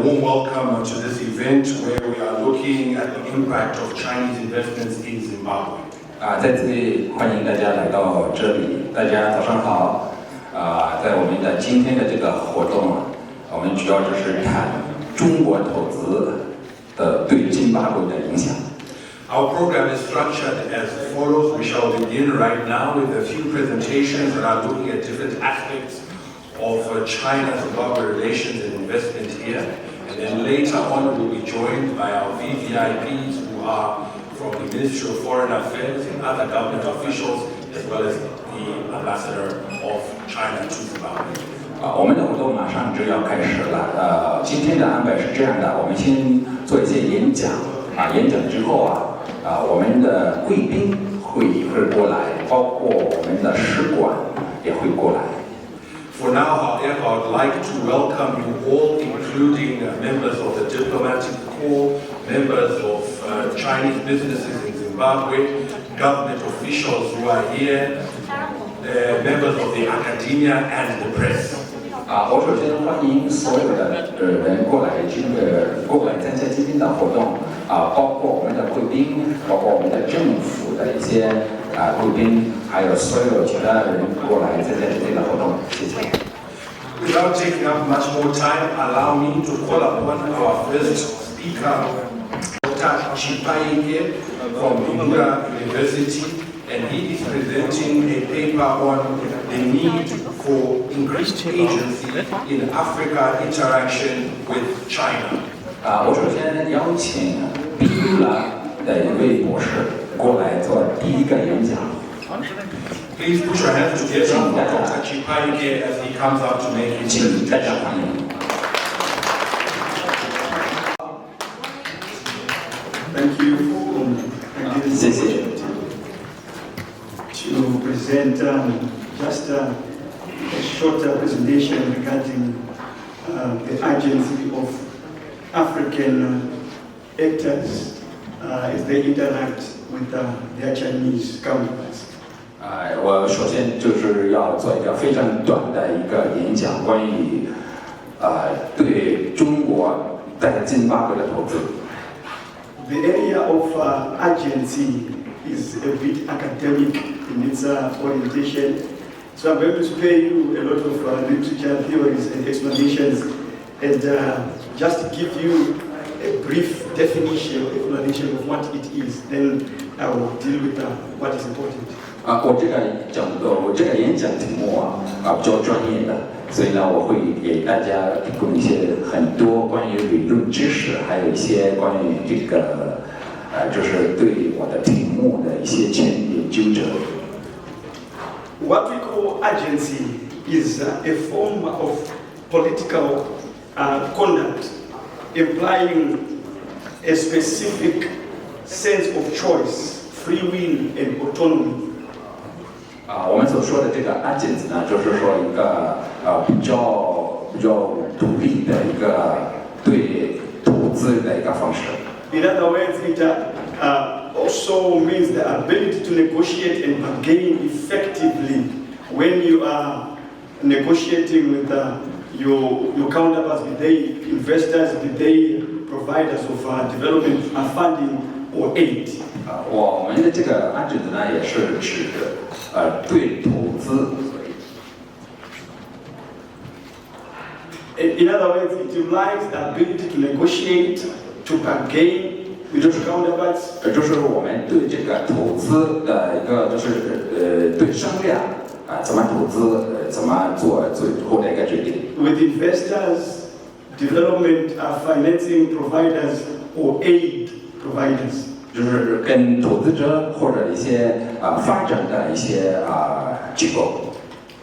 warm welcome to this event where we are looking at the impact of Chinese investments in Zimbabwe. 在这里欢迎大家来到这里，大家早上好。在我们的今天的这个活动我们主要就是谈中国投资的对津巴布韦的影响。Our program is structured as follows. We shall begin right now with a few presentations that are looking at different aspects of China-Zimbabwe relations and investment here. And then later on we'll be joined by our VVIPs who are from the Ministry of Foreign Affairs and other government officials, as well as the ambassador of China to Zimbabwe. 我们的活动马上就要开始了。今天的安排是这样的，我们先做一些演讲。演讲之后我们的贵宾会过来，包括我们的使馆也会过来。For now, however, I would like to welcome you all, including members of the diplomatic corps, members of Chinese businesses in Zimbabwe, government officials who are here, members of the academia and the press. 我首先欢迎所有的人过来参加今天的活动包括我们的贵宾，包括我们的政府的一些贵宾，还有所有其他人过来参加今天的活动。谢谢。Without taking up much more time, allow me to call upon our first speaker, Dr. Chipaike from Bingura University, and he is presenting a paper on the need for increased agency in Africa interaction with China. 我首先邀请Bingura的一位博士过来做第一个演讲。Please put your hands together for Dr. Chipaike as he comes up to make his presentation. Thank you for this opportunity to present just a shorter presentation regarding the urgency of African actors as they interact with their Chinese counterparts. 我首先就是要做一个非常短的一个演讲，关于对中国在津巴布韦的投资。The area of urgency is a bit academic in its orientation, so I'm going to spare you a lot of literature, theories, and explanations, and just give you a brief definition, explanation of what it is. Then I will deal with what is important. 我这个演讲题目比较专业的，所以呢，我会给大家提供一些很多关于理论知识，还有一些关于这个就是对我的题目的一些研究者。What we call urgency is a form of political conduct implying a specific sense of choice, free will, and autonomy. 我们所说的这个 urgency 呢，就是说一个比较独立的一个对投资的一个方式。In other words, it also means the ability to negotiate and bargain effectively when you are negotiating with your counterparts, be they investors, be they providers of development funding or aid. 我们的这个 urgency 呢，也是指对投资。In other words, it implies the ability to negotiate, to bargain with your counterparts. 就是我们对这个投资的一个对商量怎么投资怎么做最后的一个决定。With investors, development financing providers or aid providers. 就是跟投资者或者一些发展的一些机构。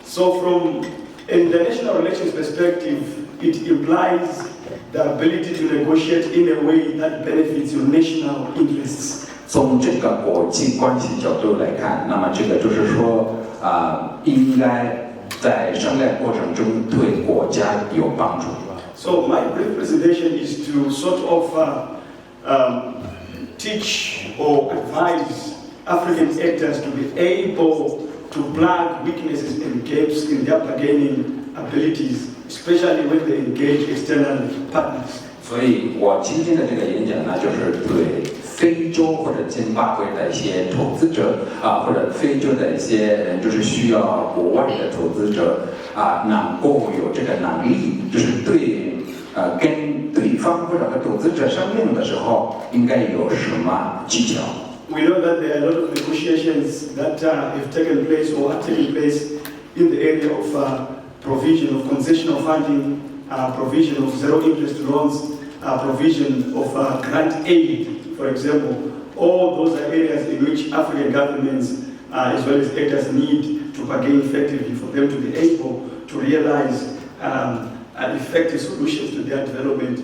So from international relations perspective, it implies the ability to negotiate in a way that benefits your national interests. 从这个国际关系角度来看，那么这个就是说应该在商量过程中对国家有帮助。So my brief presentation is to sort of teach or advise African actors to be able to plug weaknesses and gaps in their bargaining abilities, especially when they engage external partners. 所以我今天的这个演讲呢，就是对非洲或者津巴布韦的一些投资者或者非洲的一些人，就是需要国外的投资者能够有这个能力，就是对跟对方或者和投资者商量的时候，应该有什么技巧。We know that there are a lot of negotiations that have taken place or are taking place in the area of provision of concessional funding, provision of zero-interest loans, provision of grant aid, for example. All those are areas in which African governments, as well as actors, need to bargain effectively for them to be able to realize effective solutions to their development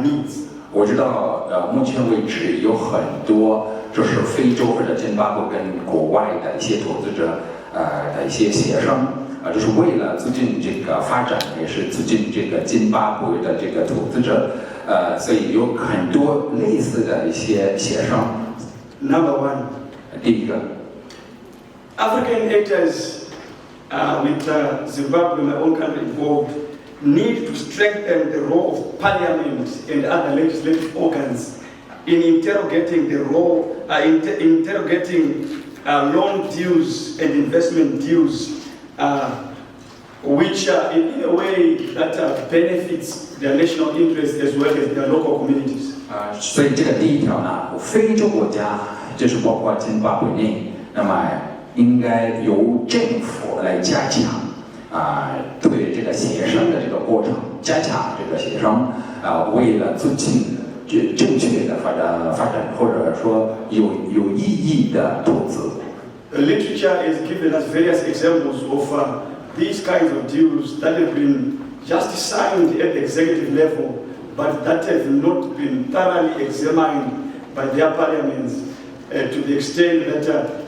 needs. 我知道，目前为止有很多就是非洲或者津巴布韦跟国外的一些投资者的一些协商。就是为了促进这个发展，也是促进这个津巴布韦的这个投资者，所以有很多类似的一些协商。Number one， 第一个 ，African actors with Zimbabwe, my own country involved, need to strengthen the role of Parliament and other legislative organs in interrogating the role, interrogating loan deals and investment deals. Which in a way that benefits their national interests as well as their local communities. 所以这个第一条呢，非洲国家就是包括津巴布韦内，那么应该由政府来加强对这个协商的这个过程，加强这个协商为了促进正确的发展，或者说有意义的投资。The literature has given us various examples of these kinds of deals that have been just signed at the executive level, but that have not been thoroughly examined by their parliaments to the extent that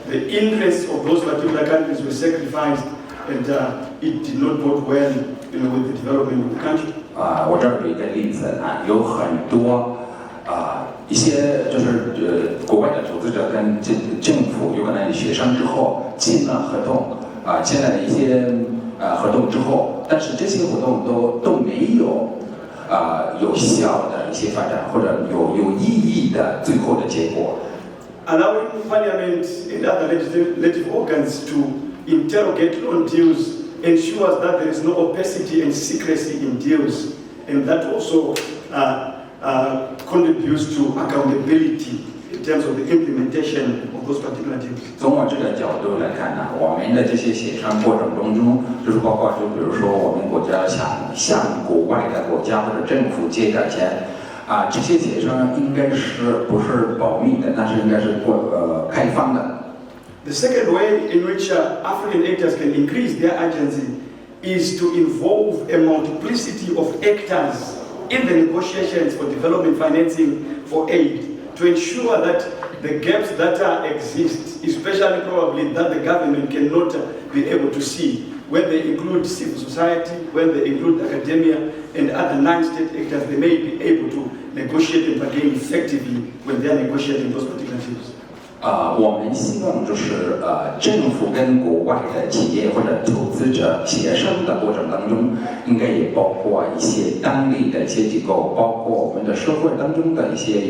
the interests of those particular countries were sacrificed, and it did not bode well, with the development of the country. 我这儿有一个例子有很多一些就是国外的投资者跟政府有可能协商之后签了合同签了一些合同之后，但是这些活动都没有有效的一些发展，或者有意义的最后的结果。Allowing Parliament and other legislative organs to interrogate loan deals ensures that there is no opacity and secrecy in deals, and that also contributes to accountability in terms of the implementation of those particular deals. 从我这个角度来看呢，我们的这些协商过程当中，就是包括比如说我们国家想向国外的国家或者政府借点钱这些协商应该是不是保密的，那是应该是开放的。The second way in which African actors can increase their agency is to involve a multiplicity of actors in the negotiations for development financing for aid, to ensure that the gaps that exist, especially probably that the government cannot be able to see, when they include civil society, when they include academia and other non-state actors, they may be able to negotiate and bargain effectively when they are negotiating those particular deals. 我们希望就是政府跟国外的企业或者投资者协商的过程当中，应该也包括一些当地的一些机构，包括我们的社会当中的一些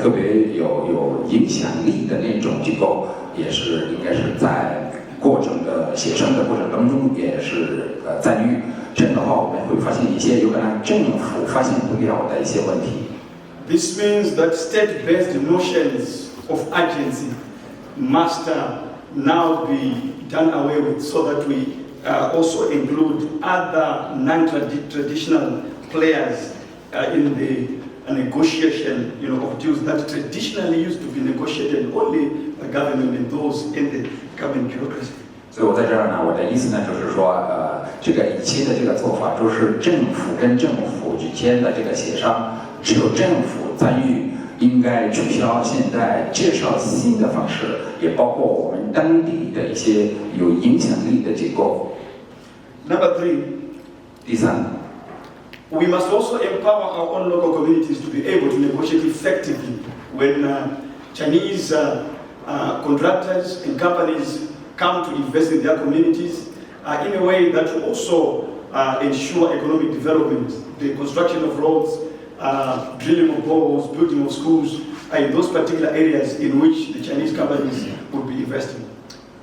特别有影响力的那种机构，也是应该是在过程的协商的过程当中也是参与。这样的话，我们会发现一些有可能政府发现不了的一些问题。This means that state-based notions of agency must now be done away with, so that we also include other non-traditional players in the negotiation, of deals that traditionally used to be negotiated only by government and those in the government bureaucracy. 所以我在这儿呢，我的意思呢，就是说，这个以前的这个做法都是政府跟政府之间的这个协商，只有政府参与。应该取消现在介绍新的方式，也包括我们当地的一些有影响力的机构。Number 3. 第三 We must also empower our own local communities to be able to negotiate effectively when Chinese contractors and companies come to invest in their communities in a way that will also ensure economic development, the construction of roads, drilling of boreholes, building of schools, in those particular areas in which the Chinese companies would be investing.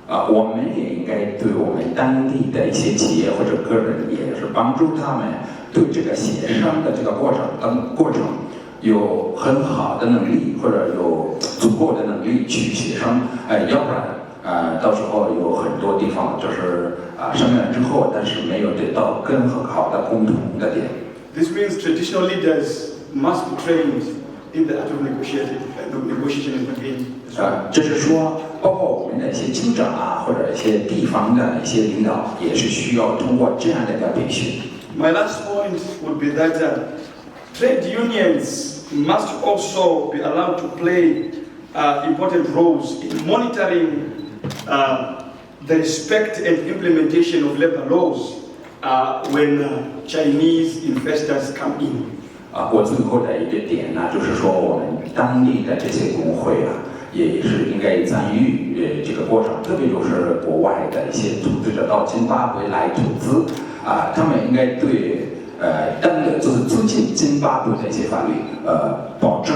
我们也应该对我们当地的一些企业或者个人，也是帮助他们对这个协商的这个过程有很好的能力，或者有足够的能力去协商。要不然到时候有很多地方就是商量之后，但是没有得到更好的共同的点。This means traditional leaders must be trained in the art of negotiation and bargaining. 这是说，包括我们的一些酋长或者一些地方的一些领导，也是需要通过这样的一个培训。My last point would be that trade unions must also be allowed to play important roles in monitoring the respect and implementation of labor laws when Chinese investors come in. 我最后的一个点呢，就是说我们当地的这些工会也是应该参与这个过程，特别就是国外的一些投资者到津巴布韦来投资他们应该对就是促进津巴布韦的一些法律，保证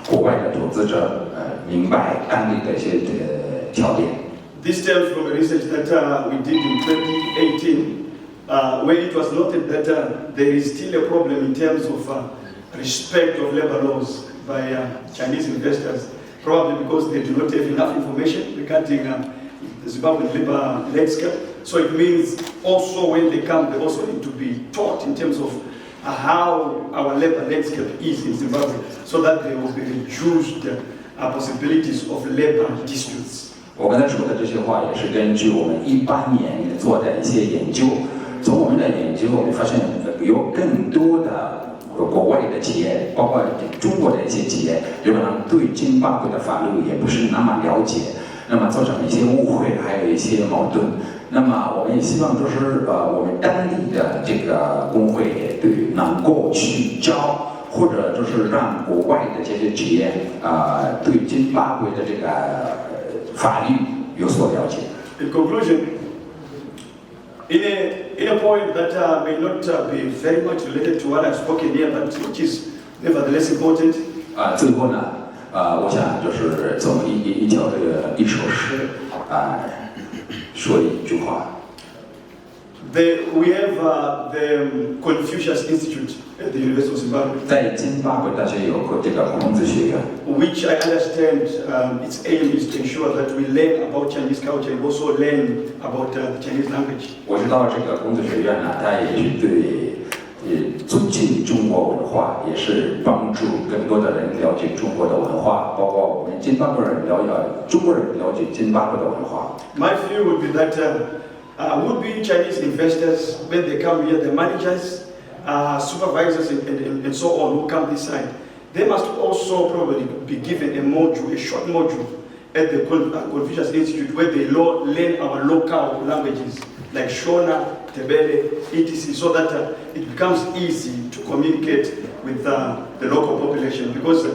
国外的投资者明白当地的一些条件。This stems from a research that we did in 2018, where it was noted that there is still a problem in terms of respect of labor laws by Chinese investors, probably because they do not have enough information regarding the Zimbabwean labor landscape. So it means also when they come, they also need to be taught in terms of how our labor landscape is in Zimbabwe, so that there will be reduced possibilities of labor disputes. 我刚才说的这些话也是根据我们18年做的一些研究。从我们的研究，我们发现有更多的国外的企业，包括中国的一些企业，有可能对津巴布韦的法律也不是那么了解，那么造成一些误会，还有一些矛盾。那么我们也希望就是我们当地的这个工会也对能够去教，或者就是让国外的这些企业对津巴布韦的这个法律有所了解。In conclusion, in a point that may not be very much related to what I've spoken here, but which is nevertheless important. 最后呢，我想就是从一首诗说一句话。We have the Confucius Institute at the University of Zimbabwe. 在津巴布韦大学有个这个孔子学院。Which I understand its aim is to ensure that we learn about Chinese culture and also learn about the Chinese language. 我知道这个孔子学院呢，它也是对尊敬中国文化，也是帮助更多的人了解中国的文化，包括我们津巴布韦人中国人了解津巴布韦的文化。My view would be that would-be Chinese investors, when they come here, the managers, supervisors, and so on who come this side, they must also probably be given a short module at the Confucius Institute where they learn our local languages like Shona, Tebele, etc., so that it becomes easy to communicate with the local population, because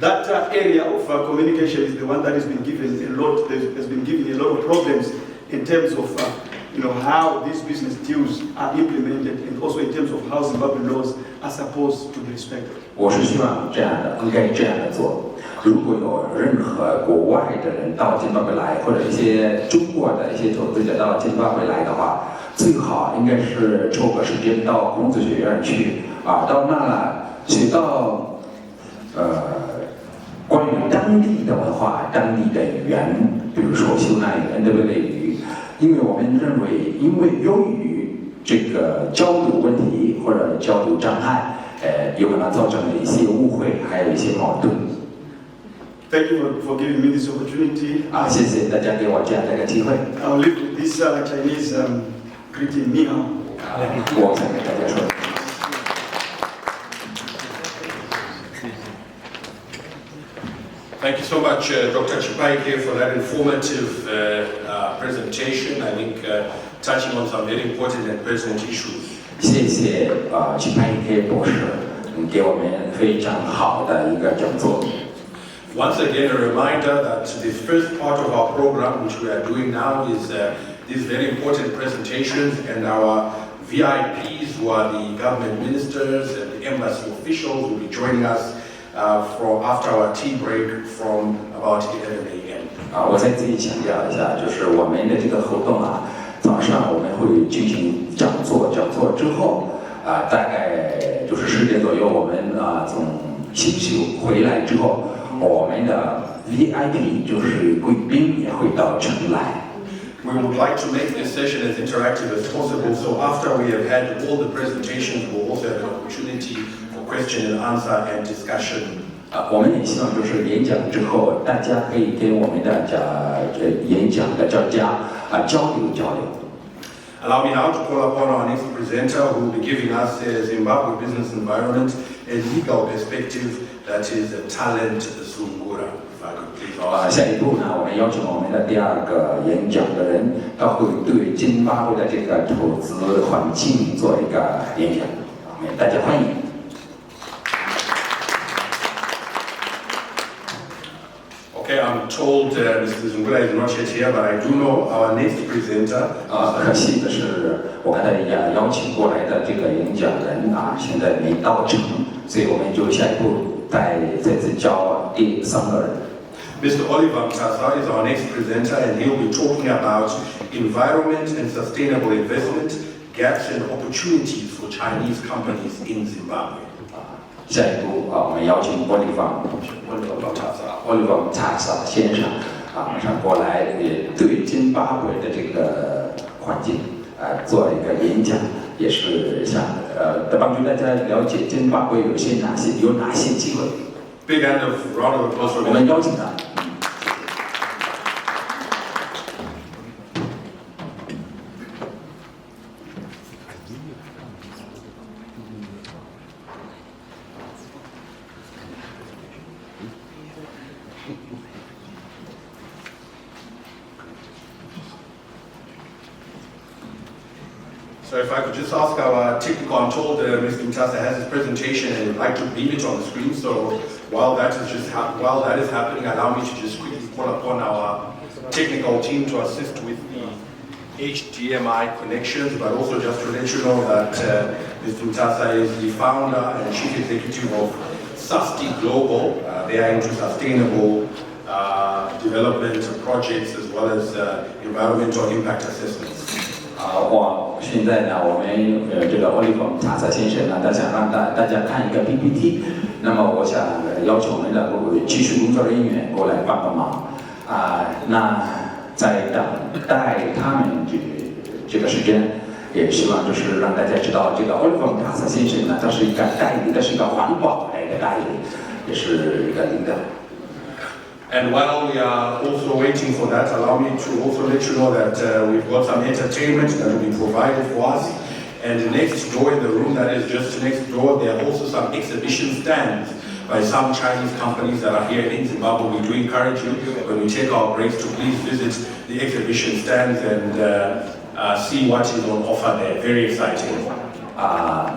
that area of communication is the one that has been given a lot of problems in terms of how these business deals are implemented, and also in terms of how Zimbabwean laws are supposed to be respected. 我是希望这样的，应该这样的做。如果有任何国外的人到津巴布韦来，或者一些中国的一些投资者到津巴布韦来的话，最好应该是抽个时间到孔子学院去到那了学到关于当地的文化、当地的语言，比如说修奈语、恩德贝勒语。因为我们认为，因为由于这个交流问题或者交流障碍，有可能造成了一些误会，还有一些矛盾。Thank you for giving me this opportunity. 谢谢大家给我这样的一个机会。I'll leave with this Chinese greeting, ni hao. 我想跟大家说。Thank you so much, Dr. Chipaike, for that informative presentation. I think touching on some very important and present issues. 谢谢Chipaike 博士，给我们非常好的一个讲座。Once again, a reminder that the first part of our program, which we are doing now, is these very important presentations and our VIPs who are the government ministers and the embassy officials will be joining us from after our tea break from about 11 a.m. 我再自己强调一下，就是我们的这个活动啊，早上我们会进行讲座，讲座之后大概就是10点左右，我们从休息回来之后，我们的 VIP 就是贵宾也会到城来。We would like to make this session as interactive as possible, so after we have had all the presentations, we'll also have an opportunity for question and answer and discussion. 我们也希望就是演讲之后，大家可以跟我们的演讲的专家交流交流。Allow me now to call upon our next presenter who will be giving us a Zimbabwe business environment and legal perspective, that is Talent Zungura. If I could please ask. 下一步呢，我们邀请我们的第2个演讲的人，他会对津巴布的这个投资环境做一个演讲，大家欢迎。Okay, I'm told Mr. Zungura is not yet here, but I do know our next presenter. 可惜的是，我刚才邀请过来的这个演讲人现在没到场，所以我们就下一步再次叫第3个人。Mr. Oliver M.A.C. is our next presenter, and he'll be talking about environment and sustainable investment, gaps and opportunities for Chinese companies in Zimbabwe. 下一步我们邀请Oliver M.A.C. 先生马上过来，也对津巴布韦的这个环境做一个演讲，也是想帮助大家了解津巴布韦有哪些机会。Big round of applause for 我们邀请他。So if I could just ask our technical, I'm told Mr. Mutasa has his presentation and would like to beam it on the screen. So while that is happening, allow me to just quickly call upon our technical team to assist with the HDMI connections, but also just to let you know that Mr. Mutasa is the founder and chief executive of SUSTI Global. They are into sustainable development projects as well as environmental impact assessments. 现在呢，我们这个Oliver M.A.C. 先生呢，他想让大家看一个 PPT， 那么我想邀请我们的技术工作人员过来帮忙那在等待他们这个时间，也希望就是让大家知道，这个Oliver M.A.C. 先生呢，他是一个代理，他是一个环保的一个代理，也是一个领导。And while we are also waiting for that, allow me to also let you know that we've got some entertainment that will be provided for us. And next door in the room that is just next door, there are also some exhibition stands by some Chinese companies that are here in Zimbabwe. We do encourage you, when we take our breaks, to please visit the exhibition stands and see what is on offer there. Very exciting.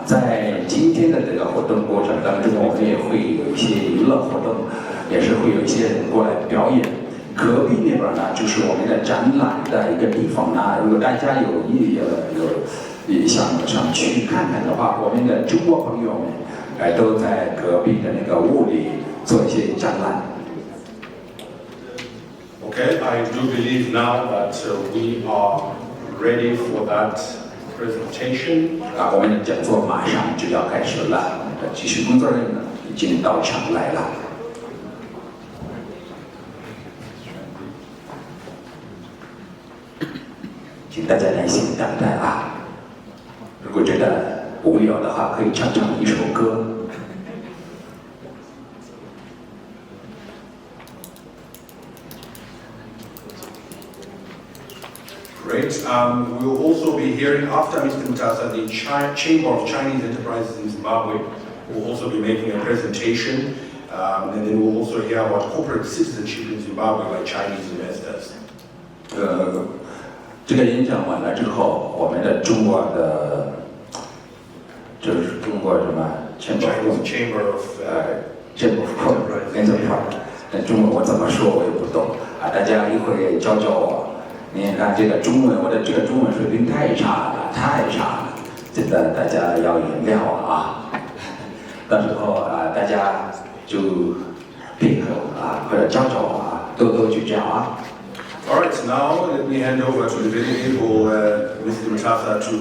在今天的这个活动过程当中，我们也会有一些娱乐活动，也是会有一些人过来表演。隔壁那边呢，就是我们的展览的一个地方呢。如果大家有想去看看的话，我们的中国朋友们都在隔壁的那个屋里做一些展览。Okay, I do believe now that we are ready for that presentation. 我们的讲座马上就要开始了，技术工作人员已经到场来了。请大家耐心等待如果觉得无聊的话，可以唱一首歌。Great. We will also be hearing after Mr. Mutasa, the Chamber of Chinese Enterprises in Zimbabwe will also be making a presentation. And then we'll also hear about corporate citizenship in Zimbabwe by Chinese investors. 这个演讲完了之后，我们的中国的，就是中国什么 Chamber of Enterprise， 中文我怎么说我也不懂大家一会儿也教我。你看这个中文，我的这个中文水平太差了，真的大家要原谅我啊。到时候大家就配合或者教我多多指教啊。All right, now let me hand over to the very able Mr. M.A.C. to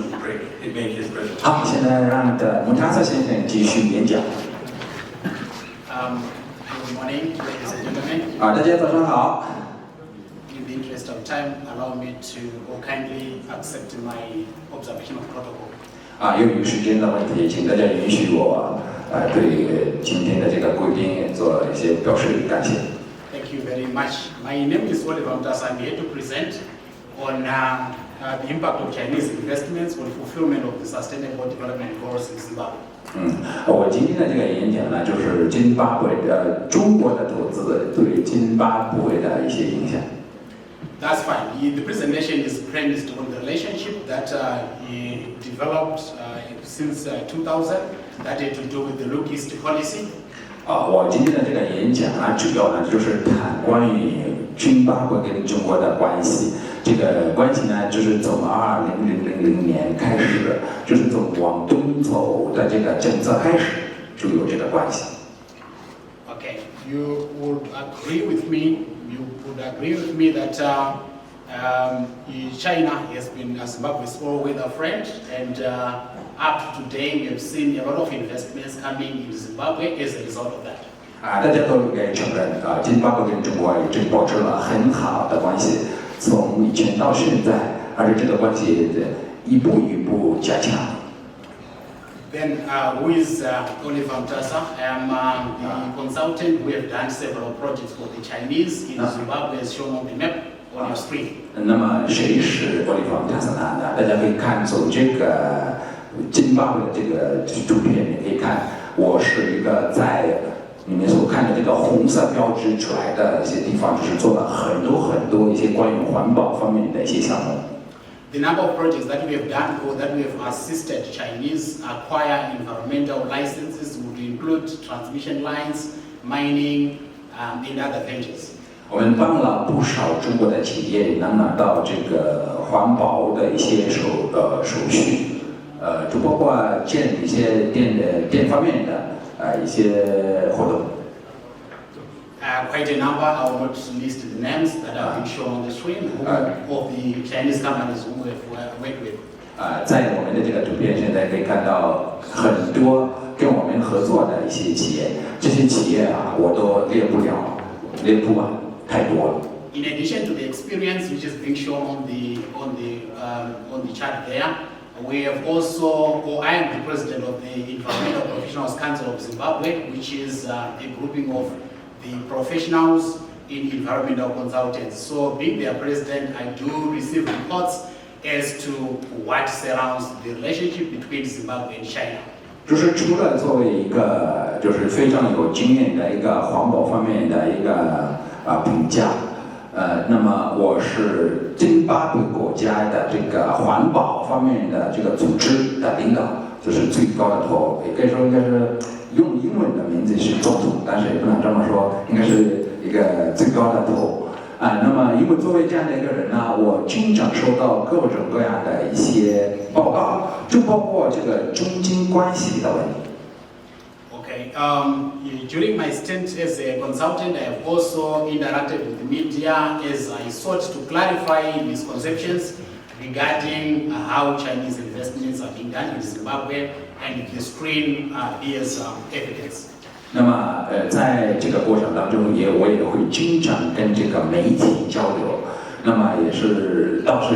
make his presentation. 好，现在让M.A.C. 先生继续演讲。Good morning, ladies and gentlemen. 大家早上好。In the interest of time, allow me to kindly accept my observation of protocol. 由于时间的问题，请大家允许我对今天的这个贵宾做一些表示感谢。Thank you very much. My name is Ruzivo. I'm here to present on the impact of Chinese investments on fulfillment of the Sustainable Development Goals in Zimbabwe. 我今天的这个演讲呢，就是津巴布韦中国的投资对津巴布韦的一些影响。That's fine. The presentation is premised on the relationship that he developed since 2000, that had to do with the Look East policy. 我今天的这个演讲主要呢就是谈关于津巴布韦跟中国的关系。这个关系呢，就是从2000年开始，就是从往东走的这个政策开始，就有这个关系。Okay, you would agree with me. You would agree with me that China has been Zimbabwe's all-weather friend, and up to today we have seen a lot of investments coming in Zimbabwe as a result of that. 大家都应该承认津巴布韦跟中国已经保持了很好的关系，从以前到现在，而且这个关系一步一步加强。Then, who is Oliver M.A.C.? I am the consultant. We have done several projects for the Chinese in Zimbabwe, as shown on the map on your screen. 那么谁是 Oliver M.A.C. 呢？大家可以看从这个津巴布韦的这个图片，你可以看，我是一个在你们所看的这个红色标志出来的一些地方，就是做了很多一些关于环保方面的一些项目。The number of projects that we have done or that we have assisted Chinese acquire environmental licenses would include transmission lines, mining, and other ventures. 我们帮了不少中国的企业能拿到这个环保的一些手续，就包括建一些电方面的一些活动。Quite a number. I will not list the names that have been shown on the screen of the Chinese companies who we have worked with. 在我们的这个图片，现在可以看到很多跟我们合作的一些企业，这些企业我都列不完，太多了。In addition to the experience which is being shown on the chart there, we have also, or I am the president of the Environmental Professionals Council of Zimbabwe, which is a grouping of the professionals in environmental consultants. So being their president, I do receive reports as to what surrounds the relationship between Zimbabwe and China. 就是除了作为一个就是非常有经验的一个环保方面的一个评价，那么我是津巴布韦国家的这个环保方面的这个组织的领导，就是最高的头，也可以说应该是用英文的名字是总统，但是也不能这么说，应该是一个最高的头。那么因为作为这样的一个人呢，我经常收到各种各样的一些报告，就包括这个中津关系的问题。Okay. During my stint as a consultant, I have also interacted with the media as I sought to clarify misconceptions regarding how Chinese investments are being done in Zimbabwe, and the screen bears evidence. 那么在这个过程当中，我也会经常跟这个媒体交流。那么也是当时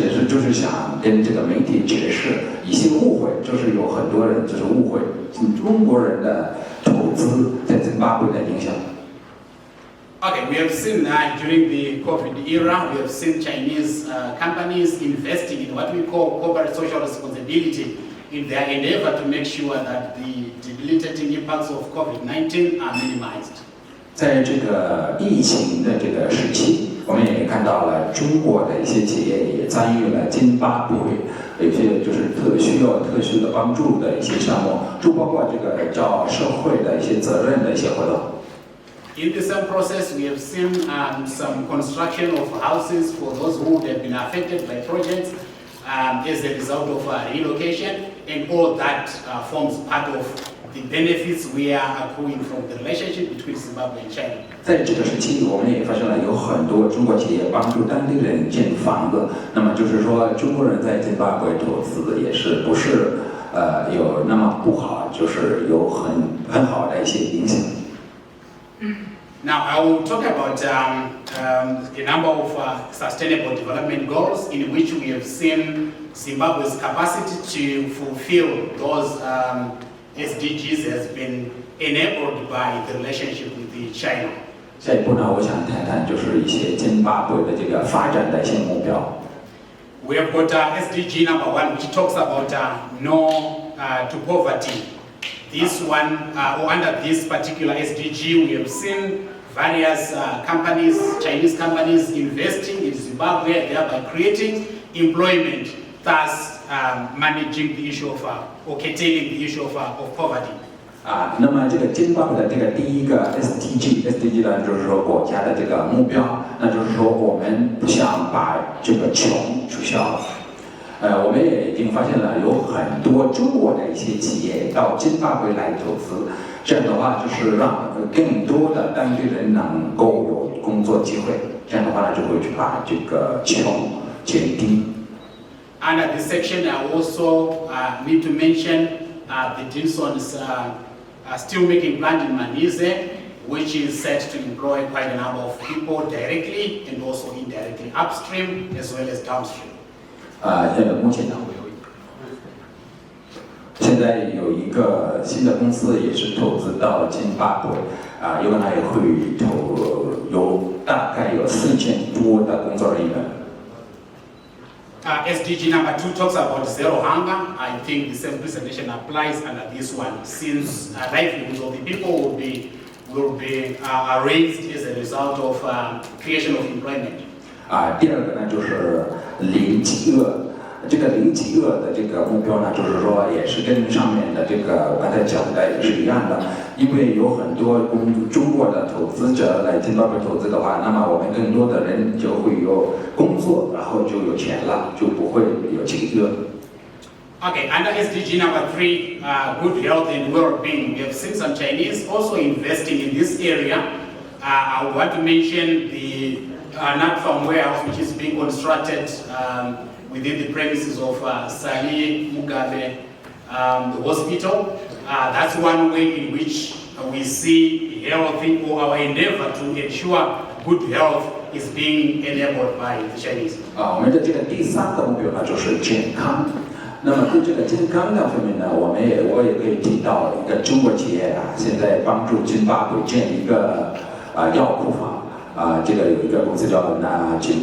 也是就是想跟这个媒体解释一些误会，就是有很多人就是误会中国人的投资在津巴布韦的影响。Okay, we have seen that during the COVID era, we have seen Chinese companies investing in what we call corporate social responsibility in their endeavor to make sure that the debilitating impacts of COVID-19 are minimized. 在这个疫情的这个时期，我们也看到了中国的一些企业也参与了津巴布韦有些就是需要特殊的帮助的一些项目，就包括这个叫社会的一些责任的一些活动。In the same process, we have seen some construction of houses for those who have been affected by projects as a result of relocation, and all that forms part of the benefits we are accruing from the relationship between Zimbabwe and China. 在这个时期，我们也发现了有很多中国企业帮助当地人建房子。那么就是说，中国人在津巴布韦投资也是不是有那么不好，就是有很好的一些影响。Now I will talk about a number of sustainable development goals in which we have seen Zimbabwe's capacity to fulfill those SDGs has been enabled by the relationship with China. 下一步呢，我想谈谈就是一些津巴布韦的这个发展的一些目标。We have got SDG number 1, which talks about no to poverty. This one, or under this particular SDG, we have seen various companies, Chinese companies, investing in Zimbabwe, thereby creating employment, thus managing the issue of, or curtailing the issue of poverty. 那么这个津巴布韦的这个第一个 SDG 呢，就是说国家的这个目标，那就是说我们不想把这个穷取消。我们也已经发现了有很多中国的一些企业到津巴布韦来投资，这样的话就是让更多的当地人能够有工作机会，这样的话呢就会把这个穷减低。Under this section, I also need to mention the Dinson's steelmaking plant in Manise, which is set to employ quite a number of people directly and also indirectly, upstream as well as downstream. 目前呢，现在有一个新的公司也是投资到津巴布韦，因为它也会有大概有4000多的工作人员。SDG number 2 talks about zero hunger. I think the same presentation applies under this one, since livelihoods of the people will be raised as a result of creation of employment. 第二个呢就是零饥饿，这个零饥饿的这个目标呢，就是说也是跟上面的这个我刚才讲的也是一样的，因为有很多中国的投资者来津巴布韦投资的话，那么我们更多的人就会有工作，然后就有钱了，就不会有饥饿。Okay, under SDG number 3, good health and well-being, we have seen some Chinese also investing in this area. I want to mention the nut farm warehouse, which is being constructed within the premises of Sali Mugabe the hospital. That's one way in which we see healthy, or our endeavor to ensure good health is being enabled by the Chinese. 我们的这个第3个目标呢就是健康。那么对这个健康的方面呢，我也可以提到一个中国企业现在帮助津巴布韦建一个药库房。这个有一个公司叫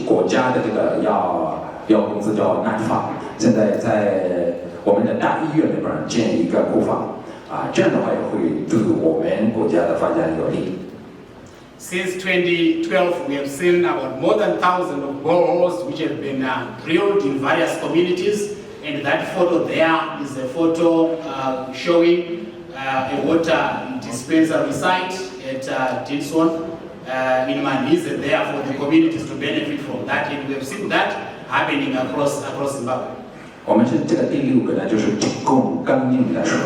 国家的这个药公司叫南方，现在在我们的大医院里边建一个库房，这样的话也会对我们国家的发展有利。Since 2012, we have seen about more than 1,000 of boreholes which have been drilled in various communities, and that photo there is a photo showing a water dispensary site at Dinson. In Manise, there for the communities to benefit from that, and we have seen that happening across Zimbabwe. 我们这个第6个呢，就是提供干净的水，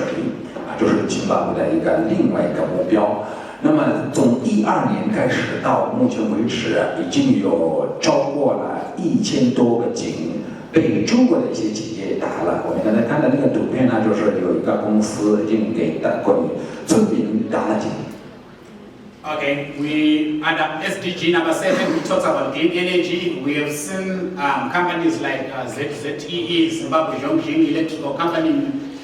就是津巴布韦的另外一个目标。那么从2012年开始到目前为止，已经有超过了1000多个井被中国的一些企业打了。我们刚才看的那个图片呢，就是有一个公司已经给村民打了井。Okay, under SDG number 7, we talks about green energy. We have seen companies like ZZEE, Zimbabwe Zhongxing Electrical Company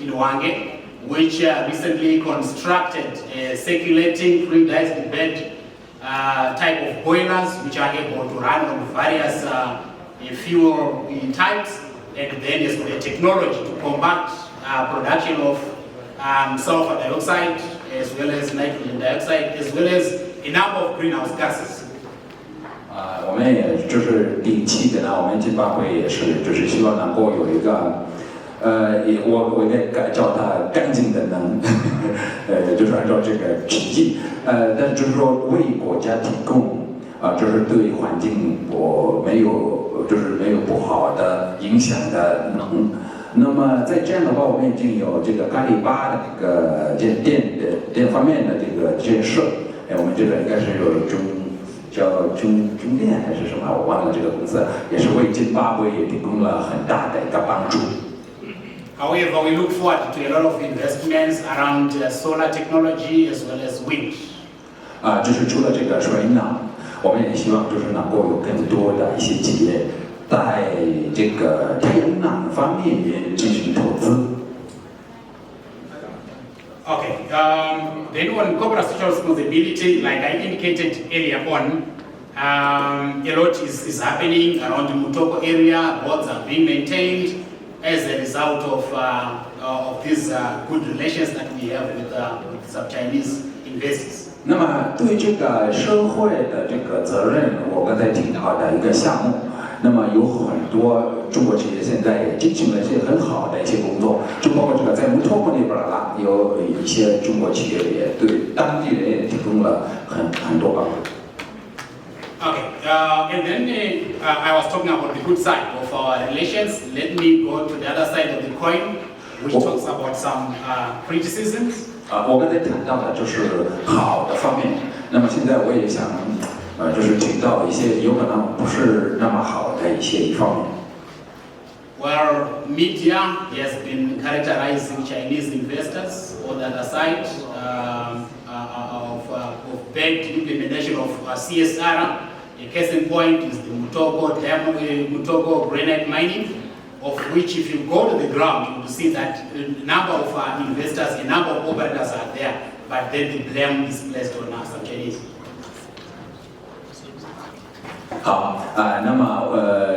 in Wange, which recently constructed a circulating fluidized bed type of boilers, which are able to run on various fuel types, and then there's a technology to combat production of sulfur dioxide, as well as nitrogen dioxide, as well as a number of greenhouse gases. 我们也就是第7个呢，我们津巴布韦也是就是希望能够有一个我应该叫它干净的能，就是按照这个体系，但就是说为国家提供就是对环境我没有就是没有不好的影响的能。那么在这样的话，我们已经有这个阿里巴巴的这个电方面的这个建设，我们这个应该是有中电还是什么，我忘了这个公司，也是为津巴布韦提供了很大的一个帮助。However, we look forward to a lot of investments around solar technology as well as wind. 就是除了这个水能，我们也希望就是能够有更多的一些企业在这个太阳能方面也进行投资。Okay. Then on corporate social responsibility, like I indicated earlier on, a lot is happening around the Mutoko area. Roads are being maintained as a result of these good relations that we have with some Chinese investors. 那么对这个社会的这个责任，我刚才提到的一个项目，那么有很多中国企业现在也进行了一些很好的一些工作，就包括这个在木托库那边啦，有一些中国企业也对当地人也提供了很多帮助。Okay, and then I was talking about the good side of our relations. Let me go to the other side of the coin, which talks about some criticisms. 我刚才谈到的就是好的方面，那么现在我也想，就是提到一些有可能不是那么好的一方面。Where media has been characterizing Chinese investors on the other side of bad implementation of CSR. A case in point is the Mutoko granite mining, of which if you go to the ground, you will see that a number of investors, a number of operators are there, but then the blame is placed on some Chinese. 好那么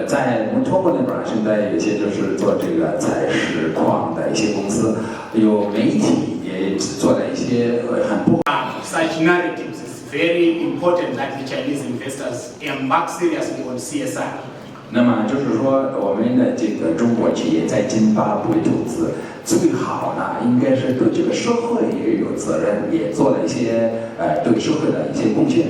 在木托库那边现在有一些就是做这个采石矿的一些公司，有媒体也做了一些很不。Such narratives is very important that the Chinese investors embark seriously on CSR. 那么就是说，我们的这个中国企业在津巴布韦投资，最好呢，应该是对这个社会也有责任，也做了一些对社会的一些贡献。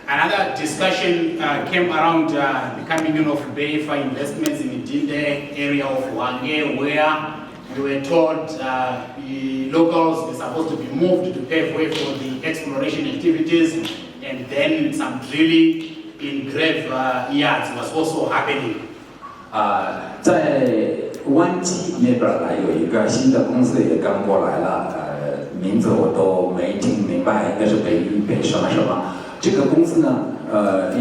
Another discussion came around the coming in of BEFA investments in the Dinde area of Wange, where we were told the locals were supposed to be moved to pave way for the exploration activities, and then some drilling in grave yards was also happening. 在湾基那边呢，有一个新的公司也刚过来了，名字我都没听明白，应该是北什么什么。这个公司呢，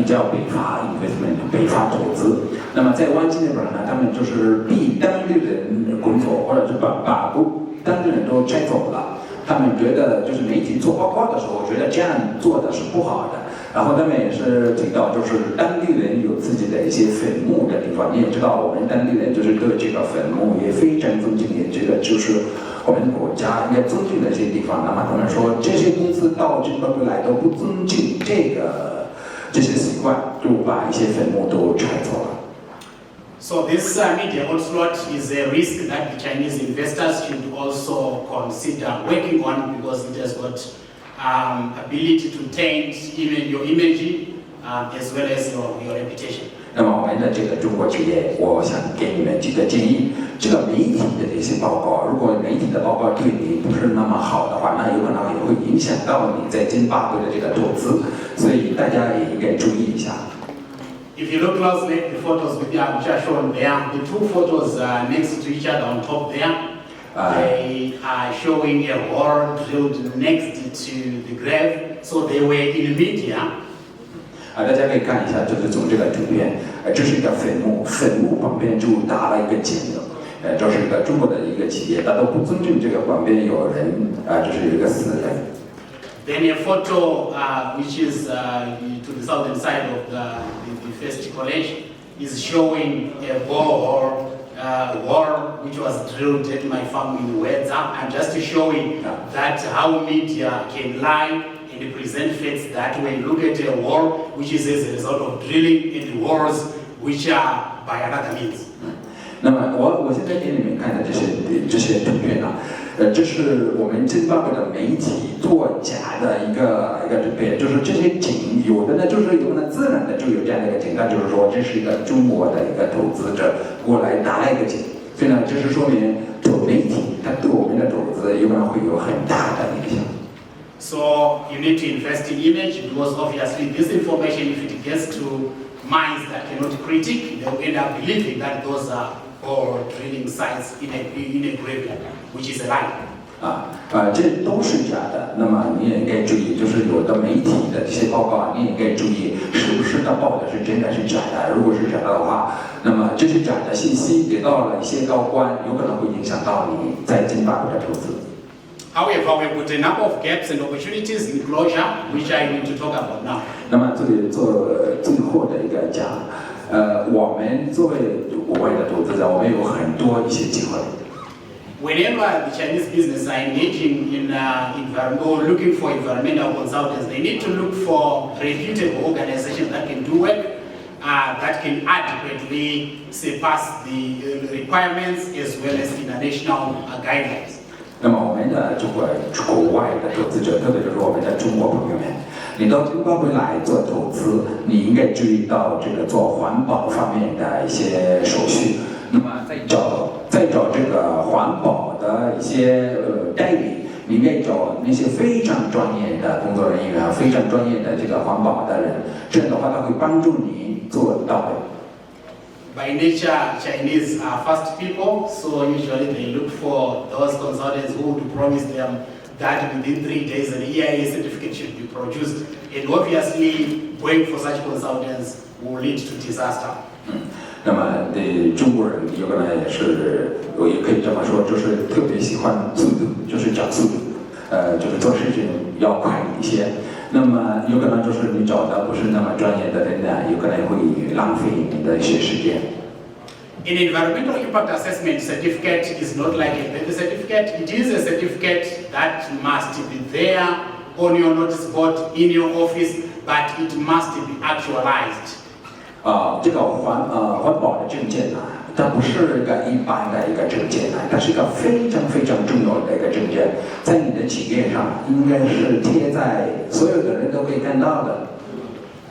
叫北发 investment， 北发投资。那么在湾基那边呢，他们就是逼当地人工作，或者是把当地人都拆走了。他们觉得就是媒体做报告的时候，觉得这样做的是不好的。然后他们也是提到，就是当地人有自己的一些坟墓的地方。你也知道，我们当地人就是对这个坟墓也非常尊敬，也觉得就是我们国家应该尊敬的一些地方。那么他们说，这些公司到津巴布韦来都不尊敬这些习惯，就把一些坟墓都拆走了。So this media onslaught is a risk that the Chinese investors should also consider working on, because it has got ability to taint even your image as well as your reputation. 那么我们的这个中国企业，我想给你们几个建议。这个媒体的这些报告，如果媒体的报告对你不是那么好的话，那有可能也会影响到你在津巴布韦的这个投资，所以大家也应该注意一下。If you look closely at the photos which are shown there, the two photos next to each other on top there, they are showing a hole drilled next to the grave, so they were in media. 大家可以看一下，就是从这个图片，这是一个坟墓，坟墓旁边就打了一个井，这是一个中国的一个企业，他都不尊重这个旁边有人，这是一个死人。Then a photo which is to the southern side of the first college is showing a borehole wall which was drilled at my farm in Wedza, and just showing that how media can lie and present facts that way. Look at a wall which is as a result of drilling in walls which are by another means. 那么我现在给你们看的这些图片呢，这是我们津巴布韦的媒体作假的一个准备，就是这些景有的呢就是有呢自然的就有这样的一个景，那就是说这是一个中国的一个投资者过来打了一个景，所以呢这是说明做媒体它对我们的投资有可能会有很大的影响。So you need to invest in image because obviously this information, if it gets to minds that cannot critique, they will end up believing that those are all drilling sites in a graveyard, which is a lie. 这都是假的。那么你也应该注意，就是有的媒体的这些报告，你也应该注意是不是他报的是真的是假的。如果是假的话，那么这些假的信息给到了一些高官，有可能会影响到你在津巴布韦的投资。However, we've got a number of gaps and opportunities in closure, which I need to talk about now. 那么做最后的一个讲，我们作为国外的投资者，我们有很多一些机会。Whenever the Chinese business are engaging in or looking for environmental consultants, they need to look for reputable organizations that can do work, that can adequately surpass the requirements as well as international guidelines. 那么我们的国外的投资者，特别就是我们的中国朋友们，你到津巴布韦来做投资，你应该注意到这个做环保方面的一些手续。那么再找这个环保的一些代理，你应该找那些非常专业的工作人员，非常专业的这个环保的人，这样的话他会帮助你做到位。By nature, Chinese are fast people, so usually they look for those consultants who would promise them that within 3 days an EIA certificate should be produced. And obviously, going for such consultants will lead to disaster. 那么中国人有可能也可以这么说，就是特别喜欢速度，就是讲速度，就是做事情要快一些。那么有可能就是你找的不是那么专业的人呢，有可能会浪费你的一些时间。An environmental impact assessment certificate is not like a birth certificate. It is a certificate that must be there on your notice board in your office, but it must be actualized. 这个环保的证件呢，它不是一个一般的一个证件呢，它是一个非常非常重要的一个证件，在你的企业上应该是贴在所有的人都可以看到的。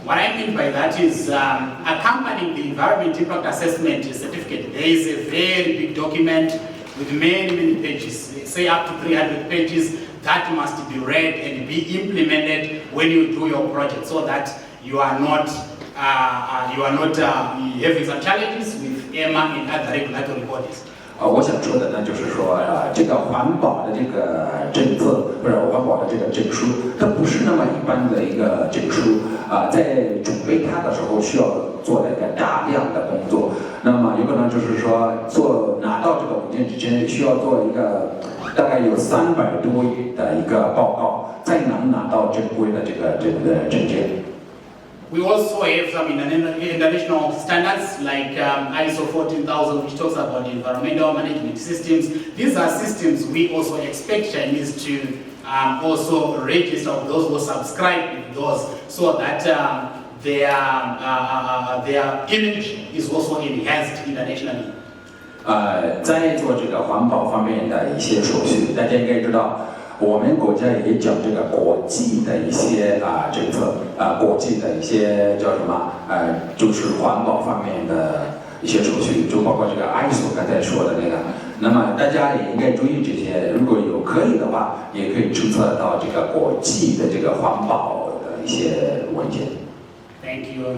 What I mean by that is accompanying the environment impact assessment certificate, there is a very big document with many pages, say up to 300 pages, that must be read and be implemented when you do your project, so that you are not having some challenges with M.A.C and other regulatory bodies. 我想说的呢，就是说这个环保的这个政策或者环保的这个证书，它不是那么一般的一个证书在准备它的时候需要做了一个大量的工作。那么有可能就是说拿到这个文件之前，需要做一个大概有300多页的一个报告，才能拿到正规的这个证件。We also have some international standards like ISO 14000, which talks about environmental management systems. These are systems we also expect Chinese to also register those who subscribe with those, so that their image is also enhanced internationally. 在做这个环保方面的一些手续，大家应该知道。我们国家也讲这个国际的一些政策国际的一些叫什么就是环保方面的一些手续，就包括这个 ISO 刚才说的那个。那么大家也应该注意这些，如果可以的话，也可以注册到这个国际的这个环保的一些文件。Thank you.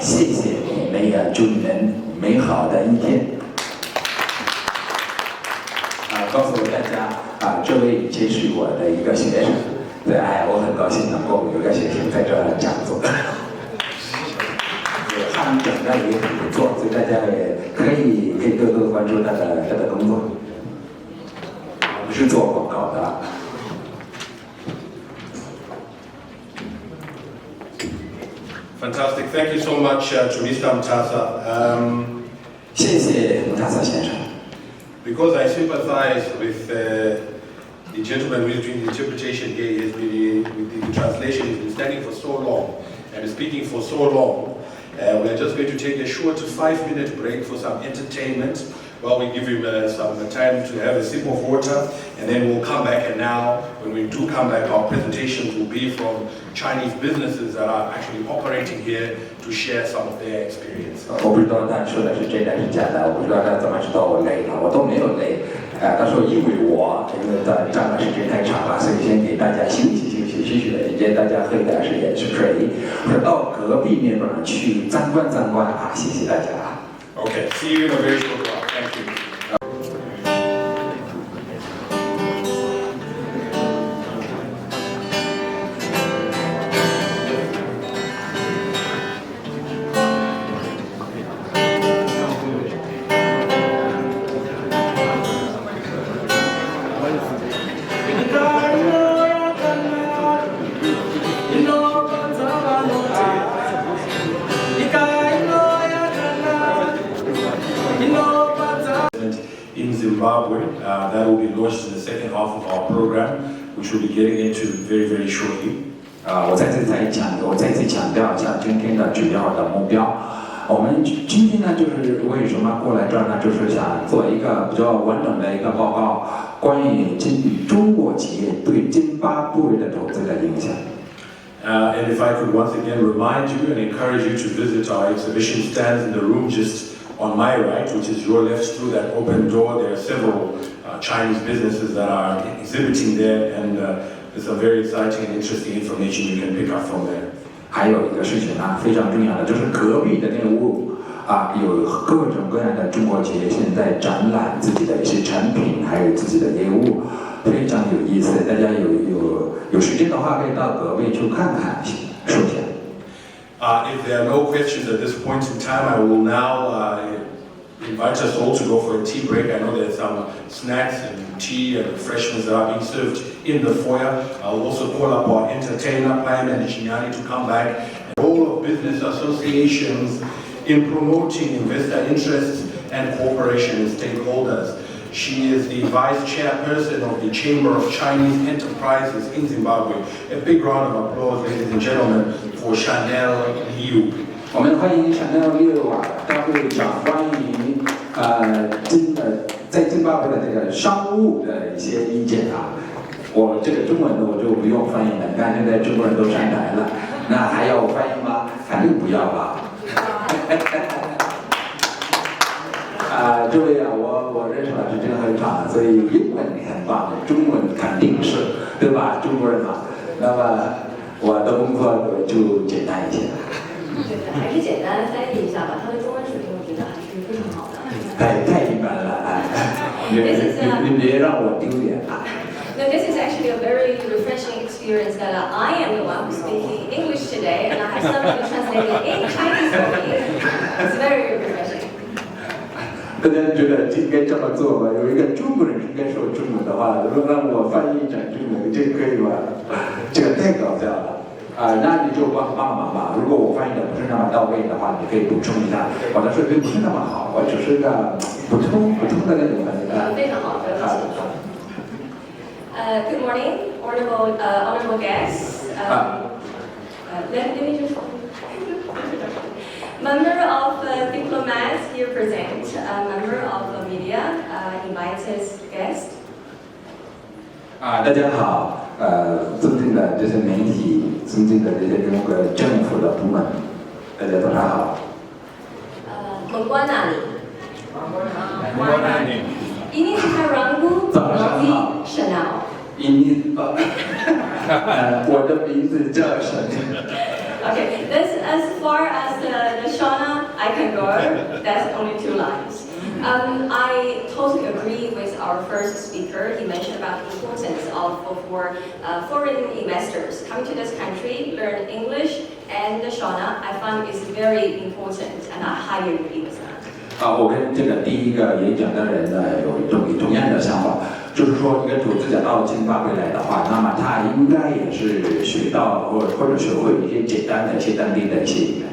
谢谢你们，也祝你们美好的一天。告诉大家这位以前是我的一个学生，对，我很高兴能够有个学生在这讲座。他们讲的也很不错，所以大家也可以多多关注他的工作，不是做广告的。Fantastic. Thank you so much to Mr. M.A.C. 谢谢M.A.C. 先生。Because I sympathize with the gentleman who is doing the interpretation here, he has been, with the translation, he's been standing for so long and speaking for so long. We're just going to take a short 5-minute break for some entertainment. Well, we give him some time to have a sip of water, and then we'll come back. And now, when we do come back, our presentations will be from Chinese businesses that are actually operating here to share some of their experience. 我不知道他说的是真的是假的，我不知道他怎么知道我累了，我都没有累。他说因为在站的时间太长了，所以先给大家休息休息，休息的时间大家喝一点水，或者到隔壁那边去参观参观啊，谢谢大家。Okay, see you in a very short while. Thank you. In Zimbabwe, that will be launched in the second half of our program, which we'll be getting into very, very shortly. 我再次强调一下今天的主要的目标。我们今天呢，就是为什么过来这儿呢？就是想做一个比较完整的一个报告，关于中国企业对津巴布韦的投资的影响。And if I could once again remind you and encourage you to visit our exhibition stands in the room just on my right, which is your left, through that open door. There are several Chinese businesses that are exhibiting there, and there's some very exciting and interesting information you can pick up from there. 还有一个事情呢，非常重要的，就是隔壁的那屋有各种各样的中国企业现在展览自己的一些产品，还有自己的业务，非常有意思。大家有时间的话，可以到隔壁去看看，说一下。If there are no questions at this point in time, I will now invite us all to go for a tea break. I know there's some snacks and tea and refreshments that are being served in the foyer. I'll also call up our entertainer, Payam and Chinyani, to come back. The role of business associations in promoting investor interests and cooperation with stakeholders. She is the vice chairperson of the Chamber of Chinese Enterprises in Zimbabwe. A big round of applause, ladies and gentlemen, for Chanel Liu. 我们欢迎 Chanel Liu 他会讲关于在津巴布韦的这个商务的一些意见我这个中文的我就不用翻译了，你看现在中国人都上台了，那还要我翻译吗？肯定不要吧。这位我认识了是真的很长，所以英文很棒的，中文肯定是，对吧？中国人嘛。那么我的工作就简单一些。对，还是简单翻译一下吧。他的中文水平我觉得还是非常好的。太一般了你别让我丢脸No, this is actually a very refreshing experience that I am the one who's speaking English today, and I have somebody translating in Chinese for me. It's very refreshing. 大家觉得应该这么做吗？有一个中国人应该说中文的话，如果让我翻译成中文，这可以吗？这个太搞笑了那你就帮忙吧。如果我翻译的不是那么到位的话，你可以补充一下。我的水平不是那么好，我只是个普通的那种非常好，非常好。Good morning, honorable guests. Let me just. Member of diplomats here present, member of media, invited guest. 大家好，尊敬的这些媒体，尊敬的这些中国政府的部门，大家早上好。Mengguanani. Mengguanani. Ini sekarangku Nanti Chanel. Ini 我的名字叫Chanel. Okay, as far as the Shona I can go, that's only 2 lines. I totally agree with our first speaker. He mentioned about the importance for foreign investors coming to this country, learn English, and the Shona I find is very important, and I highly agree with that. 我跟这个第一个演讲的人呢有同样的想法，就是说一个投资者到津巴布韦来的话，那么他应该也是学到或者学会一些简单的一些当地的一些语言。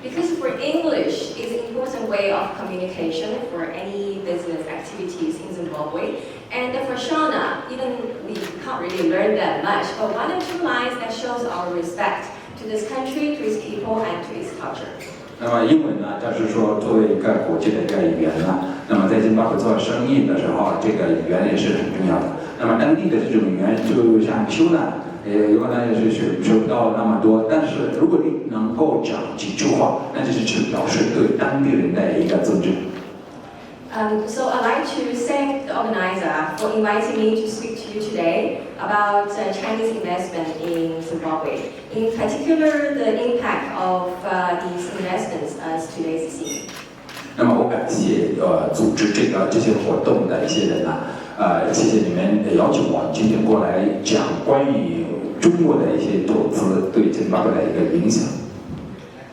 Because for English is an important way of communication for any business activities in Zimbabwe, and for Shona, even we can't really learn that much, but 1 or 2 lines that shows our respect to this country, to its people, and to its culture. 那么英文呢，它是说作为一个国际的一个语言呢，那么在津巴布韦做生意的时候，这个语言也是很重要的。那么当地的这种语言，就像修呢，有可能也是学不到那么多，但是如果你能够讲几句话，那就是表示对当地人的一个尊重。So I'd like to thank the organizer for inviting me to speak to you today about Chinese investment in Zimbabwe. In particular, the impact of these investments as today's theme. 那么我感谢组织这些活动的一些人呢，谢谢你们邀请我今天过来讲关于中国的一些投资对津巴布韦的一个影响。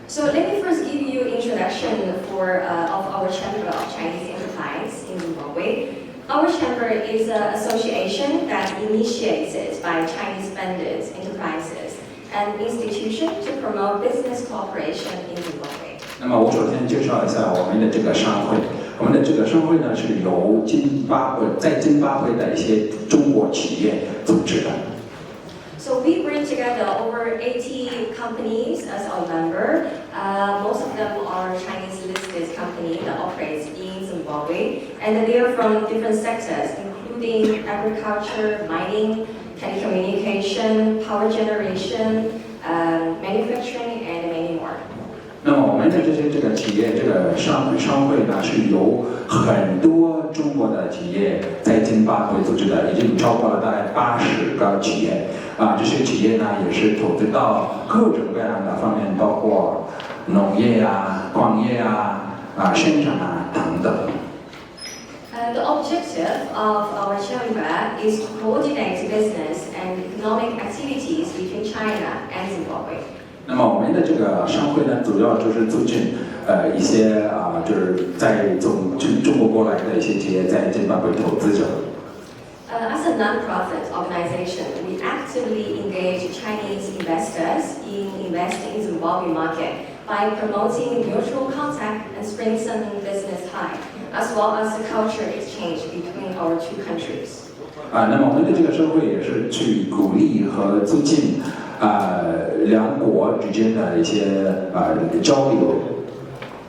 So let me first give you an introduction of our Chamber of Chinese Enterprise in Zimbabwe. Our chamber is an association that initiated by Chinese-funded enterprises and institutions to promote business cooperation in Zimbabwe. 那么我首先介绍一下我们的这个商会。我们的这个商会呢是由在津巴布韦的一些中国企业组织的。So we bring together over 80 companies as our member. Most of them are Chinese-listed companies that operate in Zimbabwe, and they are from different sectors, including agriculture, mining, telecommunication, power generation, manufacturing, and many more. 那么我们的这个企业，这个商会呢，是由很多中国的企业在津巴布韦组织的，已经超过了大概80个企业。这些企业呢，也是投资到各种各样的方面，包括农业矿业生产等等。The objective of our chamber is to coordinate business and economic activities between China and Zimbabwe. 那么我们的这个商会呢，主要就是促进一些就是在从中国过来的一些企业在津巴布韦投资者。As a non-profit organization, we actively engage Chinese investors in investing in Zimbabwe market by promoting mutual contact and strengthening business ties, as well as the culture exchange between our two countries. 那么我们的这个社会也是去鼓励和促进两国之间的一些交流。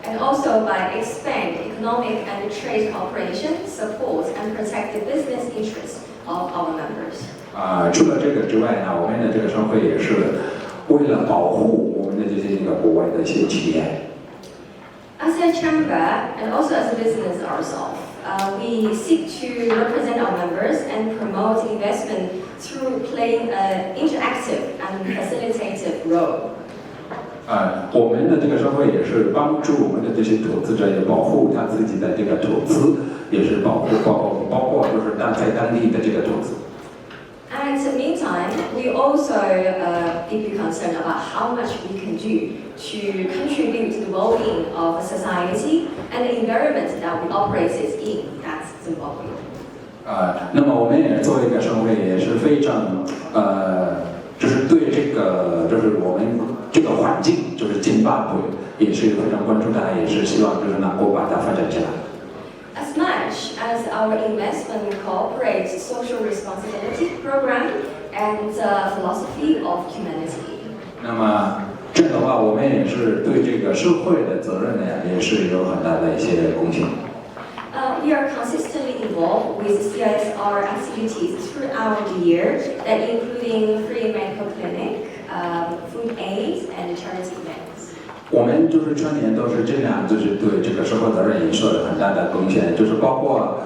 And also by expand economic and trade cooperation, support and protect the business interests of our members. 除了这个之外呢，我们的这个商会也是为了保护我们的这些国外的一些企业。As a chamber and also as a business ourselves, we seek to represent our members and promote investment through playing an interactive and facilitative role. 我们的这个商会也是帮助我们的这些投资者，也保护他自己的这个投资，也是包括就是在当地的这个投资。And in the meantime, we also deeply concerned about how much we can do to contribute to the well-being of society and the environment that we operate in at Zimbabwe. 那么我们也作为一个商会，也是非常就是对这个就是我们这个环境，就是津巴布韦也是非常关注的，也是希望就是能够把它发展起来。As much as our investment incorporates social responsibility program and philosophy of humanity. 那么这样的话，我们也是对这个社会的责任呢，也是有很大的一些贡献。We are consistently involved with CSR activities throughout the year, that including free medical clinic, food aid, and charity events. 我们就是全年都是这样，就是对这个社会责任也做了很大的贡献，就是包括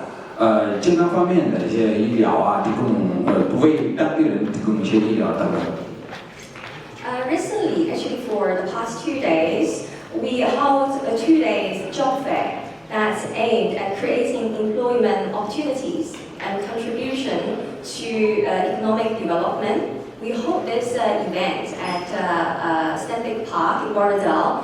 健康方面的一些医疗提供为当地人提供一些医疗等等。Recently, actually for the past 2 days, we held a 2-day job fair that's aimed at creating employment opportunities and contribution to economic development. We hold this event at Stanbic Park in Guaradal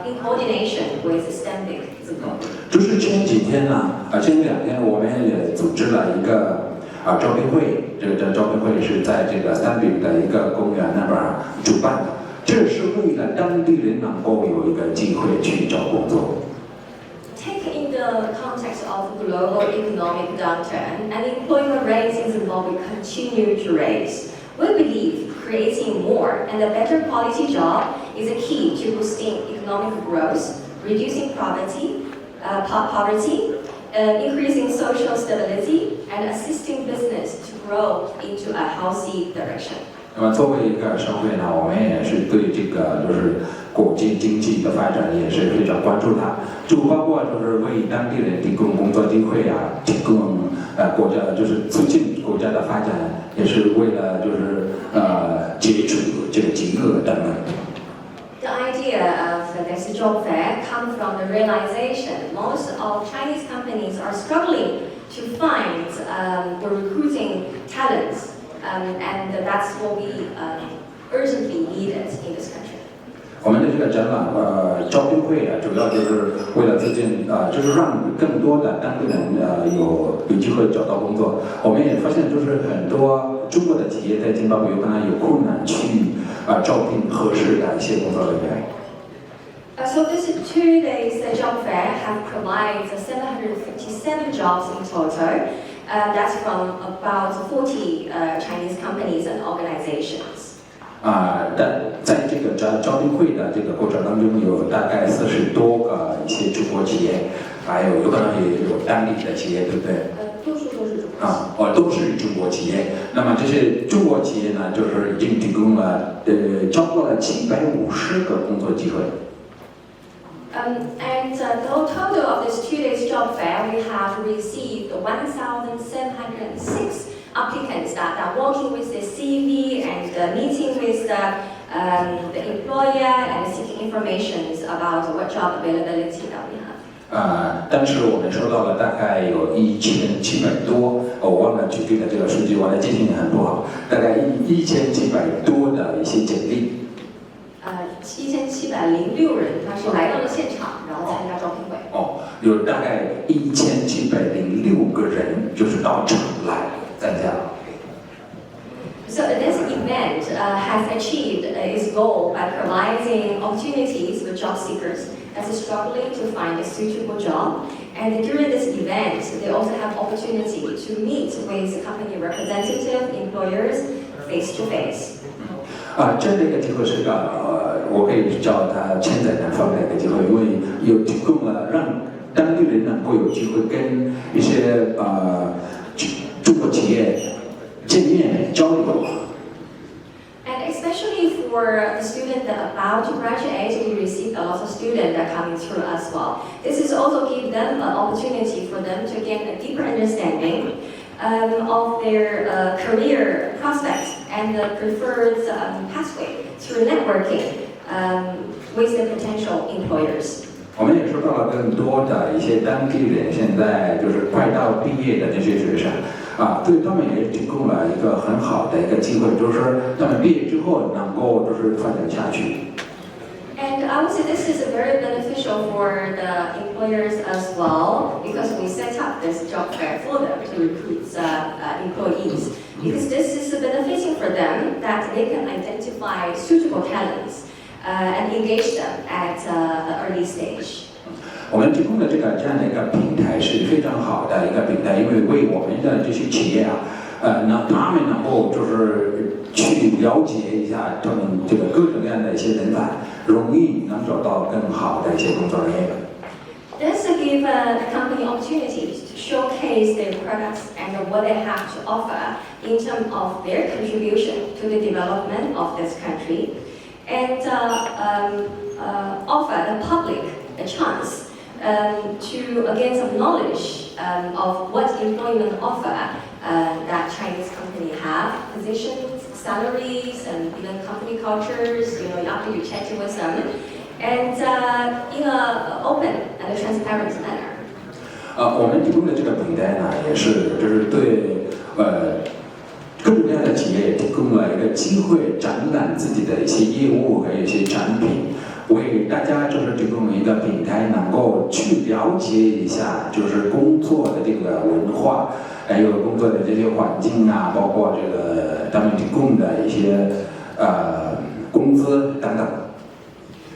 in coordination with Stanbic Zimbabwe. 就是前几天呢，前2天我们也组织了一个招聘会，这个招聘会是在这个Stanbic的一个公园那边主办的，这是为了当地人能够有一个机会去找工作。Taking the context of global economic downturn and employment rates in Zimbabwe continue to rise, we believe creating more and a better quality job is a key to boosting economic growth, reducing poverty, increasing social stability, and assisting business to grow into a healthy direction. 那么作为一个社会呢，我们也是对这个就是国际经济的发展也是非常关注它，就包括就是为当地人提供工作机会啊，提供国家就是促进国家的发展，也是为了就是解除这个饥饿等等。The idea of this job fair comes from the realization most of Chinese companies are struggling to find or recruiting talents. And that's what we urgently needed in this country. 我们的这个展览招聘会啊，主要就是为了促进就是让更多的当地人有机会找到工作。我们也发现，就是很多中国的企业在津巴布韦可能有困难去招聘合适的一些工作人员。So this 2 days job fair have provided 757 jobs in total. That's from about 40 Chinese companies and organizations. 在这个招聘会的这个过程当中，有大概40多个一些中国企业，还有可能也有当地的企业，对不对？多数都是中国。都是中国企业。那么这些中国企业呢，就是已经提供了超过了750个工作机会。And the total of this 2 days job fair, we have received 1,706 applicants that are working with the CV and meeting with the employer and seeking information about what job availability that we have. 但是我们收到了大概有1700多，我忘了具体的这个数据，我的记性很不好，大概1700多的一些简历。1706人，他是来到了现场，然后参加招聘会。有大概1706个人就是到场来参加。So this event has achieved its goal by providing opportunities for job seekers that are struggling to find a suitable job. And during this event, they also have opportunity to meet with company representative, employers, face to face. 这样的一个机会是我可以叫它千载难逢的一个机会，因为有提供了让当地人能够有机会跟一些中国企业见面交流。And especially for the student that about to graduate, we received a lot of students that coming through as well. This is also give them an opportunity for them to gain a deeper understanding of their career prospects and the preferred pathway through networking with the potential employers. 我们也收到了更多的一些当地人，现在就是快到毕业的这些学生，对他们也提供了一个很好的一个机会，就是说他们毕业之后能够就是发展下去。And I would say this is very beneficial for the employers as well, because we set up this job fair for them to recruit employees. Because this is benefiting for them that they can identify suitable talents and engage them at an early stage. 我们提供的这样的一个平台是非常好的一个平台，因为为我们的这些企业那他们能够就是去了解一下他们这个各种各样的一些人才，容易能找到更好的一些工作人员。This gives the company opportunities to showcase their products and what they have to offer in terms of their contribution to the development of this country, and offer the public a chance to gain some knowledge of what employment offer that Chinese company have, positions, salaries, and even company cultures, after you chat with them, and in an open and transparent manner. 我们提供的这个平台呢，也是就是对各种各样的企业提供了一个机会，展览自己的一些业务和一些产品，为大家就是提供一个平台，能够去了解一下就是工作的这个文化，还有工作的这些环境包括这个他们提供的一些工资等等。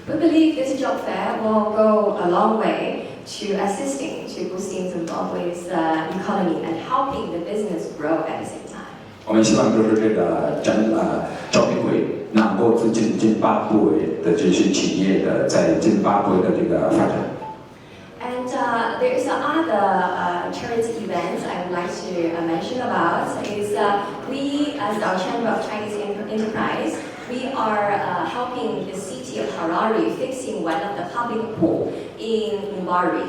We believe this job fair will go a long way to assisting to boosting Zimbabwe's economy and helping the business grow at the same time. 我们希望就是这个招聘会能够促进津巴布韦的这些企业的在津巴布韦的这个发展。And there is other charity events I would like to mention about. Is we, as our Chamber of Chinese Enterprise, we are helping the city of Harare fixing one of the public pool in Zimbabwe.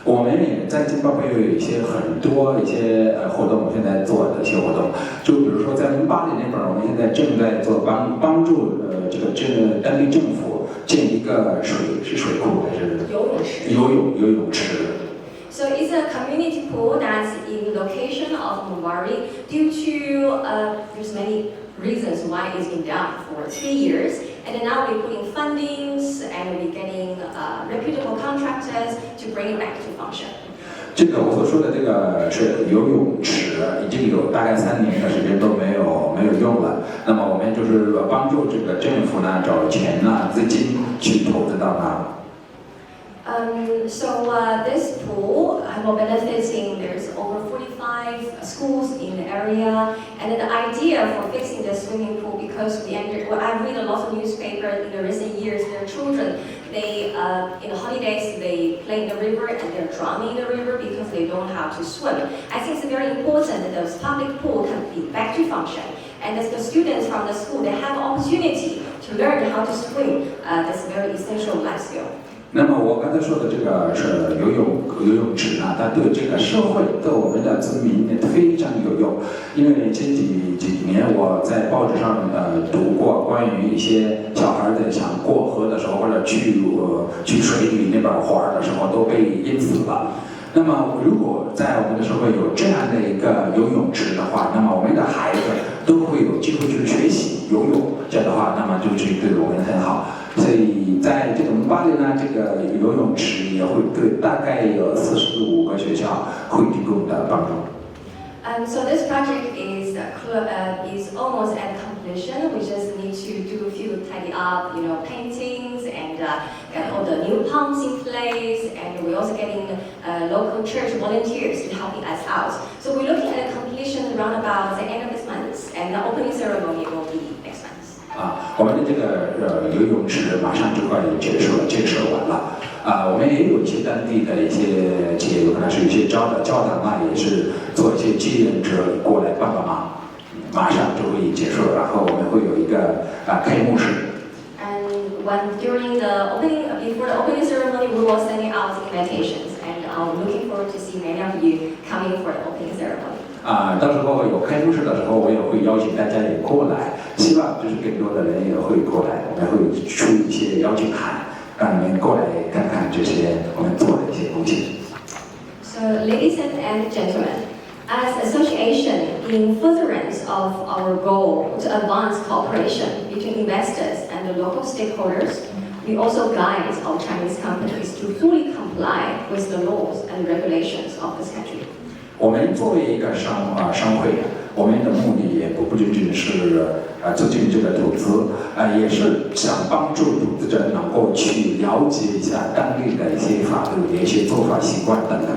我们也在津巴布韦有一些很多一些活动，现在做的一些活动，就比如说在08年那边，我们现在正在做帮助这个当地政府建一个水库还是游泳池。So it's a community pool that's in location of Zimbabwe due to there's many reasons why it's been down for 3 years. And then now we're putting fundings and we're getting reputable contractors to bring it back to function. 这个我所说的这个是游泳池，已经有大概3年的时间都没有用了。那么我们就是帮助这个政府呢找钱呢资金去投资到那。So this pool will benefiting. There's over 45 schools in the area, and the idea for fixing the swimming pool because I've read a lot of newspapers in the recent years. Their children, they in the holidays they play in the river and they're drowning in the river because they don't know how to swim. I think it's very important that this public pool can be back to function, and as the students from the school they have opportunity to learn how to swim. That's a very essential life skill. 那么我刚才说的这个是游泳池呢，它对这个社会、对我们的村民也非常有用。因为前几年我在报纸上读过关于一些小孩在想过河的时候，或者去水里那边玩的时候都被淹死了。那么如果在我们的社会有这样的一个游泳池的话，那么我们的孩子都会有机会去学习游泳，这样的话，那么就是对我们很好。所以在这种巴黎呢，这个游泳池也会对大概有45个学校会提供的帮助。So this project is almost at completion. We just need to do a few tidy up, paintings and get all the new pumps in place. And we're also getting local church volunteers to helping us out. So we're looking at a completion around about the end of this month, and the opening ceremony will be next month. 我们的这个游泳池马上就快建设完了。我们也有一些当地的一些企业，有可能是一些教堂啊，也是做一些志愿者过来帮忙，马上就会结束，然后我们会有一个开幕式。And before the opening ceremony, we will send out invitations, and I'm looking forward to see many of you coming for the opening ceremony. 到时候有开幕式的时候，我也会邀请大家也过来，希望就是更多的人也会过来，我们会出一些邀请函，让你们过来看看这些我们做的一些东西。So, ladies and gentlemen, as association in furtherance of our goal to advance cooperation between investors and the local stakeholders, we also guide our Chinese companies to fully comply with the laws and regulations of this country. 我们作为一个商会，我们的目的也不仅仅是促进这个投资，也是想帮助投资者能够去了解一下当地的一些法律、一些做法习惯等等。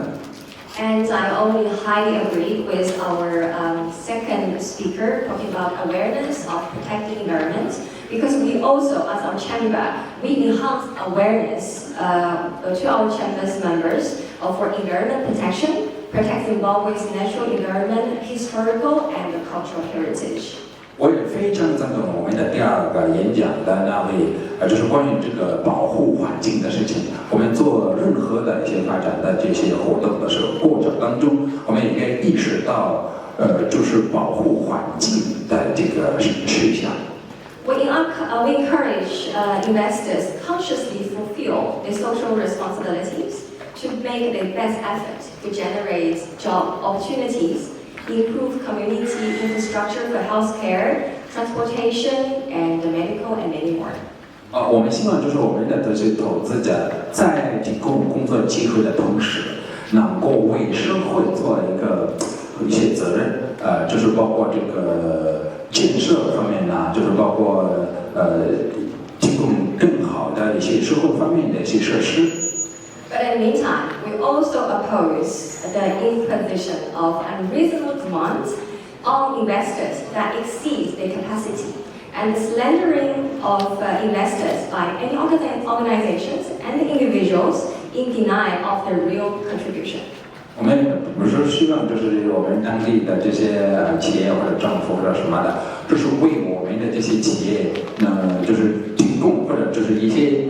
And I only highly agree with our second speaker talking about awareness of protecting environment, because we also, as our chamber, we enhance awareness to our chamber's members for environment protection, protect Zimbabwe's natural environment, historical and cultural heritage. 我也非常赞同我们的第二个演讲的那位，就是关于这个保护环境的事情。我们做任何的一些发展的这些活动的时候，过程当中，我们也应该意识到，就是保护环境的这个事项。We encourage investors consciously fulfill their social responsibilities to make their best effort to generate job opportunities, improve community infrastructure for healthcare, transportation, and medical, and many more. 我们希望就是我们的这些投资者在提供工作机会的同时，能够为社会做一些责任，就是包括这个建设方面呢，就是包括提供更好的一些社会方面的一些设施。But in the meantime, we also oppose the imposition of unreasonable demands on investors that exceed their capacity. and the slandering of investors by any organizations and individuals in denial of their real contribution. 我们不是希望就是我们当地的这些企业或者政府或者什么的，这是为我们的这些企业就是提供或者就是一些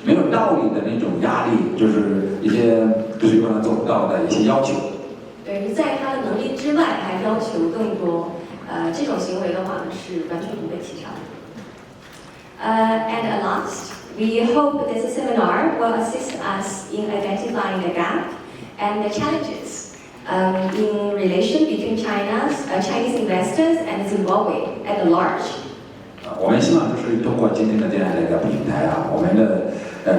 没有道理的那种压力，就是一些就是有可能做不到的一些要求。对于在他的能力之外还要求更多，这种行为的话是完全不被提倡的。And at last, we hope this seminar will assist us in identifying the gap and the challenges in relation between Chinese investors and Zimbabwe at large. 我们希望就是通过今天的这样的一个平台啊，我们的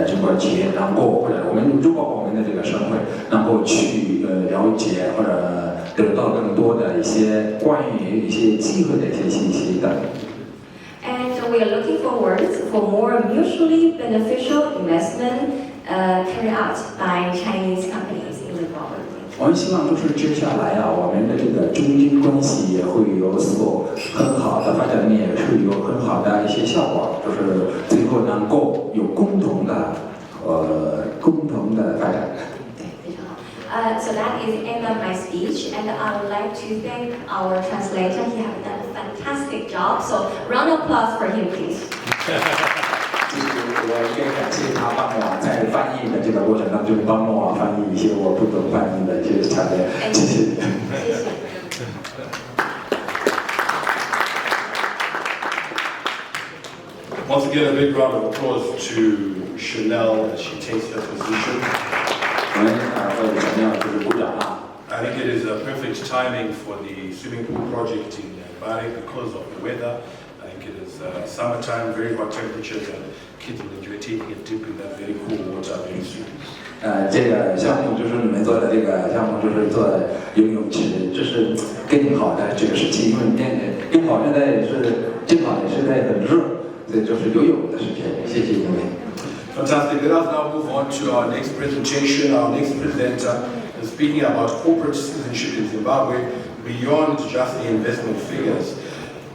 中国企业能够或者我们包括我们的这个社会能够去了解或者得到更多的一些关于一些机会的一些信息的。And we are looking forward for more mutually beneficial investment carried out by Chinese companies in Zimbabwe. 我们希望就是接下来啊，我们的这个中英关系也会有所很好的发展，也是有很好的一些效果，就是最后能够有共同的发展。So that is the end of my speech, and I would like to thank our translator. He has done a fantastic job. So round of applause for him, please. 我也感谢他帮我在翻译的这个过程当中帮我翻译一些我不懂翻译的这些材料，谢谢。谢谢。Once again, a big round of applause to Chanel as she takes her position. 我们为Chanel就是鼓掌啊。I think it is a perfect timing for the swimming pool project in M.A.C because of the weather. I think it is summertime, very hot temperatures, and kids will enjoy taking a dip in that very cool water very soon. 这个项目就是你们做的这个项目，就是做游泳池，这是更好的这个时期，因为更好现在也是正好也是在很热，所以就是游泳的时间。谢谢你们。Fantastic. Let us now move on to our next presentation. Our next presenter is speaking about corporate citizenship in Zimbabwe beyond just the investment figures.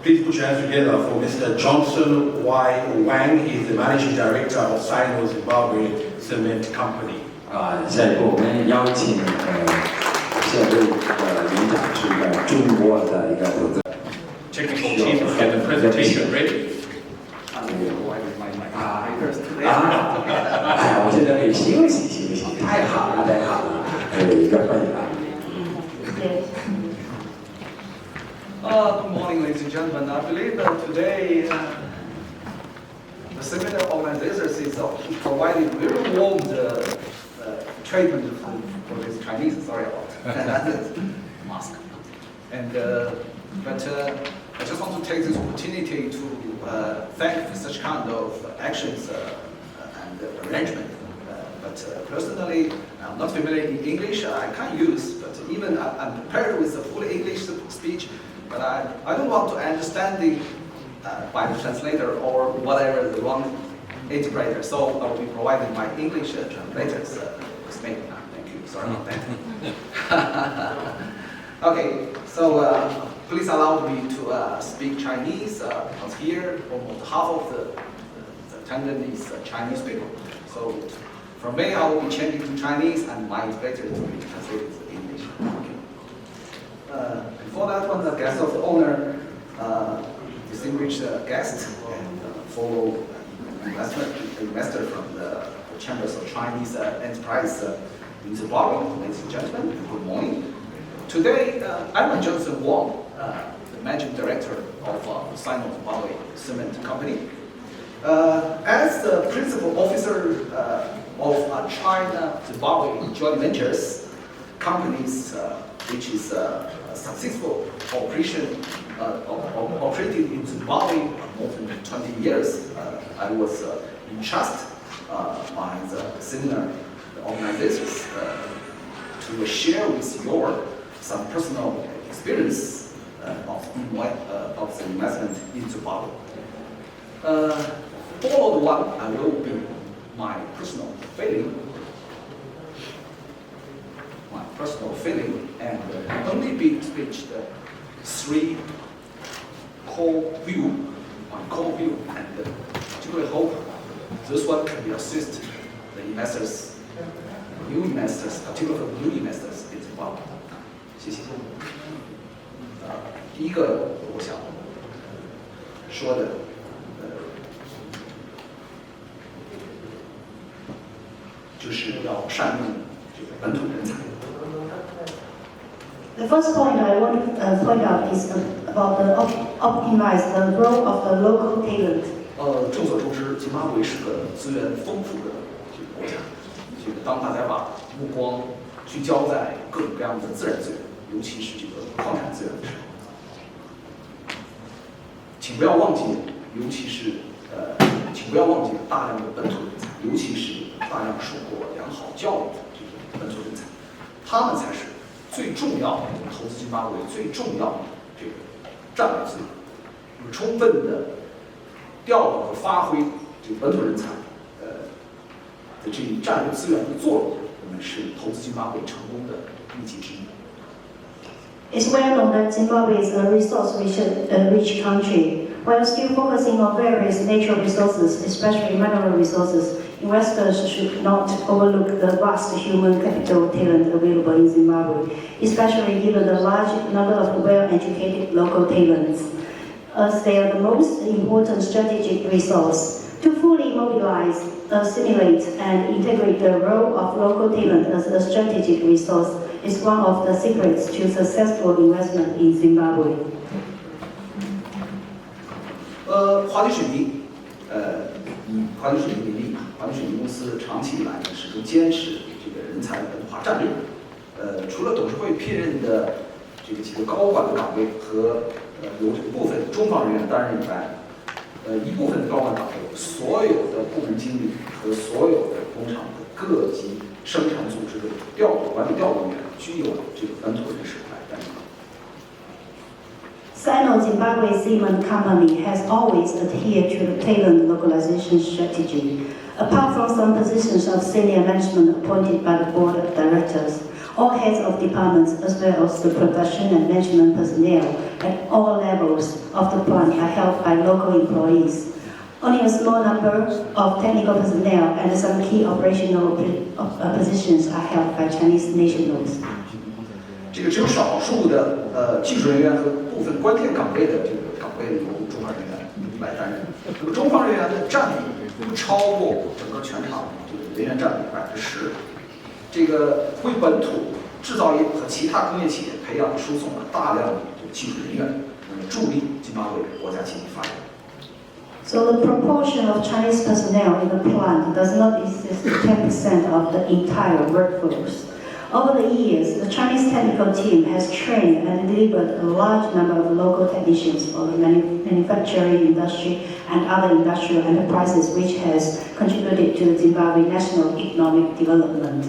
Please put your hands together for Mr. Johnson Y. Wang. He is the Managing Director of Sino Zimbabwe Cement Company. 下一步我们邀请下一位演讲是一个中国的一个投资。Technical team, get the presentation ready. 我现在可以休息，太好了，一个翻译啊。Good morning, ladies and gentlemen. I believe that today the seminar organizers is providing very warm treatment for these Chinese. Sorry about that. M.A.C. And but I just want to take this opportunity to thank for such kind of actions and arrangement. But personally, I'm not familiar in English. I can't use, but even I'm prepared with a full English speech. But I don't want to understand by the translator or whatever the wrong interpreter. So I will be providing my English translators with me. Thank you. Sorry about that. Okay, so please allow me to speak Chinese. Because here almost half of the attendant is Chinese people. So from me, I will be changing to Chinese, and my interpreter will be translated to English. Before that one, the guest of the owner, distinguished guest, and fellow investor from the Chambers of Chinese Enterprise in Zimbabwe, ladies and gentlemen, good morning. Today, I'm Johnson Wong, the managing director of Sino Zimbabwe Cement Company. As the principal officer of China Zimbabwe Joint Ventures companies, which is a successful operation operated in Zimbabwe more than 20 years. I was in trust by the senior organizations to share with you some personal experience of the investment in Zimbabwe. Followed one, I will be my personal feeling, and only be reached 3 core view, and particularly hope this one can be assist the investors, new investors, particularly new investors in Zimbabwe. 谢谢。第一个我想说的，就是要善用这个本土人才。The first point I want to point out is about the optimize the role of the local talent. 众所周知，津巴布韦是个资源丰富的这个国家。这个当大家把目光聚焦在各种各样的自然资源，尤其是这个矿产资源的时候，请不要忘记，请不要忘记大量的本土人才，尤其是大量受过良好教育的这个本土人才，他们才是最重要的投资津巴布韦最重要的这个战略资源，充分的调动和发挥这个本土人才的这一战略资源的作用，我们是投资津巴布韦成功的秘籍之一。It's well known that Zimbabwe is a resource-rich country. While still focusing on various natural resources, especially mineral resources, investors should not overlook the vast human capital talent available in Zimbabwe, especially given the large number of well-educated local talents, as they are the most important strategic resource. To fully mobilize, assimilate, and integrate the role of local talent as a strategic resource is one of the secrets to successful investment in Zimbabwe. 华迪水泥，以华迪水泥为例，华迪水泥公司长期以来呢始终坚持这个人才本土化战略。除了董事会聘任的这个几个高管的岗位和由这个部分中方人员担任以外，一部分的高管岗位，所有的部门经理和所有的工厂的各级生产组织的管理调度员均由这个本土人士来担任。Sino-Zimbabwe Cement Company has always adhered to the talent localization strategy. Apart from some positions of senior management appointed by the board of directors, all heads of departments as well as the production and management personnel at all levels of the plant are held by local employees. Only a small number of technical personnel and some key operational positions are held by Chinese nationals. 这个只有少数的技术人员和部分关键岗位的这个岗位由中方人员来担任。这个中方人员的占比不超过整个全场这个人员占比10%。这个为本土制造业和其他工业企业培养输送了大量的技术人员，助力津巴布韦国家经济发展。So the proportion of Chinese personnel in the plant does not exceed 10% of the entire workforce. Over the years, the Chinese technical team has trained and delivered a large number of local technicians for the manufacturing industry and other industrial enterprises, which has contributed to the Zimbabwe national economic development.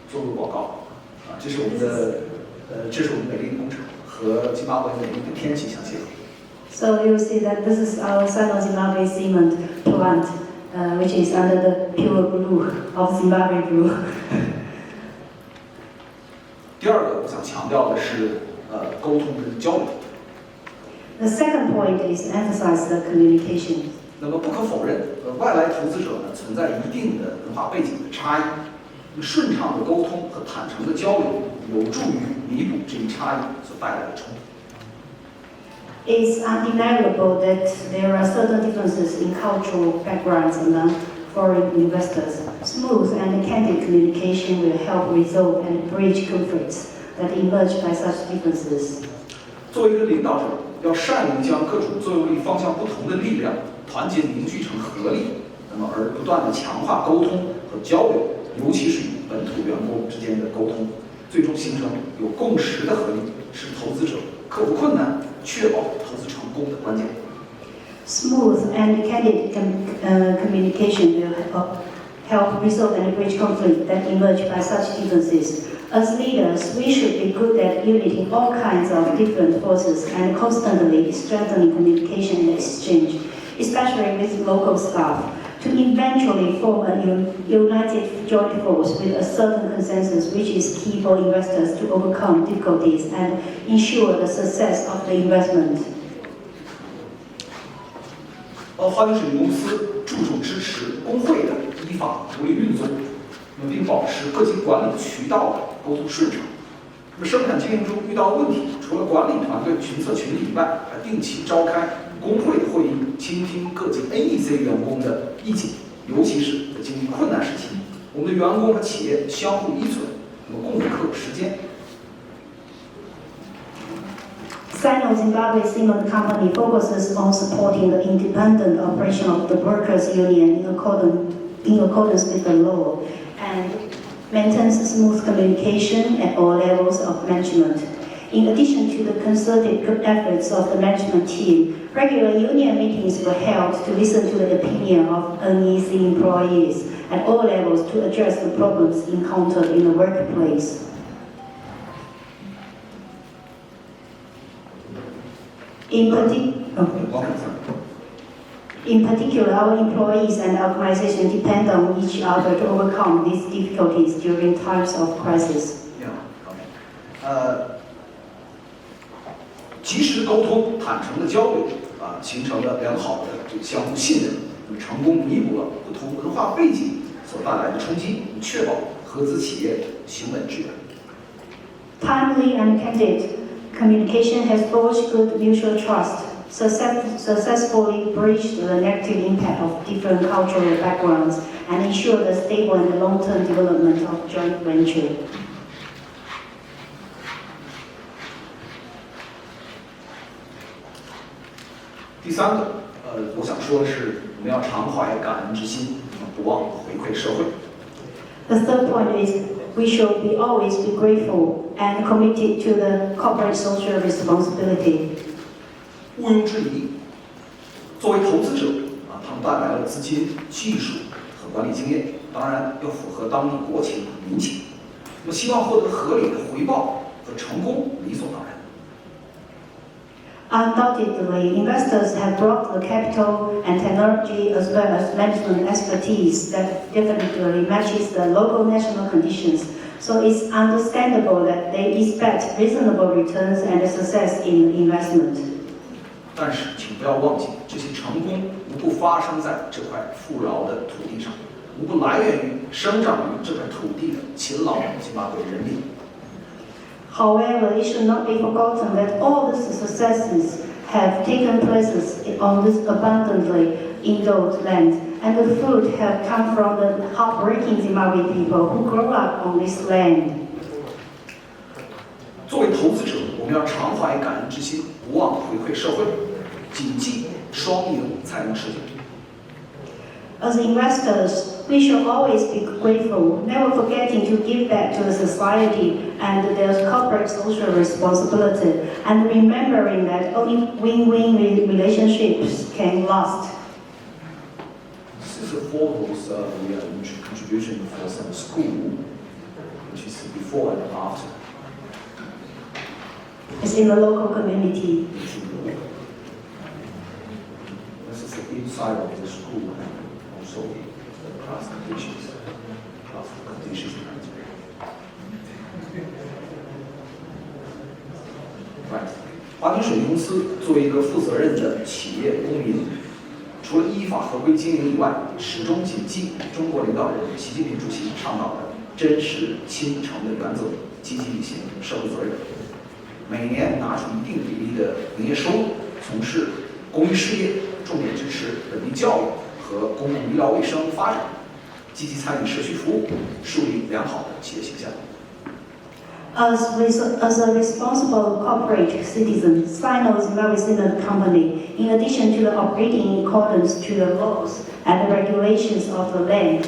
做个广告这是我们美丽的工厂和津巴布韦美丽的天气相结合。So you see that this is our Sino-Zimbabwe cement plant, which is under the pure blue of Zimbabwe blue. 第二个我想强调的是沟通跟交流。The second point is emphasize the communication. 那么不可否认，外来投资者呢存在一定的文化背景的差异，顺畅的沟通和坦诚的交流有助于弥补这一差异所带来的冲突。It's undeniable that there are certain differences in cultural backgrounds among foreign investors. Smooth and candid communication will help resolve and bridge conflicts that emerge by such differences. 作为一个领导者，要善于将各种作用力方向不同的力量团结凝聚成合力，那么而不断的强化沟通和交流，尤其是与本土员工之间的沟通，最终形成有共识的合力，是投资者克服困难、确保投资成功的关键。Smooth and candid communication will help resolve and bridge conflict that emerge by such differences. As leaders, we should be good at uniting all kinds of different forces and constantly strengthening communication and exchange, especially with local staff. to eventually form a united joint force with a certain consensus which is key for investors to overcome difficulties and ensure the success of the investment. 花园水利公司注重支持工会的依法独立运作，并保持各级管理渠道的沟通顺畅。生产经营中遇到问题，除了管理团队群策群力以外，还定期召开工会会议，倾听各级 M.A.C 员工的意见，尤其是在经历困难时期，我们的员工和企业相互依存，共克时艰。Sino-Zimbabwe Cement Company focuses on supporting the independent operation of the workers' union in accordance with the law and maintains smooth communication at all levels of management. In addition to the concerted efforts of the management team, regular union meetings were held to listen to the opinion of M.A.C employees at all levels to address the problems encountered in the workplace. In particular, our employees and organization depend on each other to overcome these difficulties during times of crisis. 及时沟通、坦诚的交流，形成了良好的相互信任，成功弥补了不同文化背景所带来的冲击，确保合资企业行稳致远。Timely and candid communication has forged good mutual trust, successfully bridged the negative impact of different cultural backgrounds, and ensured the stable and long-term development of joint venture. 第三个，我想说的是，我们要常怀感恩之心，不忘回馈社会。The third point is we should always be grateful and committed to the corporate social responsibility. 毋庸置疑，作为投资者，他们带来了资金、技术和管理经验，当然要符合当地国情和民情。那么，希望获得合理的回报和成功，理所当然。Undoubtedly, investors have brought the capital and technology as well as management expertise that definitely matches the local national conditions. So it's understandable that they expect reasonable returns and success in investment. 但是，请不要忘记，这些成功无不发生在这块富饶的土地上，无不来源于生长于这块土地的勤劳津巴布韦人民。However, it should not be forgotten that all these successes have taken place on this abundantly endowed land, and the fruit have come from the hardworking Zimbabwe people who grew up on this land. 作为投资者，我们要常怀感恩之心，不忘回馈社会，谨记双赢才能持久。As investors, we should always be grateful, never forgetting to give back to the society and their corporate social responsibility, and remembering that only win-win relationships can last. This is a photos of the contribution for some school, which is before and after. It's in the local community. This is the inside of the school. Also, the class conditions. Right. 华庭水利公司作为一个负责任的企业公民，除了依法合规经营以外，始终谨记中国领导人习近平主席倡导的真实亲诚的原则，积极履行社会责任。每年拿出一定比例的营业收入，从事公益事业，重点支持本地教育和公共医疗卫生发展，积极参与社区服务，树立良好的企业形象。As a responsible corporate citizen, Sino-Zimbabwe Cement Company, in addition to the operating in accordance to the laws and the regulations of the land,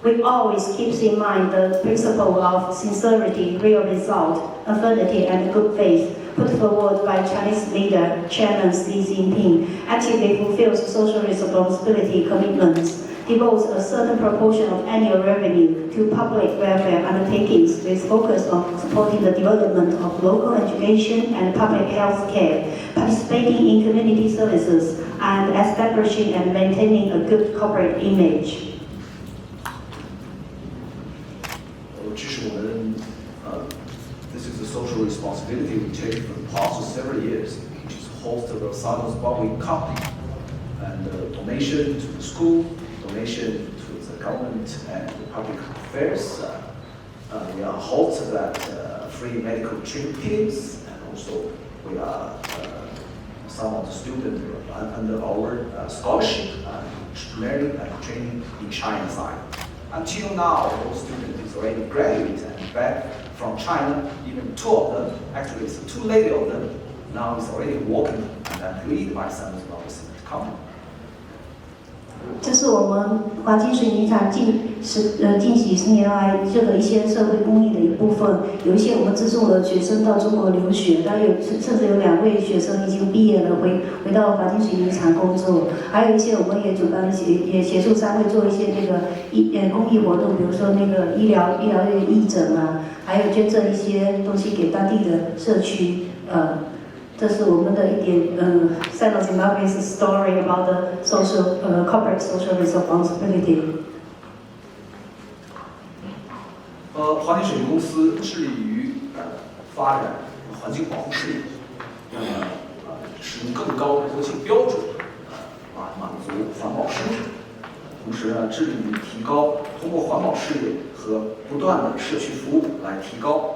we always keep in mind the principle of sincerity, real result, affinity, and good faith put forward by Chinese leader Chairman Xi Jinping, actively fulfills social responsibility commitments, devotes a certain proportion of annual revenue to public welfare undertakings with focus on supporting the development of local education and public health care, participating in community services, and establishing and maintaining a good corporate image. 这是我们this is the social responsibility we take for the past several years, which is host of the Zimbabwe company, and donation to the school, donation to the government and the public affairs. We are host that free medical treatment teams, and also we are some of the students under our scholarship learning and training in China side. Until now, those students is already graduated and back from China. Even 2 of them, actually it's 2 lady of them, now is already working and employed by some of our company. 这是我们华金水泥厂近几十年来做的一些社会公益的一部分。有一些我们资助了学生到中国留学，但甚至有2位学生已经毕业了，回到华金水泥厂工作。还有一些我们也主办也协助3位做一些这个公益活动，比如说那个医疗院义诊啊，还有捐赠一些东西给当地的社区。这是我们的一点Sign of Zimbabwe's story about the social corporate social responsibility. 华金水泥公司致力于发展环境保护事业，使用更高的国际标准，满足环保生产。同时呢，致力于提高通过环保事业和不断的社区服务来提高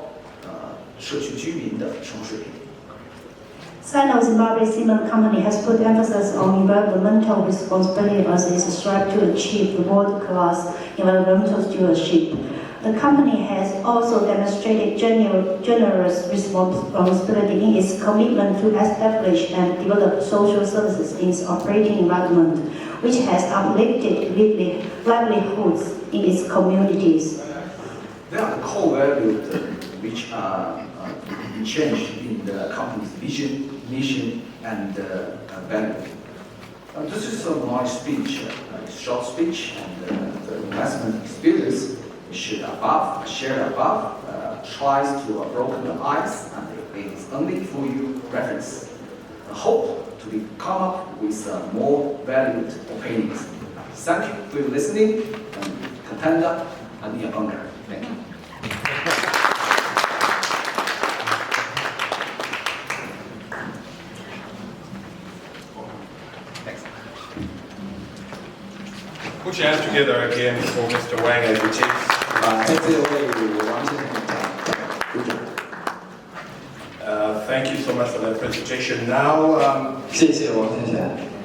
社区居民的生活水平。Sino-Zimbabwe Cement Company has put emphasis on environmental responsibility as it strives to achieve the world-class environmental stewardship. The company has also demonstrated generous responsibility in its commitment to establish and develop social services in its operating environment, which has uplifted livelihoods in its communities. There are the core values which are changed in the company's vision, mission, and value. This is my speech, short speech, and the investment experience shared above tries to broken the ice, and it is only for you reference. I hope to come up with more valued opinions. Thank you for listening, and contender and Thank you. Put your hands together again for Mr. Wang as he takes. 再次为王先生鼓掌。 Thank you so much for that presentation. Now, 谢谢王先生。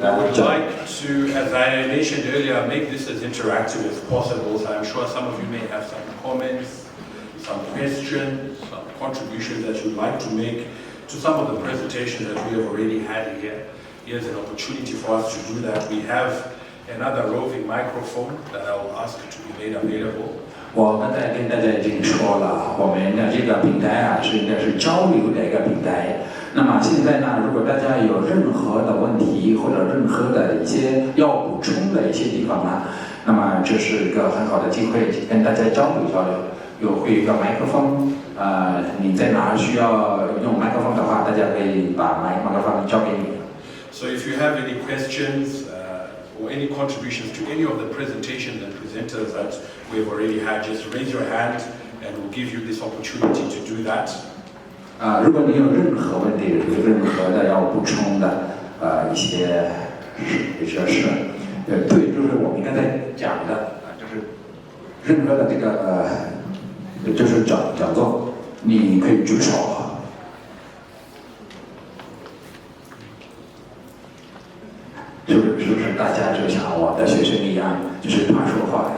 I would like to, as I mentioned earlier, make this as interactive as possible. So I'm sure some of you may have some comments, some questions, some contributions that you'd like to make to some of the presentations that we have already had here. Here's an opportunity for us to do that. We have another roving microphone that I'll ask to be made available. 我刚才跟大家已经说了，我们的这个平台啊应该是交流的一个平台。那么现在呢，如果大家有任何的问题或者任何的一些要补充的一些地方呢，那么这是一个很好的机会跟大家交流交流。会有一个麦克风，你在哪需要用麦克风的话，大家可以把麦克风交给你。 So if you have any questions or any contributions to any of the presentations and presenters that we have already had, just raise your hand and we'll give you this opportunity to do that. 如果你有任何问题，有任何的要补充的一些事，对，就是我们刚才讲的，就是任何的这个就是讲座，你可以举手。 是不是大家就像我的学生一样，就是怕说话呀？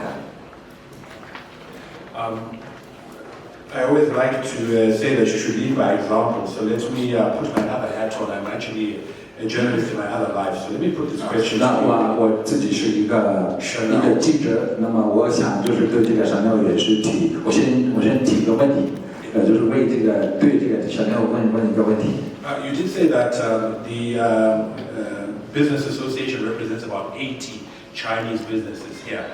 I always like to say that you should lead by example. So let me put my other hat on. I'm actually a journalist in my other life. So let me put this question. 那我自己是一个记者，那么我想就是对这个Chanel也是我先提一个问题，就是为对这个Chanel问一个问题。You did say that the Business Association represents about 80 Chinese businesses here.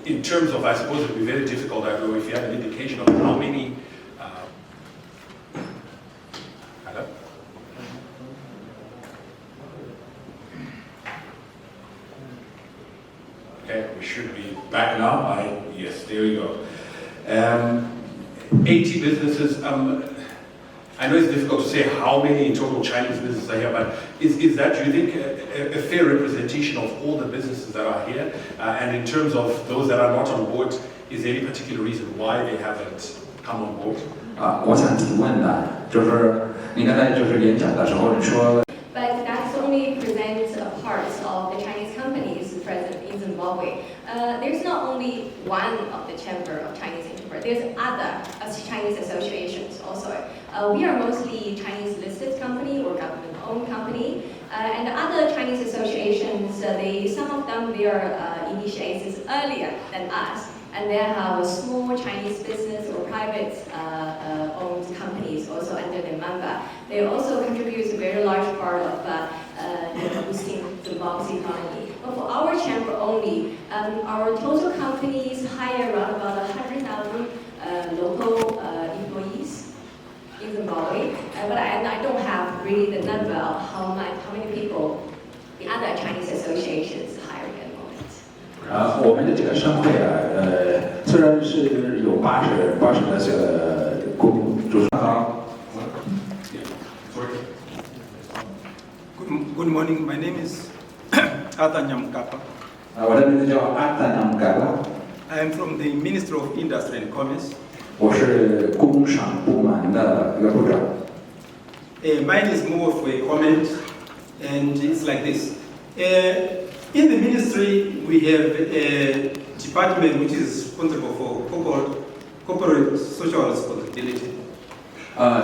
In terms of, I suppose it would be very difficult, I don't know if you have an indication of how many. Hello? Okay, we should be back now. Yes, there we go. 80 businesses. I know it's difficult to say how many in total Chinese businesses are here, but is that, do you think, a fair representation of all the businesses that are here? And in terms of those that are not on board, is there any particular reason why they haven't come on board? 我想提问的就是你刚才就是演讲的时候你说。 But that's only presents parts of the Chinese companies present in Zimbabwe. There's not only one of the chamber of Chinese entrepreneurs. There's other Chinese associations also. We are mostly Chinese listed company or government-owned company, and other Chinese associations, some of them they are initiated earlier than us, and they have a small Chinese business or private owned companies also under their member. They also contribute a very large part of boosting Zimbabwe's economy. But for our chamber only, our total companies hire around about 100,000 local employees in Zimbabwe. But I don't have really the number of how many people the other Chinese associations hire at the moment. 我们的这个商会虽然是有80的这个主商。 Good morning. My name is Arthur Nyamkapa. 我的名字叫阿达南盖拉。 I am from the Ministry of Industry and Commerce. 我是工商部门的一个部长。Mine is more of a comment, and it's like this. In the ministry, we have a department which is responsible for corporate social responsibility.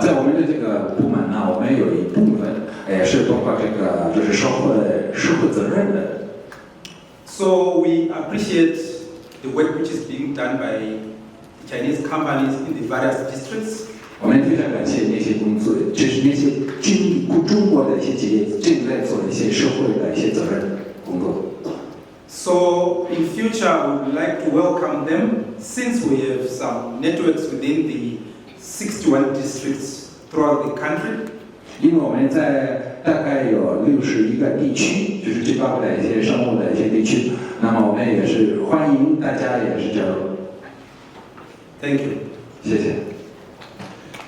在我们的这个部门呢，我们有一部分是包括这个就是社会责任的。 So we appreciate the work which is being done by Chinese companies in the various districts. 我们非常感谢那些工作，就是那些中国的一些企业正在做一些社会的一些责任工作。 So in future, we would like to welcome them since we have some networks within the 61 districts throughout the country. 因为我们在大概有61个地区，就是最包括的一些商务的一些地区，那么我们也是欢迎大家也是加入。 Thank you. 谢谢。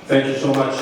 Thank you so much.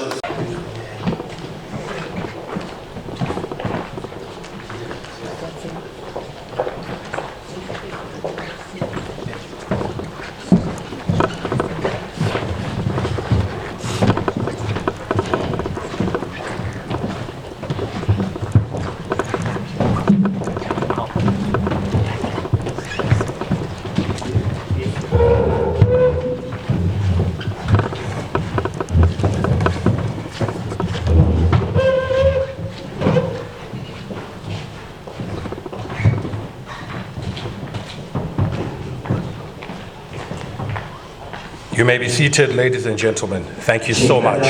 You may be seated, ladies and gentlemen. Thank you so much.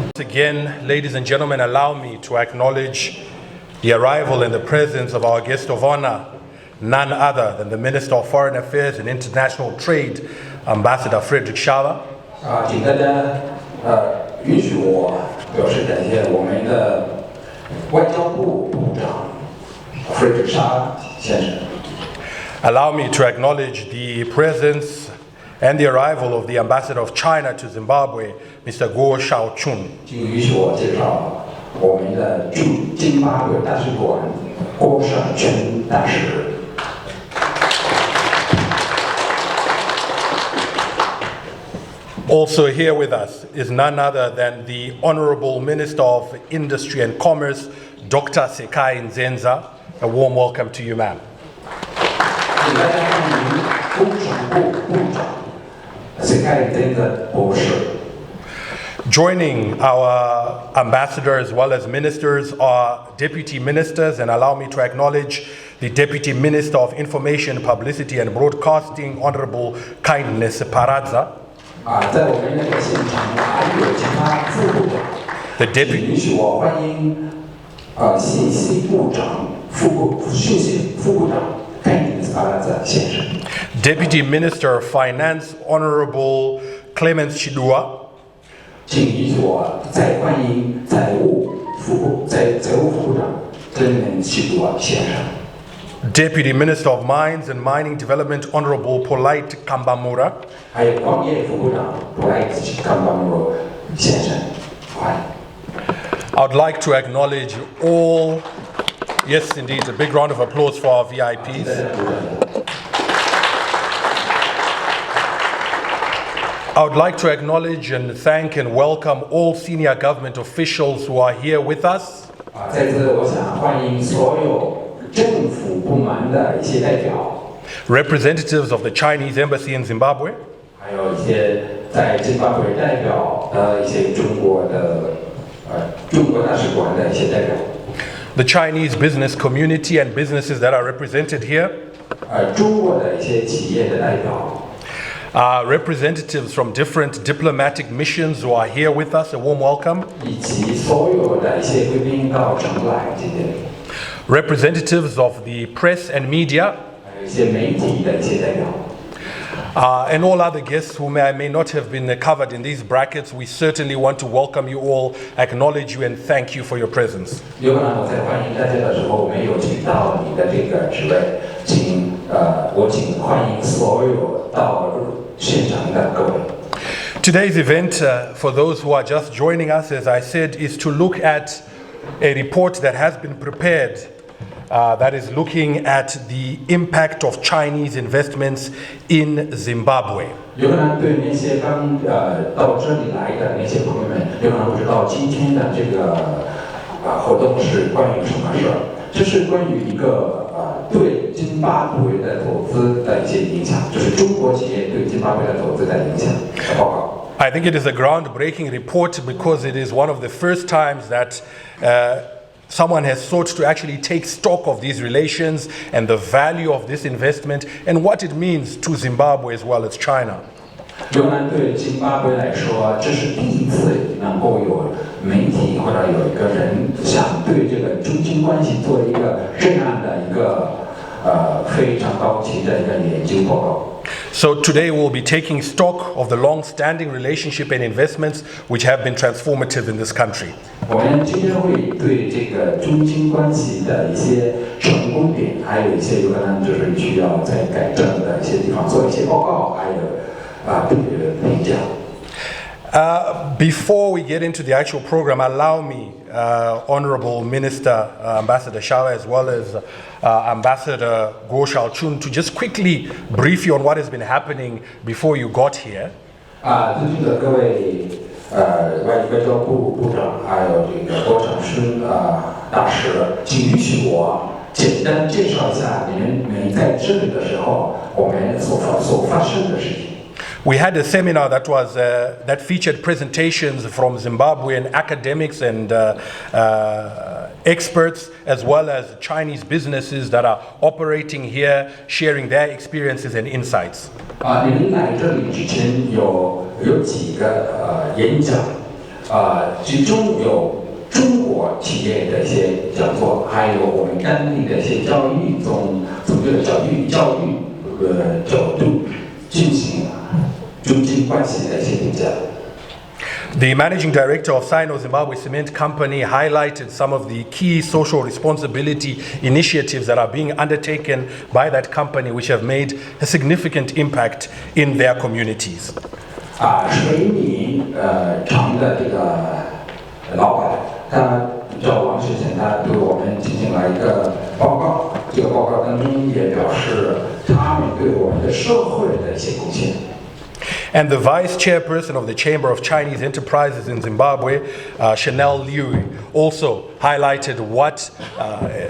Once again, ladies and gentlemen, allow me to acknowledge the arrival and the presence of our guest of honor, none other than the Minister of Foreign Affairs and International Trade, Ambassador Frederick Shava. 请大家允许我表示感谢我们的外交部部长 Frederick Shava 先生。 Allow me to acknowledge the presence and the arrival of the Ambassador of China to Zimbabwe, Mr. Guo Xiaochun. 请允许我介绍我们的驻津巴布韦大使馆郭尚群大使。 Also here with us is none other than the Honorable Minister of Industry and Commerce, Dr. Sekai Nzenza. A warm welcome to you, ma'am. 请大家欢迎工商部部长Sekai Nzenza博士。 Joining our ambassador as well as ministers are deputy ministers, and allow me to acknowledge the Deputy Minister of Information, Publicity and Broadcasting, Honorable Kindness Paradza. 在我们那个现场还有其他副部长。The 请 deputy. 允许我欢迎信息部长、信息副部长盖尼斯阿拉赞先生。 Deputy Minister of Finance, Honorable Clemens Chidua. 请允许我再欢迎财务副部长Clemens Chidua先生。 Deputy Minister of Mines and Mining Development, Honorable Polite Kambamura. 还有矿业副部长普莱茨康巴姆罗先生，欢迎。 I would like to acknowledge all, yes indeed, a big round of applause for our VIPs. I would like to acknowledge and thank and welcome all senior government officials who are here with us. 在此，我想欢迎所有政府部门的一些代表， Representatives of the Chinese Embassy in Zimbabwe, 还有一些在津巴布韦代表的一些中国大使馆的一些代表， the Chinese business community and businesses that are represented here, 中国的一些企业的代表， representatives from different diplomatic missions who are here with us. A warm welcome. 以及所有的一些贵宾到城来今天， Representatives of the press and media, 还有一些媒体的一些代表。 and all other guests who may not have been covered in these brackets. We certainly want to welcome you all, acknowledge you, and thank you for your presence. 有可能我在欢迎大家的时候没有提到你的这个职位，我请欢迎所有到现场的各位。 Today's event, for those who are just joining us, as I said, is to look at a report that has been prepared that is looking at the impact of Chinese investments in Zimbabwe. 有可能对那些刚到这里来的那些朋友们，有可能不知道今天的这个活动是关于什么事儿。这是关于一个对津巴布韦的投资的一些影响，就是中国企业对津巴布韦的投资的影响的报告。 I think it is a groundbreaking report because it is one of the first times that someone has sought to actually take stock of these relations and the value of this investment and what it means to Zimbabwe as well as China. 有可能对津巴布韦来说，这是第一次能够有媒体或者有一个人想对这个中津关系做一个这样的一个非常高级的一个研究报告。 So today we'll be taking stock of the long-standing relationship and investments which have been transformative in this country. 我们今天会对这个中津关系的一些成功点，还有一些有可能就是需要再改正的一些地方做一些报告，还有评价。Before we get into the actual program, allow me, Honorable Minister Ambassador Shao, as well as Ambassador Guo Shaochun, to just quickly brief you on what has been happening before you got here. 尊敬的各位外交部部长，还有这个郭长春大使，请允许我简单介绍一下你们在这里的时候我们所发生的事情。 We had a seminar that was that featured presentations from Zimbabwean academics and experts, as well as Chinese businesses that are operating here, sharing their experiences and insights. 你们来这里之前有几个演讲，其中有中国企业的一些讲座，还有我们当地的一些教育，从这个教育角度进行。 中津关系的一些评价。 The managing director of Sino-Zimbabwe Cement Company highlighted some of the key social responsibility initiatives that are being undertaken by that company, which have made a significant impact in their communities. 水泥厂的这个老板，他叫王世贤，他对我们进行了一个报告。这个报告当中也表示他们对我们的社会的一些贡献。 And the vice chairperson of the Chamber of Chinese Enterprises in Zimbabwe, Chanel Liu, also highlighted what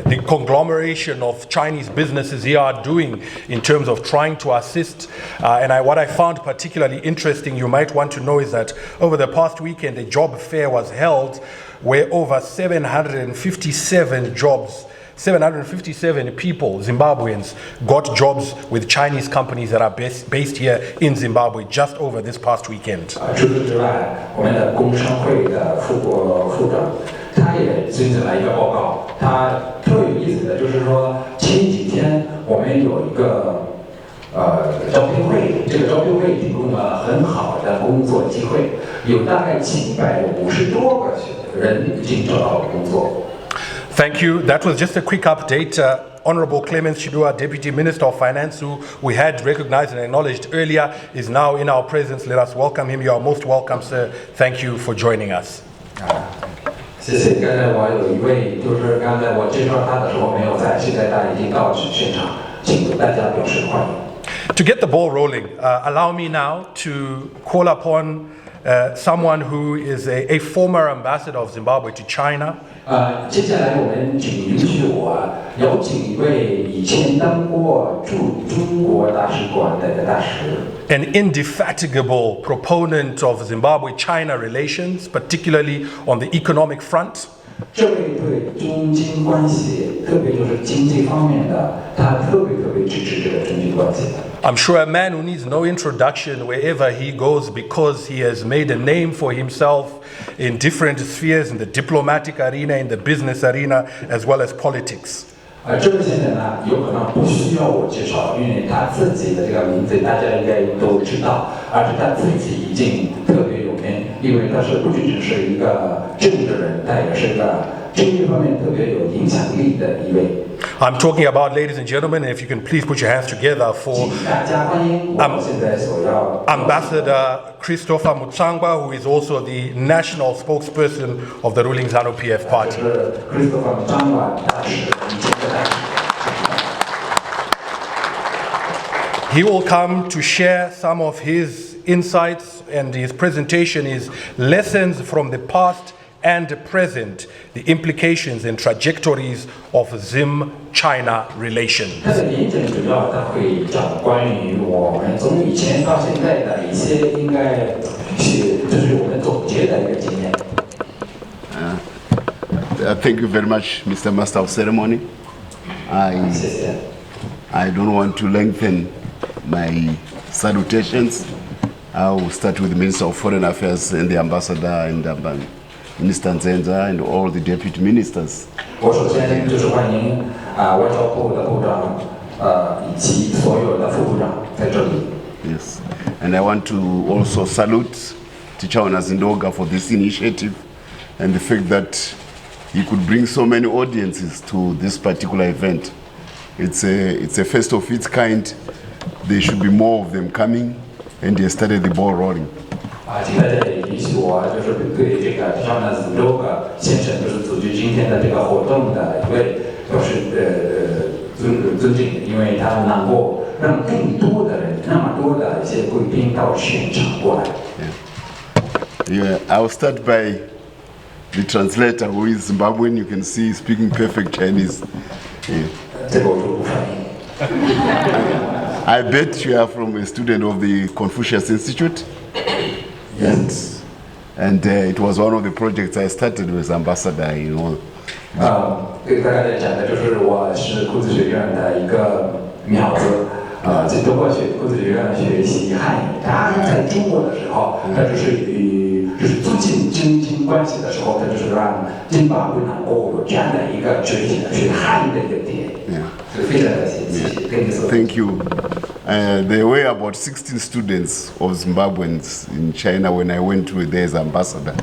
the conglomeration of Chinese businesses here are doing in terms of trying to assist. What I found particularly interesting, you might want to know, is that over the past weekend, a job fair was held where over 757 jobs 757 people, Zimbabweans, got jobs with Chinese companies that are based here in Zimbabwe just over this past weekend. 除此之外，我们的工商会的副长，他也申请了一个报告。他特有意思的就是说，前几天我们有一个招聘会，这个招聘会提供了很好的工作机会，有大概750多个人已经找到了工作。 Thank you. That was just a quick update. Honorable Clemens Chidua, Deputy Minister of Finance, who we had recognized and acknowledged earlier, is now in our presence. Let us welcome him. You are most welcome, sir. Thank you for joining us. 谢谢。刚才我有一位，就是刚才我介绍他的时候没有在，现在他已经到现场，请大家表示欢迎。 To get the ball rolling, allow me now to call upon someone who is a former ambassador of Zimbabwe to China. 接下来我们允许我有几位以前当过驻中国大使馆的大使。 An indefatigable proponent of Zimbabwe-China relations, particularly on the economic front. 这位对中经关系，特别就是经济方面的，他特别支持这个中经关系的。 I'm sure a man who needs no introduction wherever he goes because he has made a name for himself in different spheres, in the diplomatic arena, in the business arena, as well as politics. 这位先生呢，有可能不需要我介绍，因为他自己的这个名字大家应该都知道，而且他自己已经特别有名，因为他不仅仅是一个政治人，他也是一个经济方面特别有影响力的一位。 I'm talking about, ladies and gentlemen, if you can please put your hands together for Ambassador Christopher Mutsangwa, who is also the national spokesperson of the ruling ZANU-PF party. He will come to share some of his insights, and his presentation is lessons from the past and present, the implications and trajectories of Zim-China relations. Thank you very much, Mr. Master of Ceremony. I don't want to lengthen my salutations. I will start with the Minister of Foreign Affairs and the Ambassador and Minister Nzenza and all the deputy ministers. Yes, and I want to also salute Teacher Onazindoga for this initiative and the fact that he could bring so many audiences to this particular event. It's a first of its kind. There should be more of them coming, and he started the ball rolling. 请大家也允许我，就是对这个肖纳斯罗格先生，就是组织今天的这个活动的一位，表示尊敬，因为他能够让更多的人，那么多的一些贵宾到现场过来。Yeah, I'll start by the translator, who is Zimbabwean. You can see he's speaking perfect Chinese. Yeah. 这个我就不翻译。I bet you are from a student of the Confucius Institute. Yes. And it was one of the projects I started with Ambassador, you know. 对大家来讲的就是我是孔子学院的一个苗子，在中国孔子学院学习汉语。他在中国的时候，他就是促进中经关系的时候，他就是让津巴布能够有这样的一个学习汉语的一个点。非常感谢，谢谢，跟你说。Thank you. There were about 16 students of Zimbabweans in China when I went to there as ambassador.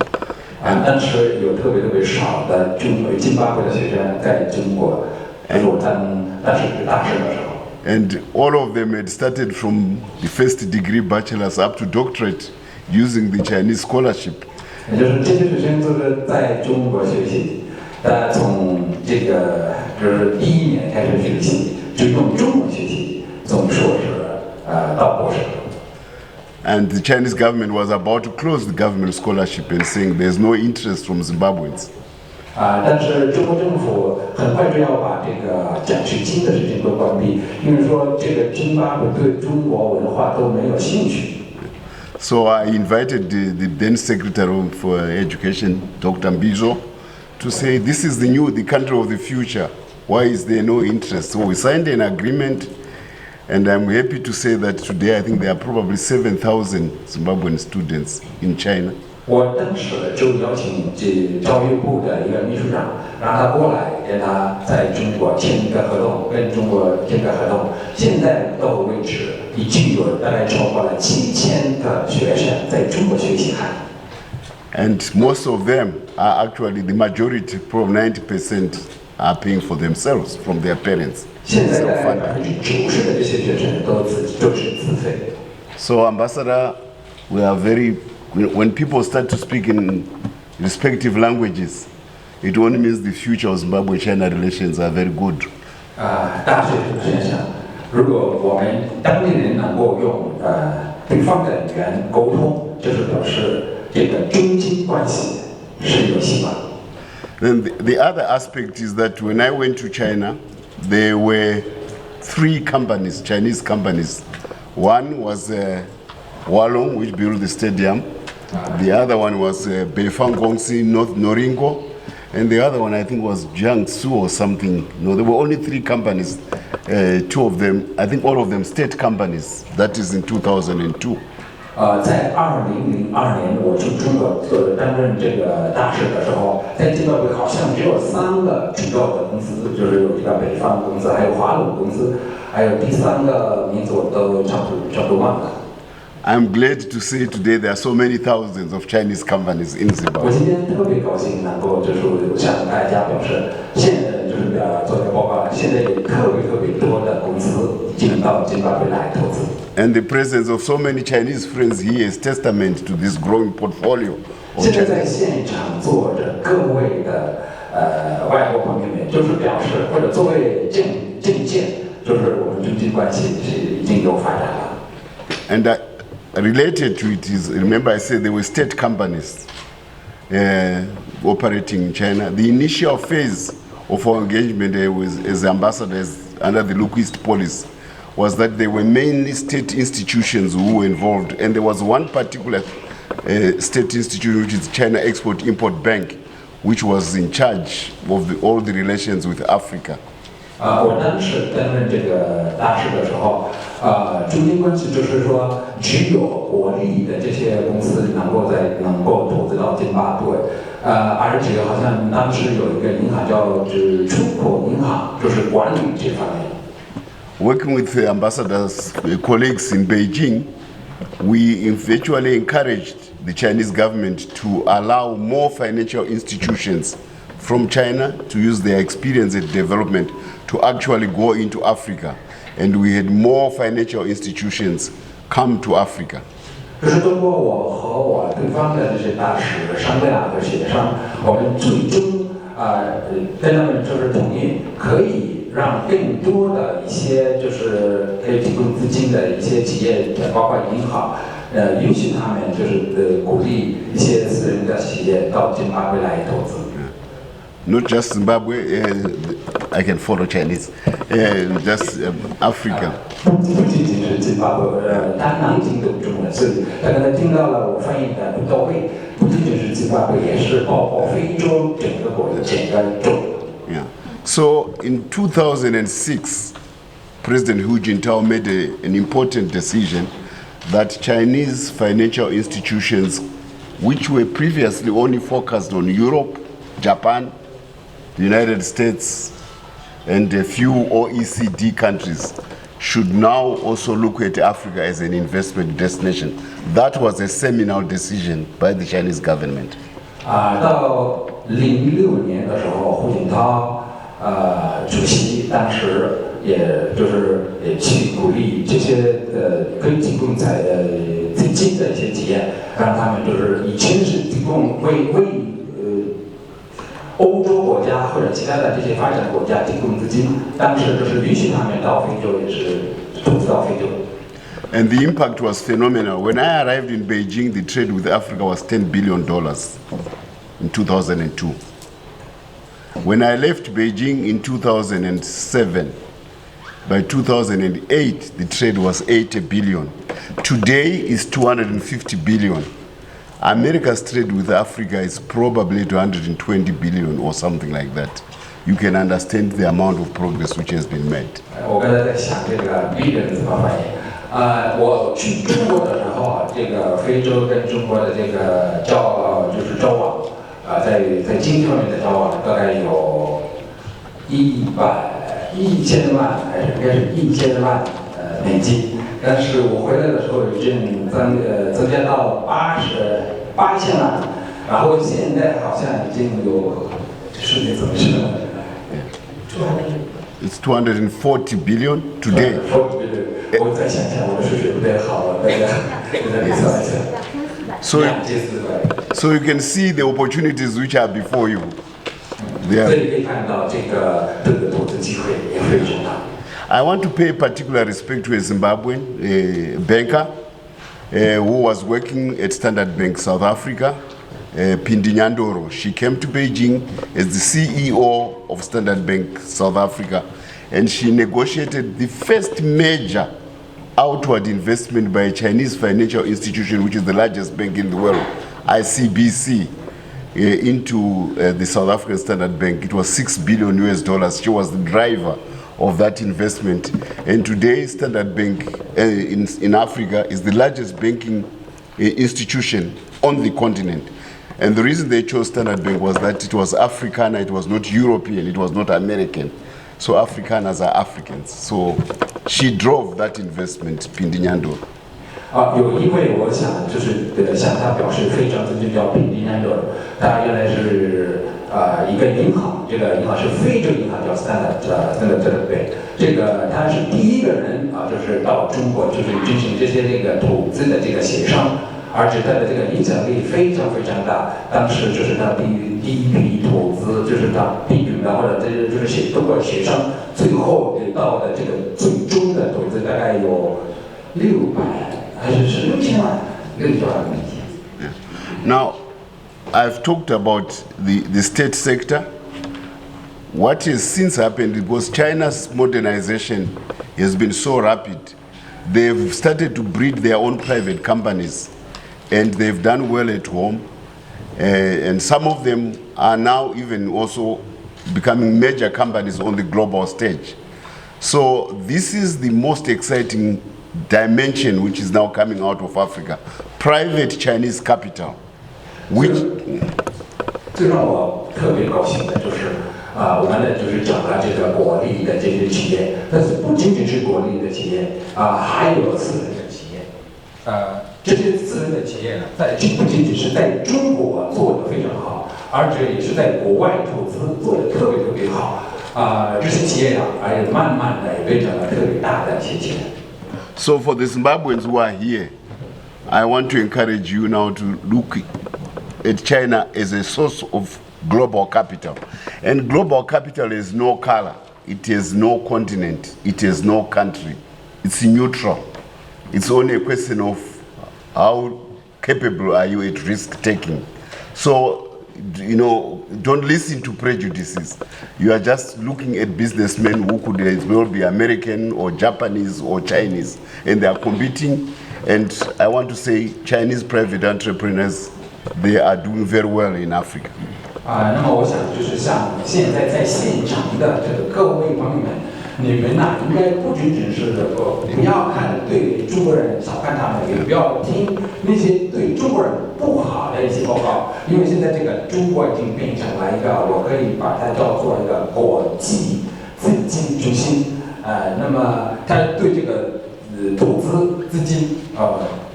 当时有特别少的津巴布的学生在中国，我当时是大学的时候。And all of them had started from the first degree bachelor's up to doctorate using the Chinese scholarship. 也就是这些学生都是在中国学习，从这个就是第一年开始学习，就用中文学习，从硕士到博士。And the Chinese government was about to close the government scholarship and saying there's no interest from Zimbabweans. 但是中国政府很快就要把这个奖学金的事情都关闭，因为说这个津巴布对中国文化都没有兴趣。So I invited the then Secretary for Education, Dr. Mbizo, to say this is the country of the future. Why is there no interest? So we signed an agreement, and I'm happy to say that today I think there are probably 7,000 Zimbabwean students in China. 我当时就邀请教育部的一个秘书长，让他过来跟他在中国签一个合同，跟中国签个合同。现在到为止，已经有大概超过了7000个学生在中国学习汉语。And most of them are actually, the majority, probably 90%, are paying for themselves from their parents. 现在大概90%的这些学生都是自费。So, Ambassador, we are very. When people start to speak in respective languages, it only means the future of Zimbabwe-China relations are very good. 大学主持人想，如果我们当地人能够用对方的语言沟通，就是表示这个中经关系是有希望。Then the other aspect is that when I went to China, there were 3 companies, Chinese companies. One was Walong, which built the stadium. The other one was Beifang Gongxi, North Noringo. And the other one, I think, was Jiangsu or something. No, there were only 3 companies. 2 of them, I think all of them state companies. That is in 2002. 在2002年我去中国担任这个大使的时候，在津巴布韦好像只有3个主要的公司，就是有这个北方公司，还有华龙公司，还有第3个名字我都差不多忘了。I'm glad to say today there are so many thousands of Chinese companies in 我 Zimbabwe. 今天特别高兴能够就是向大家表示，现在就是做个报告，现在有特别多的公司进到津巴布韦来投资。And the presence of so many Chinese friends here is testament to this growing portfolio of 现在在 Chinese. 现场坐着各位的外国朋友们，就是表示或者作为证件，就是我们中经关系是已经有发展了。And related to it is, remember I said there were state companies operating in China. The initial phase of our engagement as ambassadors under the Luquist policy was that they were mainly state institutions who were involved, and there was one particular state institution, which is China Export-Import Bank, which was in charge of all the relations with Africa. 我当时担任这个大使的时候，中经关系就是说，只有国立的这些公司能够投资到津巴布韦，而且好像当时有一个银行叫出口银行，就是管理这方面。Working with the ambassadors, colleagues in Beijing, we virtually encouraged the Chinese government to allow more financial institutions from China to use their experience in development to actually go into Africa. And we had more financial institutions come to Africa. 就是通过我和我对方的这些大使商量和协商，我们最终跟他们就是同意，可以让更多的一些就是可以提供资金的一些企业，包括银行，允许他们就是鼓励一些私人的企业到津巴布韦来投资。Not just Zimbabwe, I can follow Chinese, just Africa. 不仅仅是津巴布韦，他能听懂中文，所以他刚才听到了我翻译的不到位，不仅仅是津巴布韦，也是包括非洲整个州。Yeah. So in 2006, President Hu Jintao made an important decision that Chinese financial institutions, which were previously only focused on Europe, Japan, the United States, and a few OECD countries, should now also look at Africa as an investment destination. That was a seminal decision by the Chinese government. 到06年的时候，胡锦涛主席当时也去鼓励这些可以提供资金的一些企业，让他们就是以前是提供为欧洲国家或者其他的这些发展国家提供资金，当时就是允许他们到非洲，也是投资到非洲。And the impact was phenomenal. When I arrived in Beijing, the trade with Africa was $10 billion in 2002. When I left Beijing in 2007, by 2008, the trade was 80 billion. Today is 250 billion. America's trade with Africa is probably 220 billion or something like that. you can understand the amount of progress which has been made. 我刚才在想这个 billion 怎么翻译。我去中国的时候，这个非洲跟中国的这个交往，在经济方面的交往大概有1000万，还是应该是1000万美金。但是我回来的时候已经增加到8000万，然后现在好像已经有，是你怎么说呢？ It's 240 billion today. 我再想想，我的数学不太好了，大家算一下。So you can see the opportunities which are before you. 所以可以看到这个投资机会也非常大。I want to pay particular respect to a Zimbabwean banker who was working at Standard Bank South Africa, Pindi Nyandoro. She came to Beijing as the CEO of Standard Bank South Africa, and she negotiated the first major outward investment by a Chinese financial institution, which is the largest bank in the world, ICBC, into the South African Standard Bank. It was $6 billion. She was the driver of that investment. And today, Standard Bank in Africa is the largest banking institution on the continent. And the reason they chose Standard Bank was that it was Afrikaner, it was not European, it was not American. So Afrikaners are Africans. So she drove that investment, Pindi Nyandoro. 有一位我想就是向他表示非常尊敬，叫Pindi Nyandoro。他原来是一个银行，这个银行是非洲银行，叫 Standard Bank。这个他是第一个人就是到中国就是进行这些投资的这个协商。 而且他的这个影响力非常非常大，当时就是他第一批投资，就是他批准的或者就是通过协商，最后给到的这个最终的投资大概有600还是6000万，6000万美金。Now, I've talked about the state sector. What has since happened because China's modernization has been so rapid. They've started to breed their own private companies. And they've done well at home, and some of them are now even also becoming major companies on the global stage. So this is the most exciting dimension which is now coming out of Africa, private Chinese capital, which 最让我特别高兴的就是我们呢就是讲了这个国力的这些企业，但是不仅仅是国力的企业还有私人的企业，这些私人的企业呢，不仅仅是在中国做得非常好，而且也是在国外投资做得特别特别好。这些企业呀，慢慢的变成了特别大的一些企业。So for the Zimbabweans who are here, I want to encourage you now to look at China as a source of global capital. And global capital has no color, it has no continent, it has no country. It's neutral. It's only a question of how capable are you at risk taking. So, you know, don't listen to prejudices. You are just looking at businessmen who could as well be American or Japanese or Chinese, and they are competing. And I want to say Chinese private entrepreneurs, they are doing very well in Africa. 那么我想就是像现在在现场的各位朋友们，你们呐，应该不仅仅是不要看对中国人小看他们，也不要听那些对中国人不好的一些报告，因为现在这个中国已经变成了一个，我可以把它叫做一个国际资金中心。那么它对这个投资资金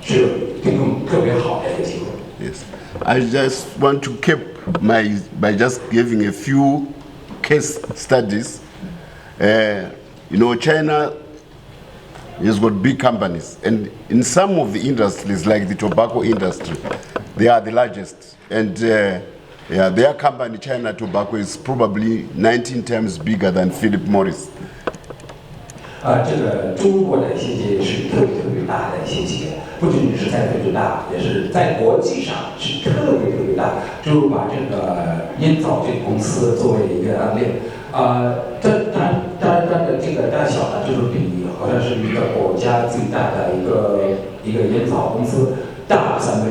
是提供特别好的一个机会。Yes, I just want to keep by just giving a few case studies. You know, China has got big companies, and in some of the industries, like the tobacco industry, they are the largest. And their company, China Tobacco, is probably 19 times bigger than Philip Morris. 这个中国的一些企业是特别大的一些企业，不仅仅是在非洲大，也是在国际上是特别大。就把这个烟草这个公司作为一个案例，它的这个大小呢，就是比好像是一个国家最大的一个烟草公司大3倍。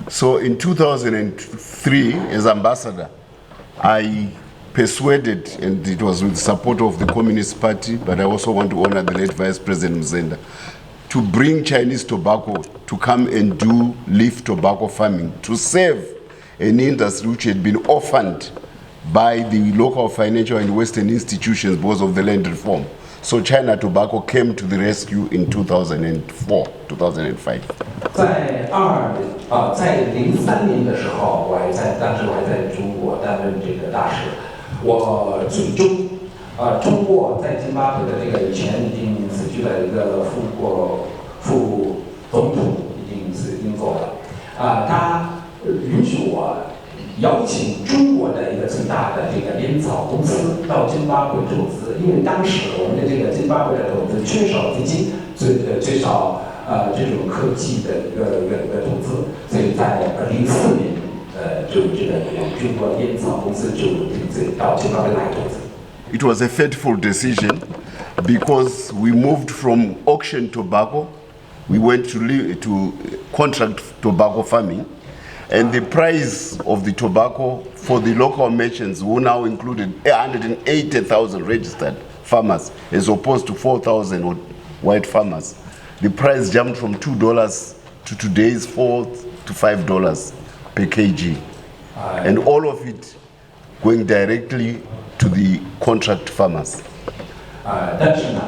So in 2003, as ambassador, I persuaded, and it was with the support of the Communist Party, but I also want to honor the late Vice President Mzenda, to bring Chinese tobacco to come and do leaf tobacco farming, to save an industry which had been orphaned by the local financial and Western institutions because of the land reform. So China Tobacco came to the rescue in 2004, 2005. 在03年的时候，当时我还在中国担任这个大使，我最终通过在津巴布韦的这个以前已经死去的一个副总统已经走了，他允许我邀请中国的一个最大的这个烟草公司到津巴布韦投资，因为当时我们的这个津巴布韦的投资缺少资金，缺少这种科技的一个投资，所以在04年就这个中国烟草公司就到津巴布韦来投资。It was a fateful decision because we moved from auction tobacco, we went to contract tobacco farming, and the price of the tobacco for the local merchants who now included 180,000 registered farmers as opposed to 4,000 white farmers. The price jumped from $2 to today's $4 to $5 per kg, and all of it going directly to the contract farmers. 但是呢，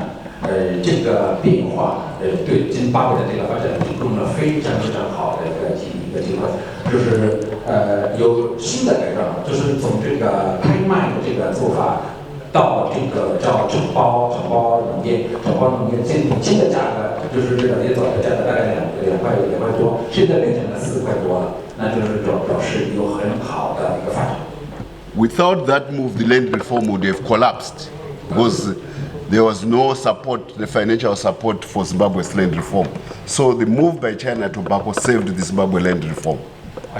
这个变化对津巴布韦的这个发展提供了非常好的一个机会，就是有新的改革，就是从这个拍卖的这个做法到这个叫承包农业，新的价格就是这个烟草的价格大概2块多，现在变成了4块多了，那就是表示有很好的一个发展。Without that move, the land reform would have collapsed because there was no support, the financial support for Zimbabwe's land reform. So the move by China Tobacco saved the Zimbabwe land reform.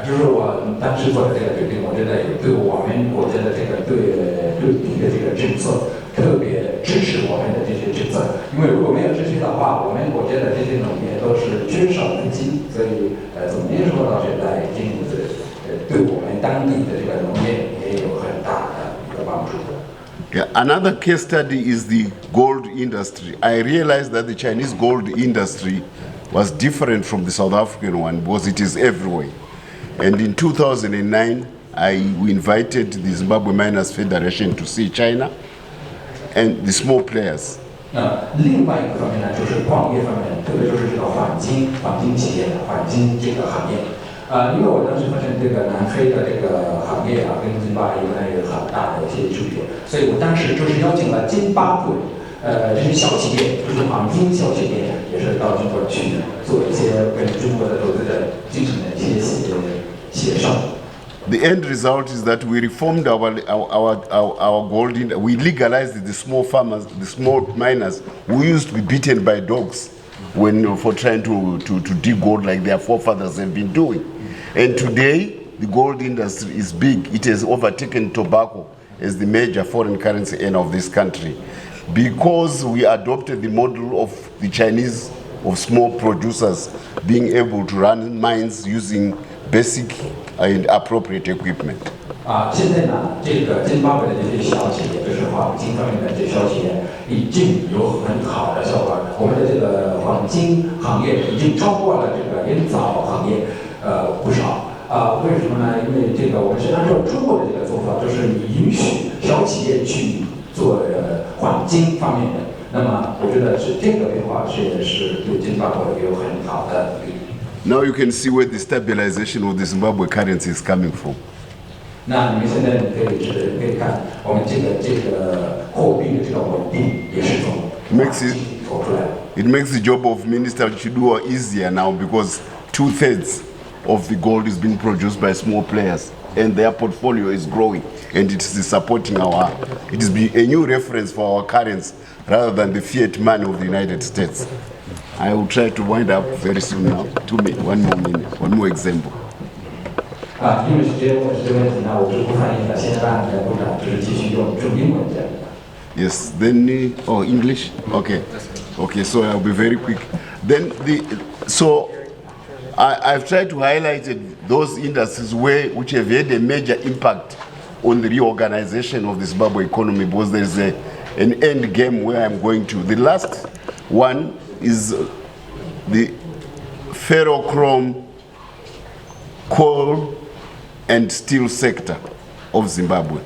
就是我当时做的这个决定，我觉得也对我们国家的这个对地的这个政策特别支持我们的这些政策，因为如果没有这些的话，我们国家的这些农业都是缺少资金，所以从那时候到现在，已经对我们当地的这个农业也有很大的一个帮助。Yeah, another case study is the gold industry. I realized that the Chinese gold industry was different from the South African one because it is everywhere. And in 2009, we invited the Zimbabwe Miners Federation to see China and the small players. 另外一个方面呢，就是矿业方面，特别就是这个黄金企业、黄金这个行业。因为我当时发现这个南非的这个行业跟津巴布韦有很大的一些区别，所以我当时就是邀请了津巴布韦这些小企业，就是黄金小企业，也是到中国去做一些跟中国的投资者进行的一些协商。The end result is that we reformed our gold industry. We legalized the small farmers, the small miners who used to be beaten by dogs for trying to dig gold like their forefathers have been doing. And today, the gold industry is big. It has overtaken tobacco as the major foreign currency earner of this country because we adopted the model of the Chinese, of small producers being able to run mines using basic and appropriate equipment. 现在呢，这个津巴布韦的这些小企业，就是黄金方面的这些小企业，已经有很好的效果。我们的这个黄金行业已经超过了这个烟草行业，不少。为什么呢？因为这个我们是按照中国的这个做法，就是你允许小企业去做黄金方面的。那么，我觉得是这个变化是对津巴布韦有很好的。Now you can see where the stabilization of the Zimbabwe currency is coming from. 那你们现在可以看，我们这个货币的这个稳定也是从走出来。It makes the job of Minister Chidua easier now because 2/3 of the gold is being produced by small players and their portfolio is growing and it is supporting it is a new reference for our currency rather than the fiat money of the United States. I will try to wind up very soon now. 2 minutes, 1 more minute, one more example. 因为是这个问题呢，我就不翻译了，先让部长就是继续用英文讲。Yes, then English? Okay, so I'll be very quick. Then I've tried to highlight those industries which have had a major impact on the reorganization of the Zimbabwe economy, because there is an end game where I'm going to. The last one is the ferrochrome, coal and steel sector of Zimbabwe.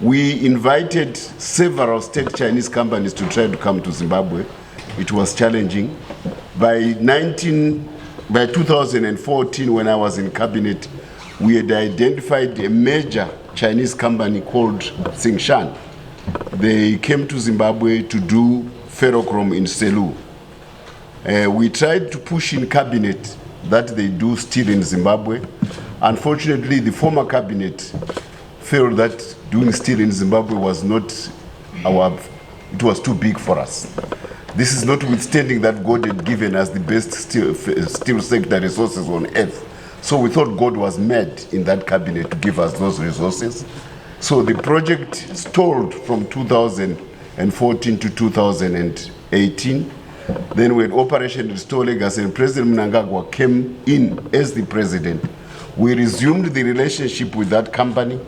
We invited several state Chinese companies to try to come to Zimbabwe. It was challenging. By 2014, when I was in cabinet, we had identified a major Chinese company called Tsingshan. They came to Zimbabwe to do ferrochrome in Selu. We tried to push in cabinet that they do steel in Zimbabwe. Unfortunately, the former cabinet felt that doing steel in Zimbabwe was not it was too big for us. This is notwithstanding that God had given us the best steel sector resources on earth. So we thought God was mad in that cabinet to give us those resources. So the project stalled from 2014 to 2018. Then when Operation Restore Legacy and President Mnangagwa came in as the president, we resumed the relationship with that company.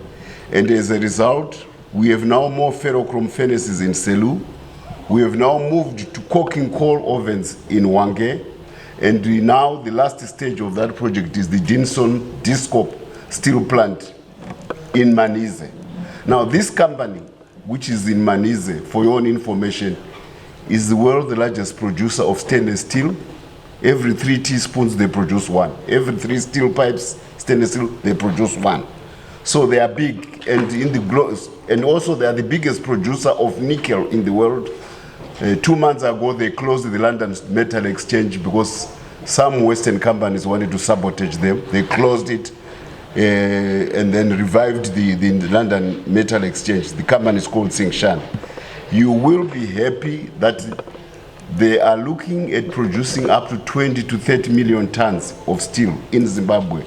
And as a result, we have now more ferrochrome furnaces in Selu. We have now moved to coking coal ovens in Wange. And now the last stage of that project is the Dinson Discope steel plant in Manize. Now this company, which is in Manize, for your own information, is the world's largest producer of stainless steel. Every 3 teaspoons, they produce 1. Every 3 steel pipes, stainless steel, they produce 1. So they are big, and and also they are the biggest producer of nickel in the world. 2 months ago, they closed the London Metal Exchange because some Western companies wanted to sabotage them. They closed it and then revived the London Metal Exchange. The company is called Tsingshan. You will be happy that they are looking at producing up to 20 to 30 million tons of steel in Zimbabwe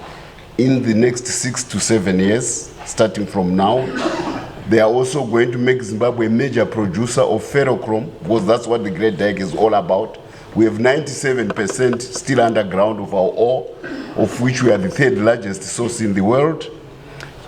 in the next 6 to 7 years, starting from now. They are also going to make Zimbabwe a major producer of ferrochrome, because that's what the Great Dyke is all about. We have 97% still underground of our ore, of which we are the 3rd largest source in the world.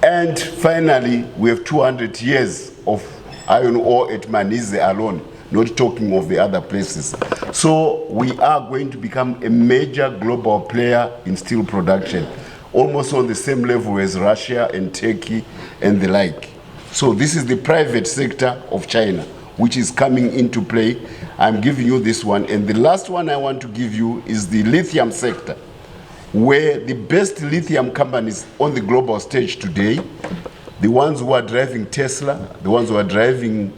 And finally, we have 200 years of iron ore at Manize alone, not talking of the other places. So we are going to become a major global player in steel production, almost on the same level as Russia and Turkey and the like. So this is the private sector of China, which is coming into play. I'm giving you this one. And the last one I want to give you is the lithium sector, where the best lithium companies on the global stage today, the ones who are driving Tesla, the ones who are driving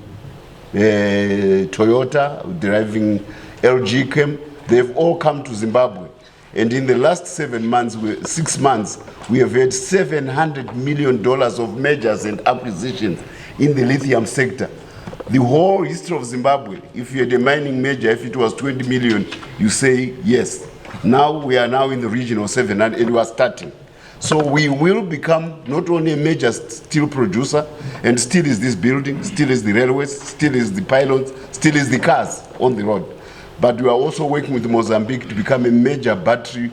Toyota, driving LG Chem, they've all come to Zimbabwe. And in the last 6 months, we have had $700 million of mergers and acquisitions in the lithium sector. The whole history of Zimbabwe, if you had a mining major, if it was 20 million, you say yes. Now we are now in the region of 700 and we are starting. So we will become not only a major steel producer, and steel is this building, steel is the railways, steel is the pylons, steel is the cars on the road. But we are also working with Mozambique to become a major battery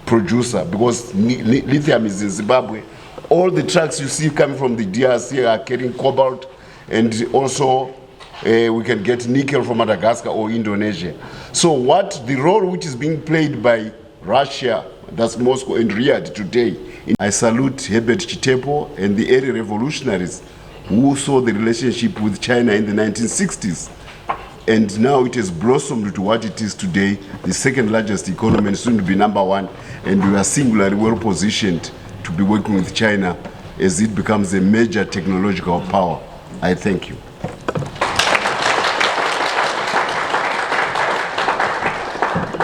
producer, because lithium is in Zimbabwe. All the trucks you see coming from the DRC are carrying cobalt, and also we can get nickel from Madagascar or Indonesia. So the role which is being played by Russia, that's Moscow and Riyadh today. I salute Herbert Chitepo and the early revolutionaries who saw the relationship with China in the 1960s. And now it has blossomed to what it is today, the 2nd largest economy and soon to be number 1. And we are singularly well positioned to be working with China as it becomes a major technological power. I thank you.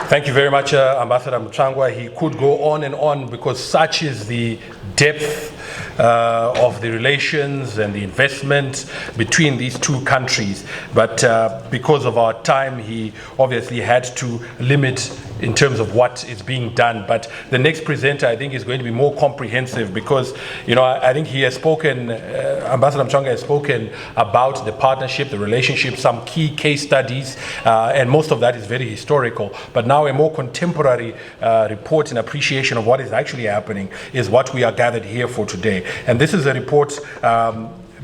Thank you very much, Ambassador Mutsvangwa. He could go on and on because such is the depth of the relations and the investment between these two countries. But because of our time, he obviously had to limit in terms of what is being done. But the next presenter, I think, is going to be more comprehensive because, you know, I think he has spoken, Ambassador Mchanga has spoken about the partnership, the relationship, some key case studies, and most of that is very historical. But now a more contemporary report and appreciation of what is actually happening is what we are gathered here for today. And this is a report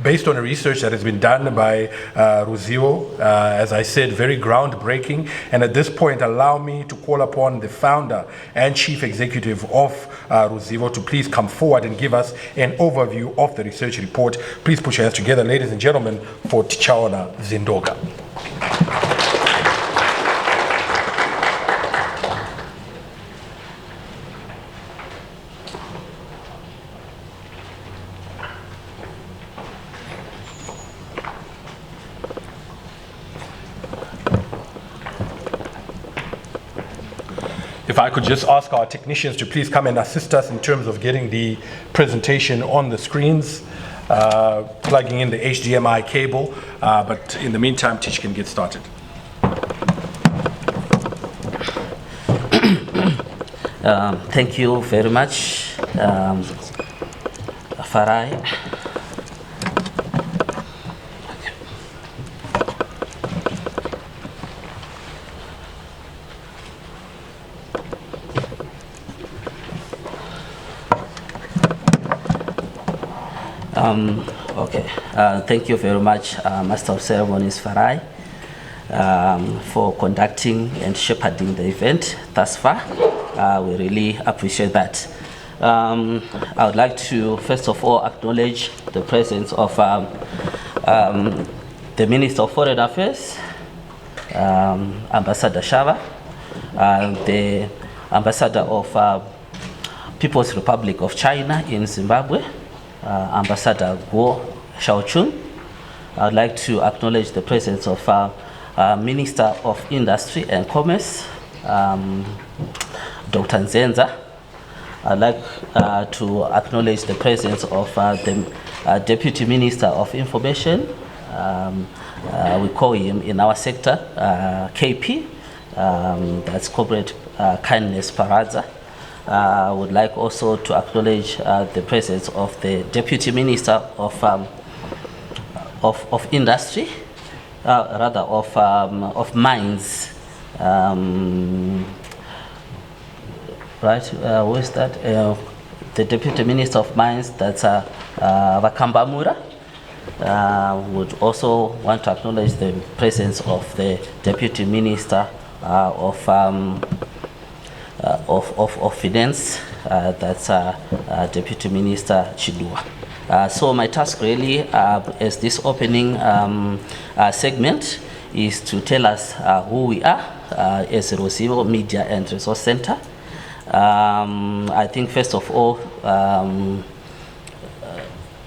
based on a research that has been done by Ruzivo, as I said, very groundbreaking. And at this point, allow me to call upon the founder and chief executive of Ruzivo to please come forward and give us an overview of the research report. Please put your hands together, ladies and gentlemen, for Tichaona Zindoga. If I could just ask our technicians to please come and assist us in terms of getting the presentation on the screens, plugging in the HDMI cable, but in the meantime, Tich can get started. Thank you very much, Farai. Thank you very much, Master of Ceremonies Farai, for conducting and shepherding the event thus far. We really appreciate that. I would like to first of all acknowledge the presence of the Minister of Foreign Affairs, Ambassador Shava, the Ambassador of People's Republic of China in Zimbabwe, Ambassador Guo Xiaochun. I'd like to acknowledge the presence of Minister of Industry and Commerce, Dr. Nzenza. I'd like to acknowledge the presence of the Deputy Minister of Information. We call him in our sector KP, that's Corporate Kindness Paraza. I would like also to acknowledge the presence of the Deputy Minister of Industry, rather of Mines. Right, who is that? The Deputy Minister of Mines, that's Vakambamura. Would also want to acknowledge the presence of the Deputy Minister of Finance, that's Deputy Minister Chidua. So my task really, as this opening segment, is to tell us who we are as a Ruzivo Media and Resource Center. I think first of all,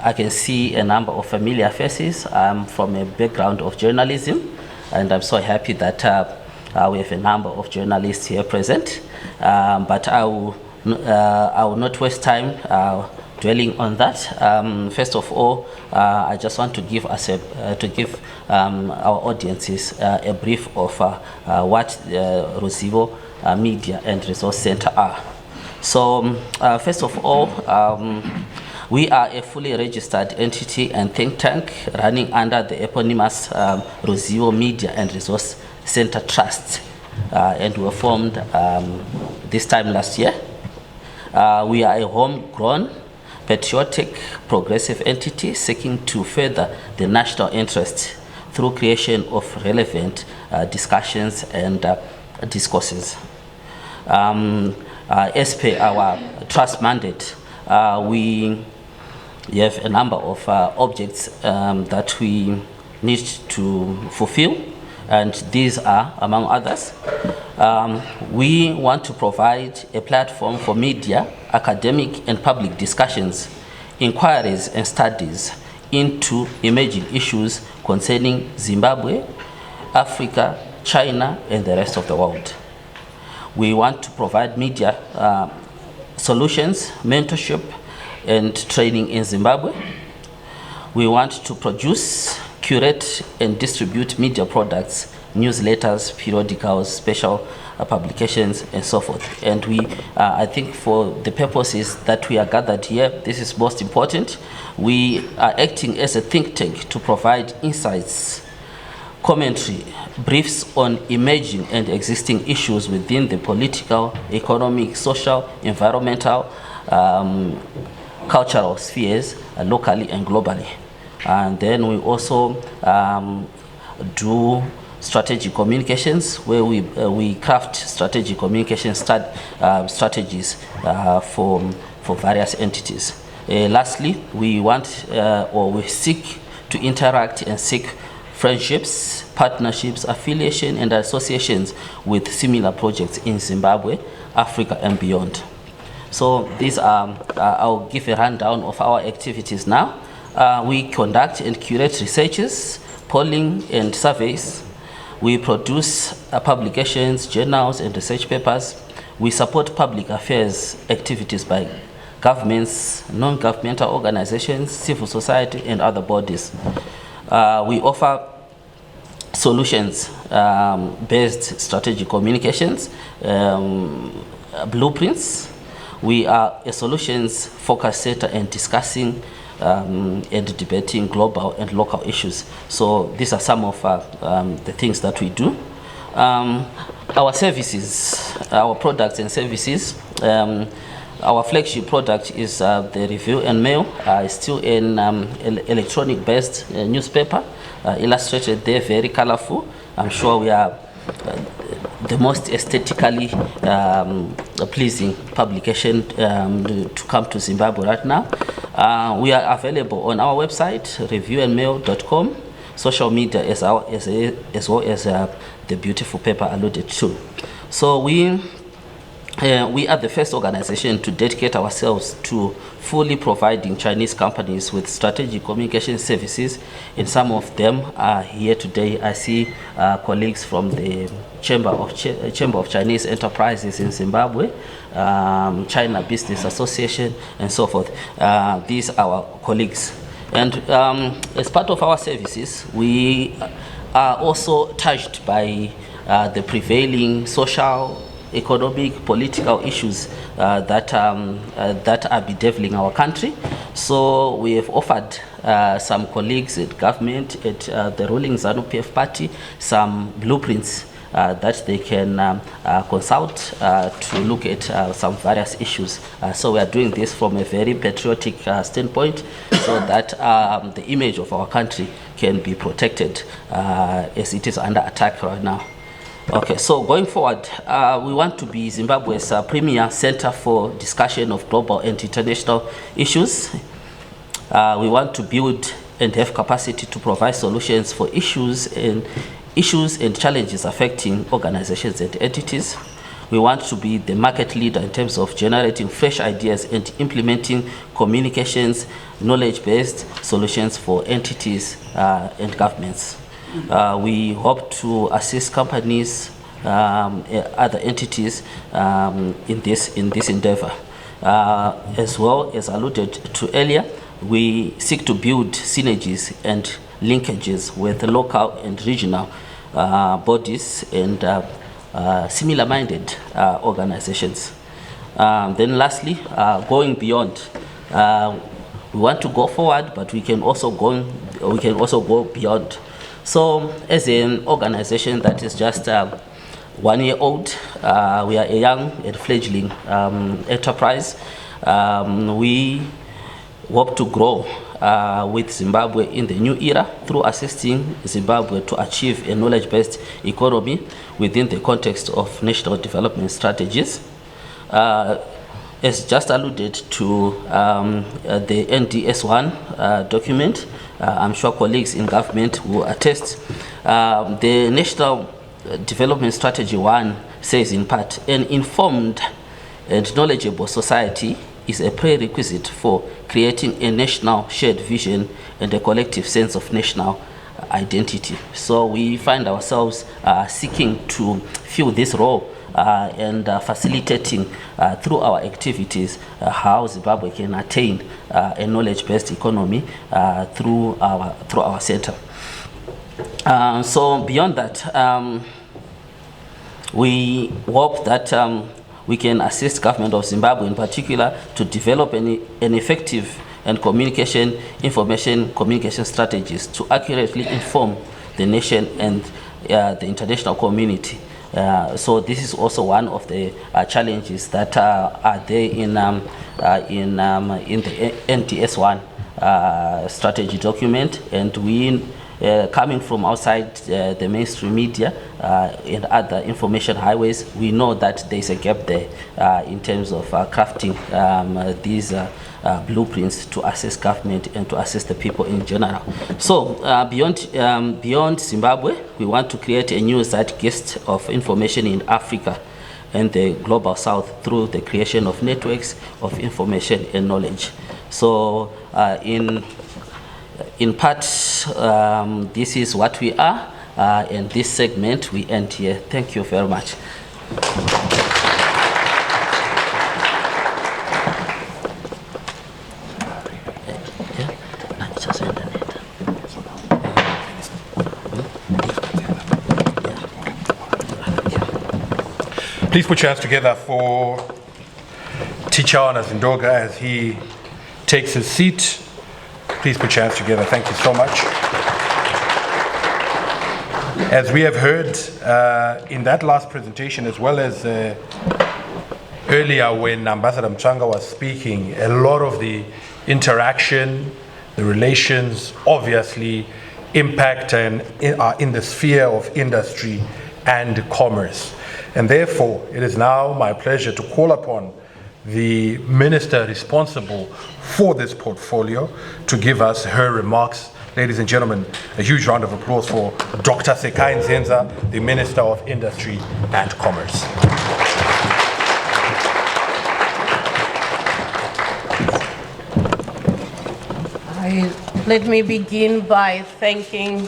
I can see a number of familiar faces. I'm from a background of journalism, and I'm so happy that we have a number of journalists here present. But I will not waste time dwelling on that. First of all, I just want to give us our audiences a brief of what Ruzivo Media and Resource Center are. So, first of all, we are a fully registered entity and think tank running under the eponymous Ruzivo Media and Resource Center Trust, and we were formed this time last year. We are a homegrown, patriotic, progressive entity seeking to further the national interest through creation of relevant discussions and discourses. As per our trust mandate, we have a number of objects that we need to fulfill, and these are, among others, we want to provide a platform for media, academic and public discussions, inquiries and studies into emerging issues concerning Zimbabwe, Africa, China and the rest of the world. We want to provide media solutions, mentorship and training in Zimbabwe. We want to produce, curate and distribute media products, newsletters, periodicals, special publications, and so forth. And we, I think for the purposes that we are gathered here, this is most important. We are acting as a think tank to provide insights, commentary, briefs on emerging and existing issues within the political, economic, social, environmental, cultural spheres, locally and globally. And then we also do strategic communications, where we craft strategic communication strategies for various entities. Lastly, we want or we seek to interact and seek friendships, partnerships, affiliation, and associations with similar projects in Zimbabwe, Africa, and beyond. So these are, I'll give a rundown of our activities now. We conduct and curate researches, polling, and surveys. We produce publications, journals, and research papers. We support public affairs activities by governments, non-governmental organizations, civil society, and other bodies. We offer solutions-based strategic communications, blueprints. We are a solutions-focused center and discussing and debating global and local issues. So these are some of the things that we do. Our services, our products and services, our flagship product is the Review and Mail. It's still an electronic-based newspaper, illustrated there, very colorful. I'm sure we are the most aesthetically pleasing publication to come to Zimbabwe right now. We are available on our website, reviewandmail.com, social media as well as the beautiful paper alluded to. So we are the first organization to dedicate ourselves to fully providing Chinese companies with strategic communication services, and some of them are here today. I see colleagues from the Chamber of Chinese Enterprises in Zimbabwe, China Business Association, and so forth. These are our colleagues. And as part of our services, we are also touched by the prevailing social, economic, political issues that are bedeviling our country. So we have offered some colleagues at government, at the ruling ZANU-PF party, some blueprints that they can consult to look at some various issues. So we are doing this from a very patriotic standpoint, so that the image of our country can be protected as it is under attack right now. Okay, so going forward, we want to be Zimbabwe's premier center for discussion of global and international issues. We want to build and have capacity to provide solutions for issues and challenges affecting organizations and entities. We want to be the market leader in terms of generating fresh ideas and implementing communications, knowledge-based solutions for entities and governments. We hope to assist companies, other entities in this endeavor. As well as alluded to earlier, we seek to build synergies and linkages with local and regional bodies and similar-minded organizations. Then lastly, going beyond. We want to go forward, but we can also go beyond. So as an organization that is just 1 year old, we are a young and fledgling enterprise. We hope to grow with Zimbabwe in the new era through assisting Zimbabwe to achieve a knowledge-based economy within the context of national development strategies. As just alluded to the NDS1 document, I'm sure colleagues in government will attest. The National Development Strategy 1 says in part, an informed and knowledgeable society is a prerequisite for creating a national shared vision and a collective sense of national identity. So we find ourselves seeking to fill this role and facilitating through our activities how Zimbabwe can attain a knowledge-based economy through our center. So beyond that, We hope that we can assist government of Zimbabwe in particular to develop an effective and information communication strategies to accurately inform the nation and the international community. So this is also one of the challenges that are there in the NTS1 strategy document, and we coming from outside the mainstream media and other information highways, we know that there's a gap there in terms of crafting these blueprints to assist government and to assist the people in general. So beyond Zimbabwe, we want to create a new zeitgeist of information in Africa and the global south through the creation of networks of information and knowledge. So in part, this is what we are, and this segment we end here. Thank you very much. Please put your hands together for Tichaona Zindoga as he takes his seat. Please put your hands together. Thank you so much. As we have heard in that last presentation, as well as earlier when Ambassador Mchanga was speaking, a lot of the interaction, the relations obviously impact and are in the sphere of industry and commerce. And therefore, it is now my pleasure to call upon the minister responsible for this portfolio to give us her remarks. Ladies and gentlemen, a huge round of applause for Dr. Sekai Nzenza, the Minister of Industry and Commerce. Let me begin by thanking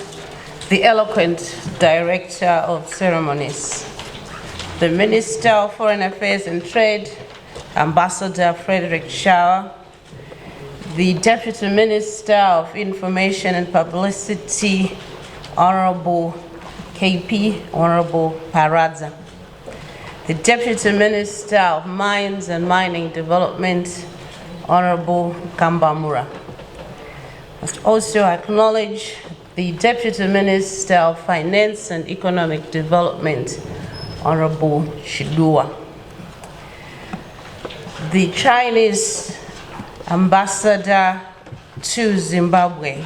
the eloquent Director of Ceremonies, the Minister of Foreign Affairs and Trade, Ambassador Frederick Shaw, the Deputy Minister of Information and Publicity, Honorable KP, Honorable Paradza, the Deputy Minister of Mines and Mining Development, Honorable Kambamura. I must also acknowledge the Deputy Minister of Finance and Economic Development, Honorable Shidua. The Chinese Ambassador to Zimbabwe,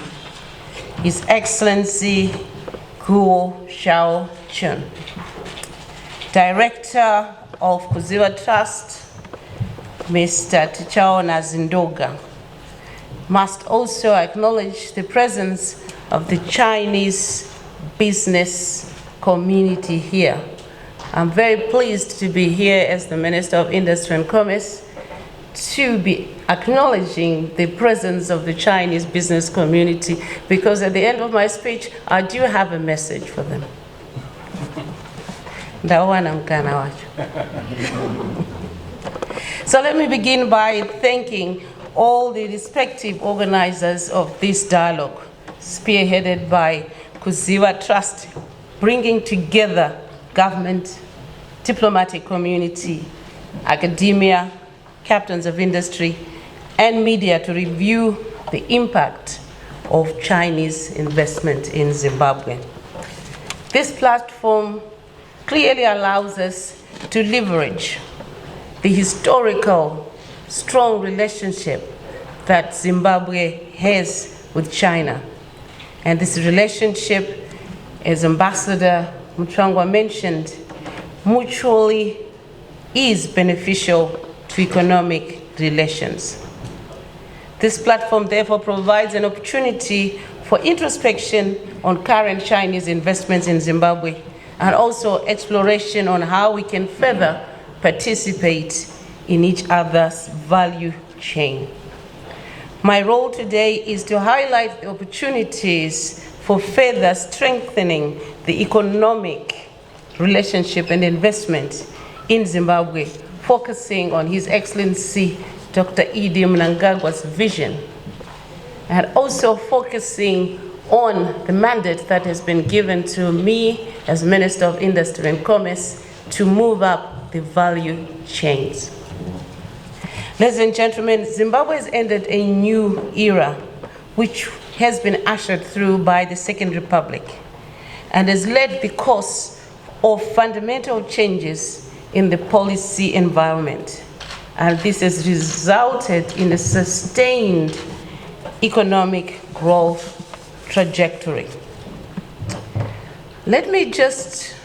His Excellency Guo Xiaochun. Director of Ruzivo Trust, Mr. Tichaona Zindoga. Must also acknowledge the presence of the Chinese business community here. I'm very pleased to be here as the Minister of Industry and Commerce to be acknowledging the presence of the Chinese business community, because at the end of my speech, I do have a message for them. So let me begin by thanking all the respective organizers of this dialogue, spearheaded by Ruzivo Trust, bringing together government, diplomatic community, academia, captains of industry, and media to review the impact of Chinese investment in Zimbabwe. This platform clearly allows us to leverage the historical, strong relationship that Zimbabwe has with China. And this relationship, as Ambassador Mchanga mentioned, mutually is beneficial to economic relations. This platform therefore provides an opportunity for introspection on current Chinese investments in Zimbabwe, and also exploration on how we can further participate in each other's value chain. My role today is to highlight the opportunities for further strengthening the economic relationship and investment in Zimbabwe, focusing on His Excellency Dr. Idi Mnangagwa's vision, and also focusing on the mandate that has been given to me as Minister of Industry and Commerce to move up the value chains. Ladies and gentlemen, Zimbabwe has entered a new era which has been ushered through by the Second Republic and has led the course of fundamental changes in the policy environment. And this has resulted in a sustained economic growth trajectory. Let me just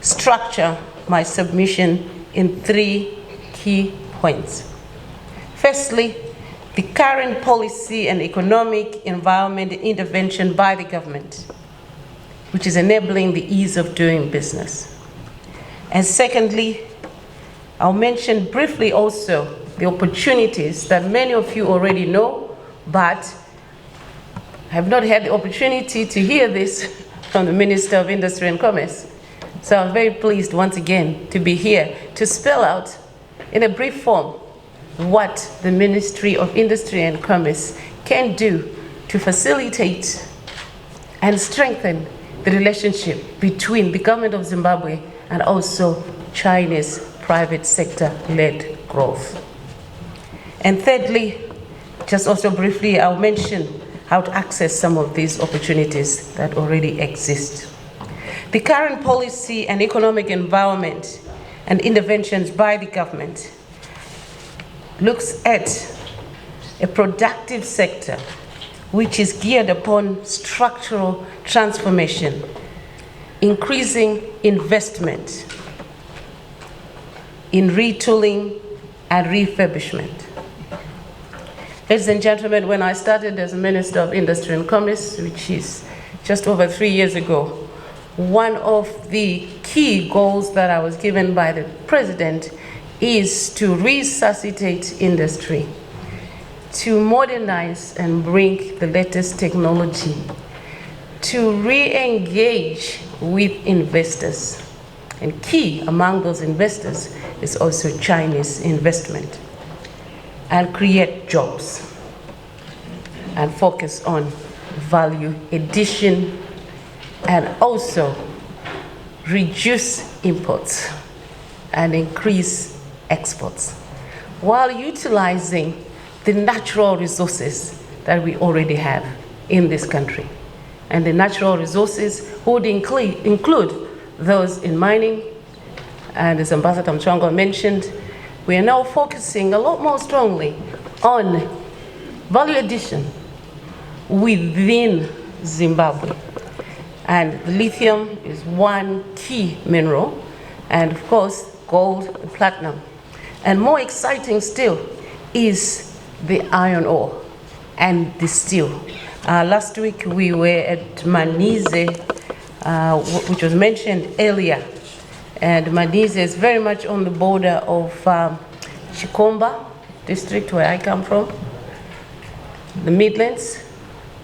structure my submission in 3 key points. Firstly, the current policy and economic environment intervention by the government, which is enabling the ease of doing business. And secondly, I'll mention briefly also the opportunities that many of you already know, but have not had the opportunity to hear this from the Minister of Industry and Commerce. So I'm very pleased once again to be here to spell out in a brief form what the Ministry of Industry and Commerce can do to facilitate and strengthen the relationship between the government of Zimbabwe and also China's private sector-led growth. And thirdly, just also briefly, I'll mention how to access some of these opportunities that already exist. The current policy and economic environment and interventions by the government looks at a productive sector which is geared upon structural transformation, increasing investment in retooling and refurbishment. Ladies and gentlemen, when I started as Minister of Industry and Commerce, which is just over 3 years ago, one of the key goals that I was given by the President is to resuscitate industry, to modernize and bring the latest technology, to re-engage with investors. And key among those investors is also Chinese investment, and create jobs and focus on value addition and also reduce imports and increase exports while utilizing the natural resources that we already have in this country. And the natural resources would include those in mining, and as Ambassador Mchongo mentioned, we are now focusing a lot more strongly on value addition within Zimbabwe. And lithium is one key mineral, and of course, gold and platinum. And more exciting still is the iron ore and the steel. Last week we were at Manize, which was mentioned earlier. And Manize is very much on the border of Chikomba district, where I come from, the Midlands,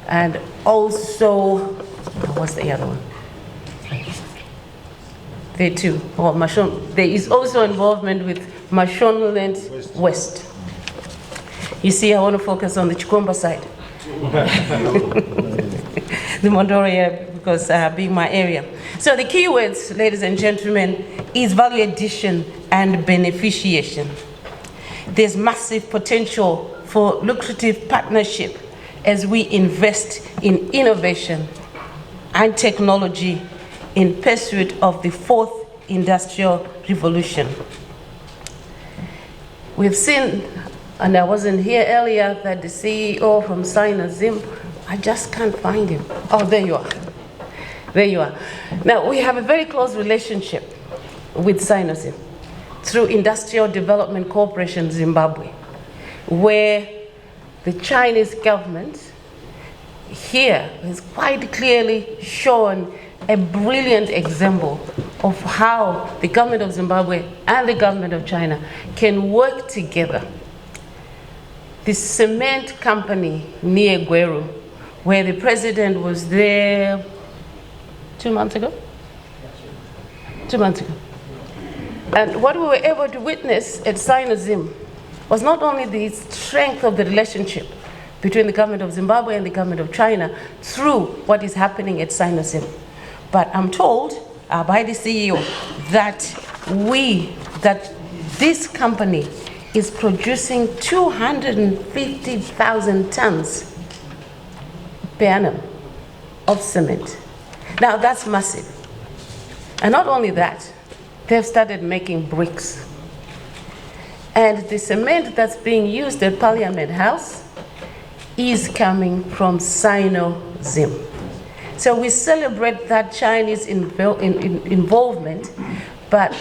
and also, what's the other one? There too. Oh, there is also involvement with Mashonaland West. You see, I want to focus on the Chikomba side. The Mondoro area, because being my area. So the key words, ladies and gentlemen, is value addition and beneficiation. There's massive potential for lucrative partnership as we invest in innovation and technology in pursuit of the 4th industrial revolution. We've seen, and I wasn't here earlier, that the CEO from Sinozim, I just can't find him. Oh, there you are. There you are. Now, we have a very close relationship with Sinozim through Industrial Development Corporation Zimbabwe, where the Chinese government here has quite clearly shown a brilliant example of how the government of Zimbabwe and the government of China can work together. The cement company near Gweru, where the president was there 2 months ago? 2 months ago. And what we were able to witness at Sinozim was not only the strength of the relationship between the government of Zimbabwe and the government of China through what is happening at Sinozim, but I'm told by the CEO that that this company is producing 250,000 tons per annum of cement. Now that's massive. And not only that, they've started making bricks. And the cement that's being used at Parliament House is coming from Sino-Zim. So we celebrate that Chinese involvement, but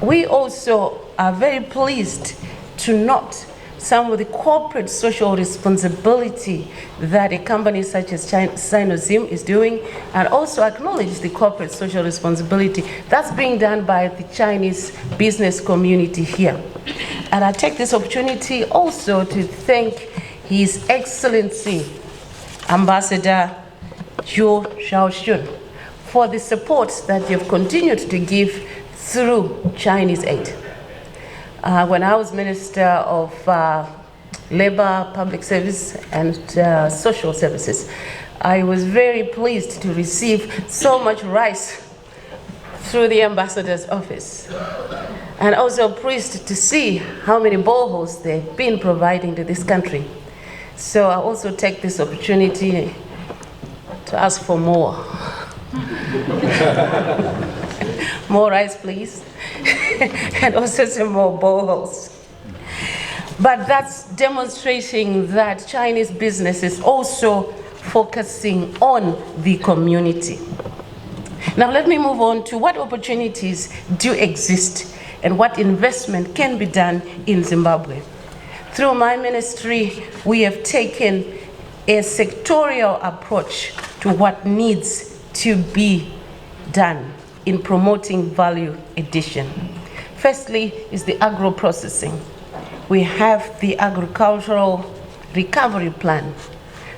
we also are very pleased to note some of the corporate social responsibility that a company such as Sino-Zim is doing, and also acknowledge the corporate social responsibility that's being done by the Chinese business community here. And I take this opportunity also to thank His Excellency Ambassador Zhou Shaoxun for the support that you've continued to give through Chinese aid. When I was Minister of Labor, Public Service and Social Services, I was very pleased to receive so much rice through the ambassador's office. And also pleased to see how many boreholes they've been providing to this country. So I also take this opportunity to ask for more. More rice, please. And also some more boreholes. But that's demonstrating that Chinese business is also focusing on the community. Now let me move on to what opportunities do exist and what investment can be done in Zimbabwe. Through my ministry, we have taken a sectorial approach to what needs to be done in promoting value addition. Firstly is the agro-processing. We have the agricultural recovery plan,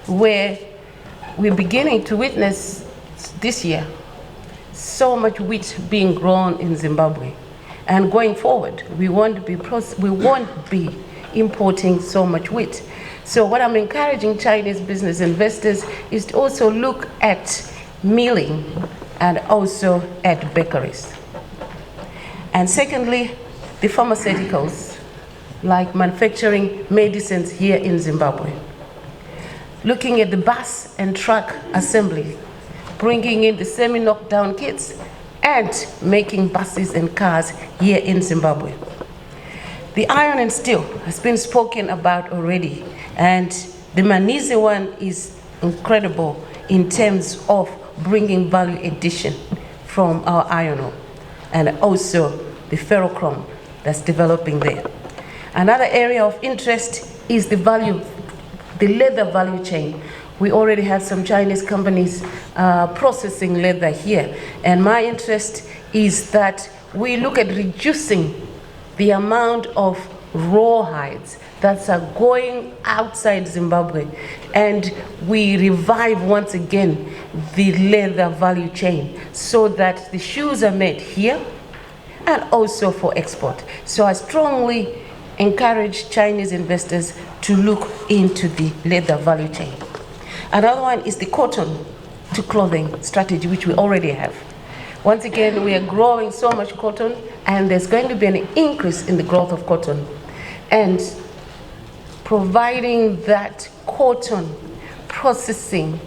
where we're beginning to witness this year so much wheat being grown in Zimbabwe. And going forward, we won't be importing so much wheat. So what I'm encouraging Chinese business investors is to also look at milling and also at bakeries. And secondly, the pharmaceuticals, like manufacturing medicines here in Zimbabwe. Looking at the bus and truck assembly, bringing in the semi-knockdown kits and making buses and cars here in Zimbabwe. The iron and steel has been spoken about already, and the Manise one is incredible in terms of bringing value addition from our iron ore, and also the ferrochrome that's developing there. Another area of interest is the leather value chain. We already have some Chinese companies processing leather here, and my interest is that we look at reducing the amount of raw hides that are going outside Zimbabwe, and we revive once again the leather value chain so that the shoes are made here and also for export. So I strongly encourage Chinese investors to look into the leather value chain. Another one is the cotton to clothing strategy, which we already have. Once again, we are growing so much cotton, and there's going to be an increase in the growth of cotton. And providing that cotton processing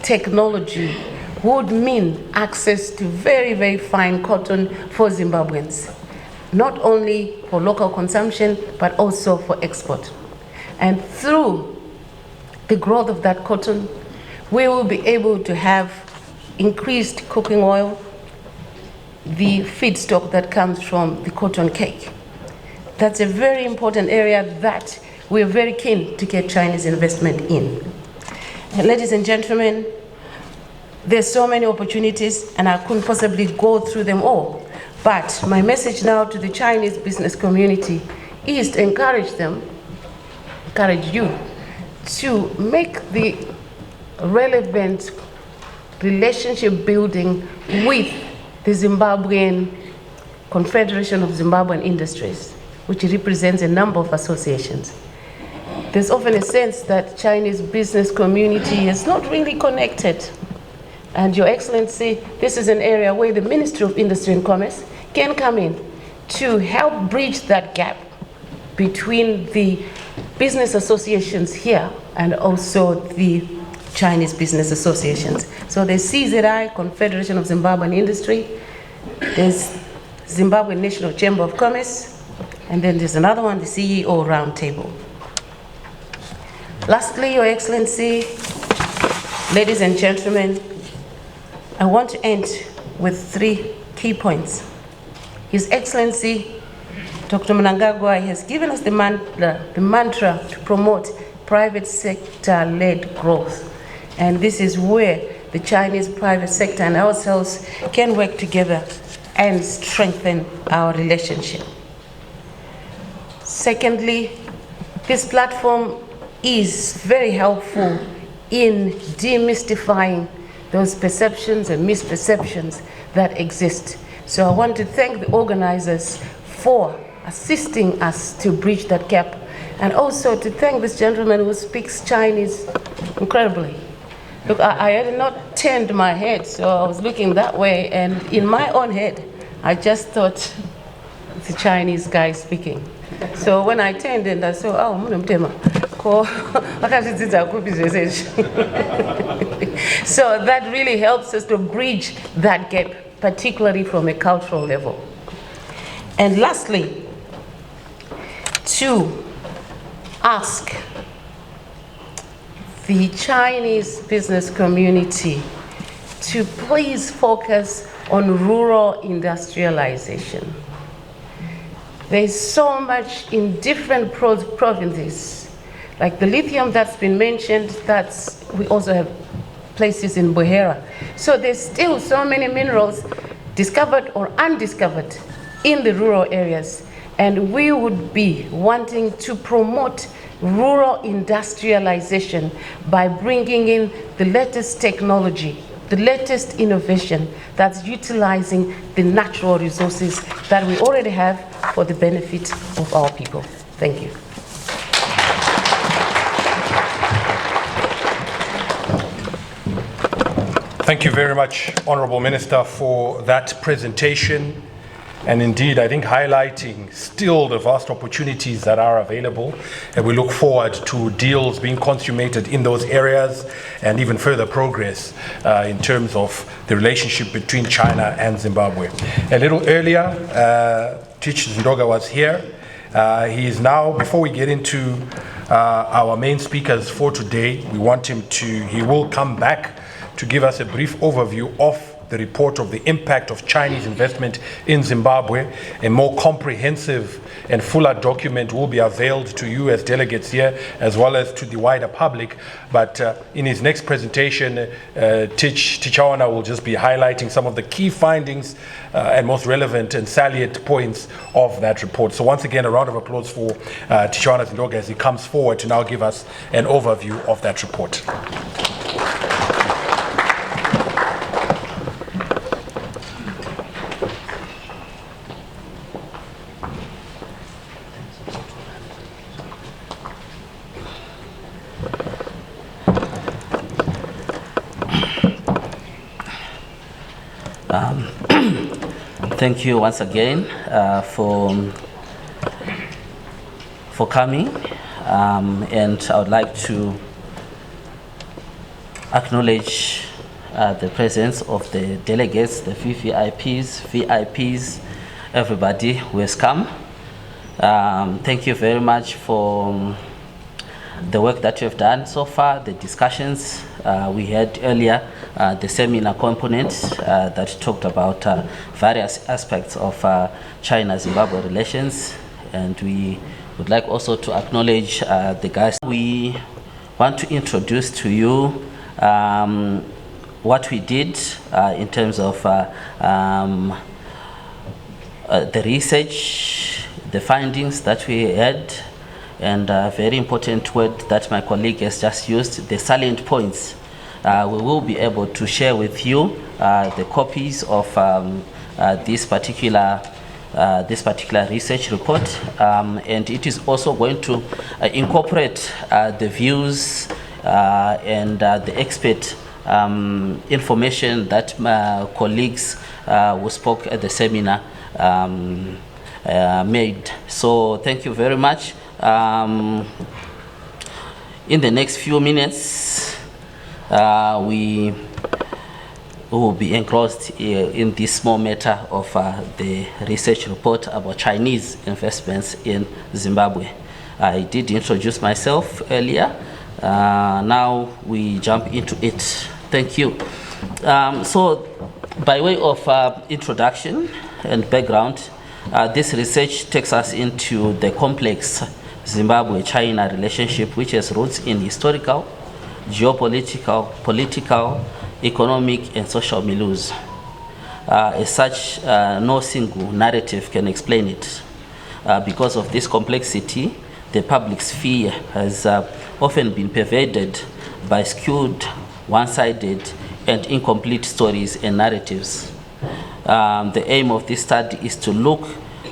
technology would mean access to very, very fine cotton for Zimbabweans, not only for local consumption, but also for export. And through the growth of that cotton, we will be able to have increased cooking oil, the feedstock that comes from the cotton cake. That's a very important area that we're very keen to get Chinese investment in. And ladies and gentlemen, there's so many opportunities, and I couldn't possibly go through them all. But my message now to the Chinese business community is to encourage you to make the relevant relationship building with the Zimbabwean Confederation of Zimbabwean Industries, which represents a number of associations. There's often a sense that Chinese business community is not really connected. And Your Excellency, this is an area where the Ministry of Industry and Commerce can come in to help bridge that gap between the business associations here and also the Chinese business associations. So there's CZI, Confederation of Zimbabwean Industry, there's Zimbabwe National Chamber of Commerce, and then there's another one, the CEO Roundtable. Lastly, Your Excellency, ladies and gentlemen, I want to end with 3 key points. His Excellency, Dr. Mnangagwa has given us the mantra to promote private sector-led growth. And this is where the Chinese private sector and ourselves can work together and strengthen our relationship. Secondly, this platform is very helpful in demystifying those perceptions and misperceptions that exist. So I want to thank the organizers for assisting us to bridge that gap, and also to thank this gentleman who speaks Chinese incredibly. Look, I had not turned my head, so I was looking that way, and in my own head, I just thought it's a Chinese guy speaking. So when I turned and I saw, oh, so that really helps us to bridge that gap, particularly from a cultural level. And lastly, to ask the Chinese business community to please focus on rural industrialization. There's so much in different provinces, like the lithium that's been mentioned, we also have places in Buhera. So there's still so many minerals discovered or undiscovered in the rural areas. And we would be wanting to promote rural industrialization by bringing in the latest technology, the latest innovation that's utilizing the natural resources that we already have for the benefit of our people. Thank you. Thank you very much, Honorable Minister, for that presentation. And indeed, I think highlighting still the vast opportunities that are available. And we look forward to deals being consummated in those areas and even further progress in terms of the relationship between China and Zimbabwe. A little earlier, Teach Zindoga was here. He is now, before we get into our main speakers for today, he will come back to give us a brief overview of the report of the impact of Chinese investment in Zimbabwe. A more comprehensive and fuller document will be availed to you as delegates here, as well as to the wider public. But in his next presentation, Tichawana will just be highlighting some of the key findings and most relevant and salient points of that report. So once again, a round of applause for Tichawana Zindoga as he comes forward to now give us an overview of that report. Thank you once again for coming, and I would like to acknowledge the presence of the delegates, the VIPs, everybody who has come. Thank you very much for the work that you have done so far, the discussions we had earlier, the seminar component that talked about various aspects of China-Zimbabwe relations. And we would like also to acknowledge the guys. We want to introduce to you what we did in terms of the research, the findings that we had, and a very important word that my colleague has just used, the salient points. We will be able to share with you the copies of this particular research report, and it is also going to incorporate the views and the expert information that my colleagues who spoke at the seminar made. So thank you very much. In the next few minutes, we will be engrossed in this small matter of the research report about Chinese investments in Zimbabwe. I did introduce myself earlier. Now we jump into it. Thank you. So by way of introduction and background, this research takes us into the complex Zimbabwe-China relationship, which has roots in historical, geopolitical, political, economic, and social milieux. As such, no single narrative can explain it. Because of this complexity, the public sphere has often been pervaded by skewed, one-sided, and incomplete stories and narratives. The aim of this study is to look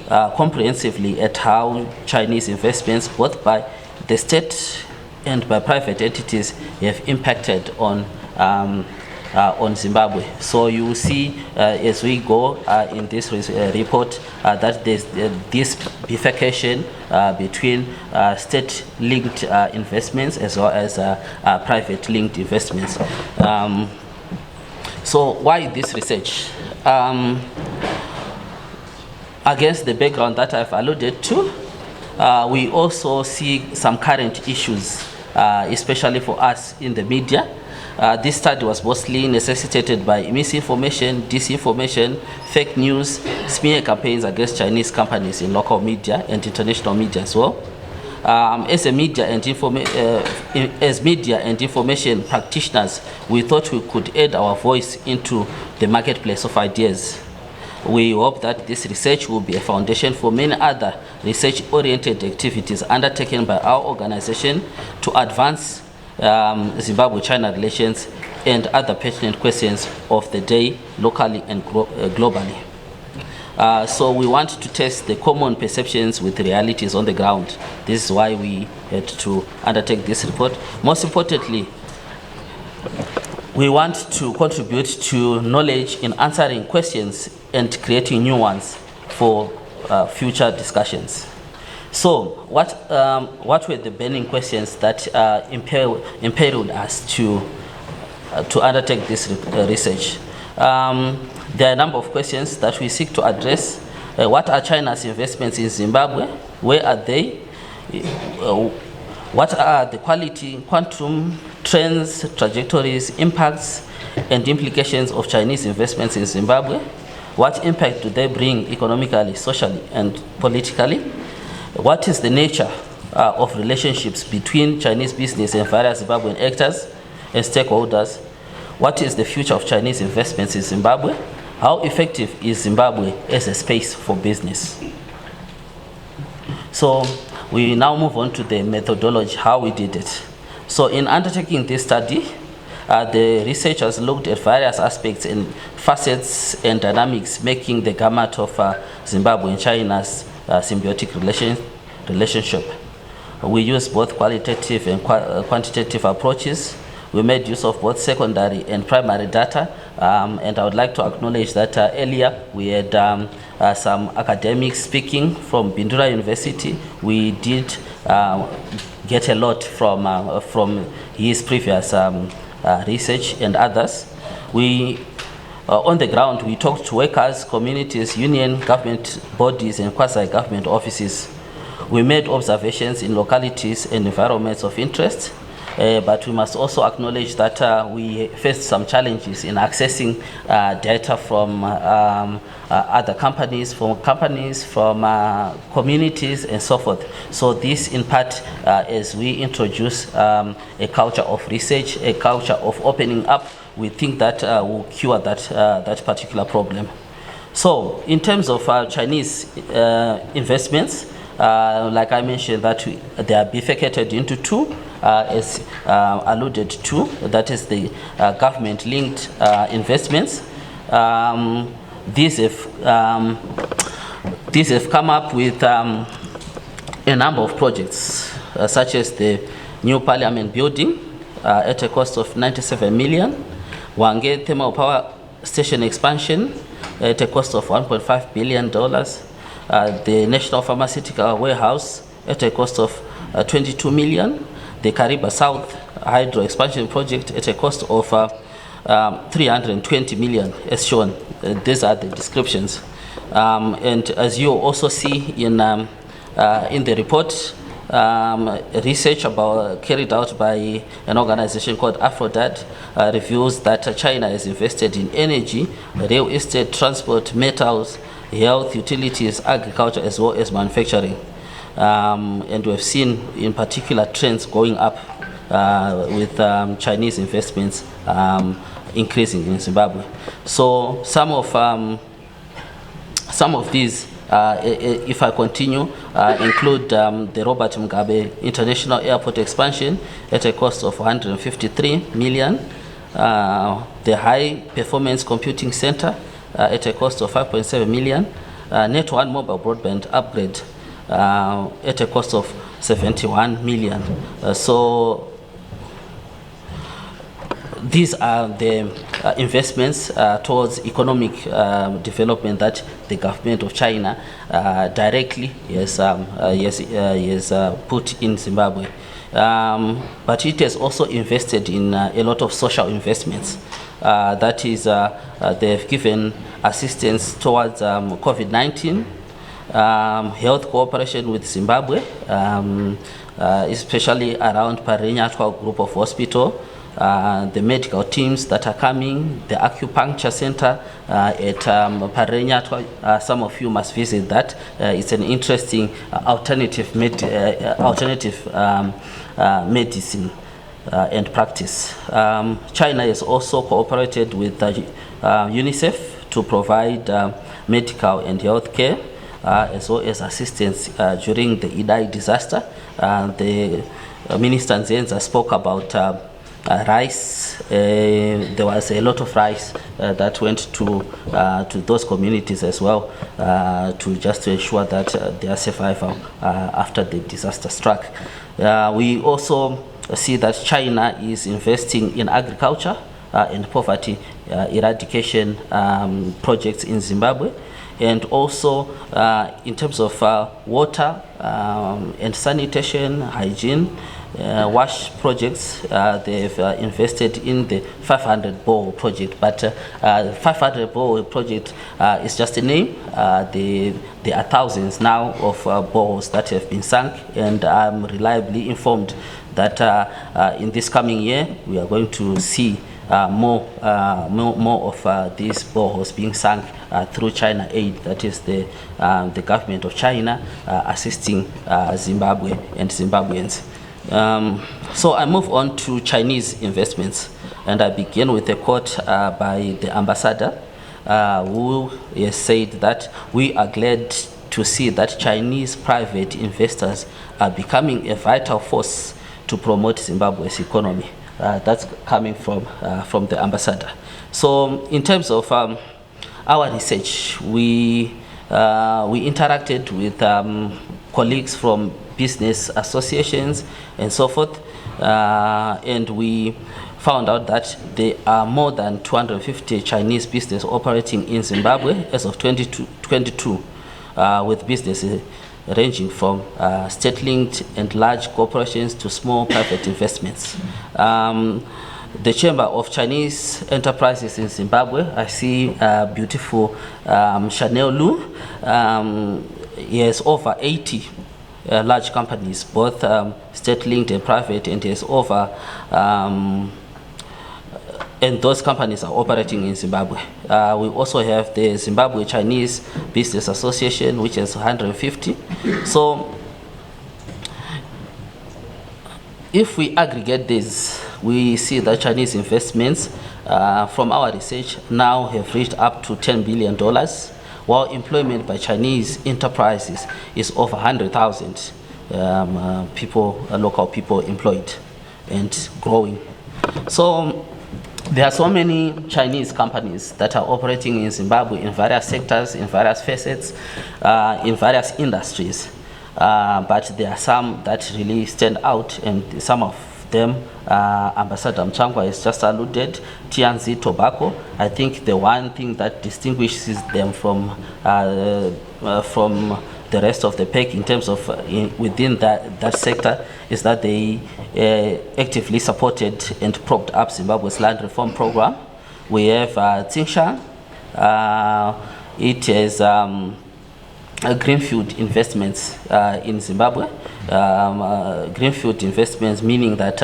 comprehensively at how Chinese investments, both by the state and by private entities, have impacted on Zimbabwe. So you will see as we go in this report that there's this bifurcation between state-linked investments as well as private-linked investments. So why this research? Against the background that I've alluded to, we also see some current issues, especially for us in the media. This study was mostly necessitated by misinformation, disinformation, fake news, smear campaigns against Chinese companies in local media and international media as well. As media and information practitioners, we thought we could add our voice into the marketplace of ideas. We hope that this research will be a foundation for many other research-oriented activities undertaken by our organization to advance Zimbabwe-China relations and other pertinent questions of the day, locally and globally. So we want to test the common perceptions with realities on the ground. This is why we had to undertake this report. Most importantly, we want to contribute to knowledge in answering questions and creating new ones for future discussions. So what were the burning questions that impelled us to undertake this research? There are a number of questions that we seek to address. What are China's investments in Zimbabwe? Where are they? What are the quantum trends, trajectories, impacts, and implications of Chinese investments in Zimbabwe? What impact do they bring economically, socially, and politically? What is the nature of relationships between Chinese business and various Zimbabwean actors and stakeholders? What is the future of Chinese investments in Zimbabwe? How effective is Zimbabwe as a space for business? So we now move on to the methodology, how we did it. So in undertaking this study, the researchers looked at various aspects and facets and dynamics making the gamut of Zimbabwe and China's symbiotic relationship. We used both qualitative and quantitative approaches. We made use of both secondary and primary data, and I would like to acknowledge that earlier we had some academics speaking from Bindura University. We did get a lot from his previous research and others. We on the ground, we talked to workers, communities, union, government bodies, and quasi-government offices. We made observations in localities and environments of interest, but we must also acknowledge that we faced some challenges in accessing data from other companies, from communities, and so forth. So this, in part, as we introduce a culture of research, a culture of opening up, we think that will cure that particular problem. So in terms of Chinese investments, like I mentioned, that they are bifurcated into two, as alluded to. That is the government-linked investments. These have come up with a number of projects, such as the new parliament building at a cost of 97 million, Wange Thermal Power station expansion at a cost of $1.5 billion. The National Pharmaceutical Warehouse at a cost of 22 million. The Kariba South Hydro Expansion Project at a cost of 320 million, as shown. These are the descriptions. And as you also see in the report, research carried out by an organization called Aphrodite reveals that China has invested in energy, real estate, transport, metals, health, utilities, agriculture, as well as manufacturing. And we've seen in particular trends going up with Chinese investments increasing in Zimbabwe. So some of these, if I continue, include the Robert Mugabe International Airport expansion at a cost of 153 million, the High Performance Computing Center at a cost of 5.7 million, Net One mobile broadband upgrade at a cost of 71 million. So these are the investments towards economic development that the government of China directly has put in Zimbabwe. But it has also invested in a lot of social investments. That is, they've given assistance towards COVID-19, health cooperation with Zimbabwe, especially around Parenyatwa Group of Hospital, the medical teams that are coming, the acupuncture center at Parenyatwa. Some of you must visit that. It's an interesting alternative medicine and practice. China has also cooperated with UNICEF to provide medical and health care, as well as assistance during the Idai disaster. The Minister Nzenza spoke about rice. There was a lot of rice that went to those communities as well, to ensure that their survival after the disaster struck. We also see that China is investing in agriculture and poverty eradication projects in Zimbabwe, and also in terms of water and sanitation, hygiene, wash projects. They've invested in the 500 borehole project, but 500 borehole project is just a name. There are thousands now of boreholes that have been sunk, and I'm reliably informed that in this coming year we are going to see more of these boreholes being sunk through China Aid. That is the government of China assisting Zimbabwe and Zimbabweans. So I move on to Chinese investments, and I begin with a quote by the ambassador, who has said that we are glad to see that Chinese private investors are becoming a vital force to promote Zimbabwe's economy. That's coming from the ambassador. So in terms of our research, we interacted with colleagues from business associations and so forth, and we found out that there are more than 250 Chinese business operating in Zimbabwe as of 2022, with businesses ranging from state-linked and large corporations to small private investments. The Chamber of Chinese Enterprises in Zimbabwe, I see beautiful Chanel Lu. He has over 80 large companies, both state-linked and private, and he has over and those companies are operating in Zimbabwe. We also have the Zimbabwe Chinese Business Association, which has 150. So if we aggregate this, we see that Chinese investments from our research now have reached up to $10 billion, while employment by Chinese enterprises is over 100,000 people, local people employed and growing. So there are so many Chinese companies that are operating in Zimbabwe in various sectors, in various facets, in various industries. But there are some that really stand out, and some of them Ambassador Mchangwa has just alluded, TNZ Tobacco. I think the one thing that distinguishes them from the rest of the pack in terms of within that sector is that they actively supported and propped up Zimbabwe's land reform program. We have Tsingshan. It has greenfield investments in Zimbabwe. Greenfield investments meaning that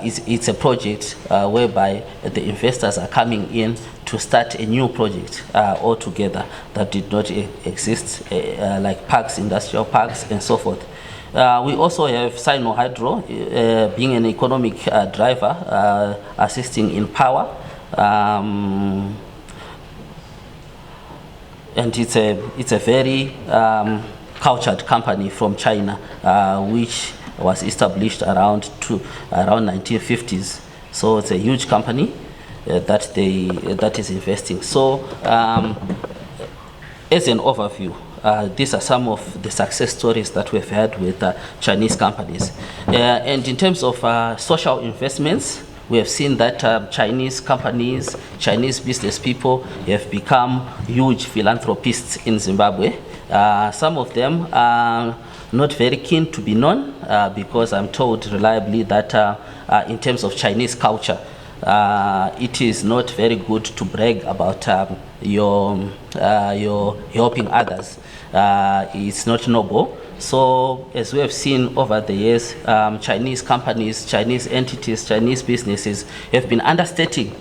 it's a project whereby the investors are coming in to start a new project altogether that did not exist, like parks, industrial parks, and so forth. We also have Sino Hydro being an economic driver, assisting in power. And it's a very cultured company from China, which was established around 1950s. So it's a huge company that is investing. So as an overview, these are some of the success stories that we've had with Chinese companies. And in terms of social investments, we have seen that Chinese companies, Chinese business people have become huge philanthropists in Zimbabwe. Some of them are not very keen to be known because I'm told reliably that in terms of Chinese culture, it is not very good to brag about your helping others. It's not noble. So as we have seen over the years, Chinese companies, Chinese entities, Chinese businesses have been understating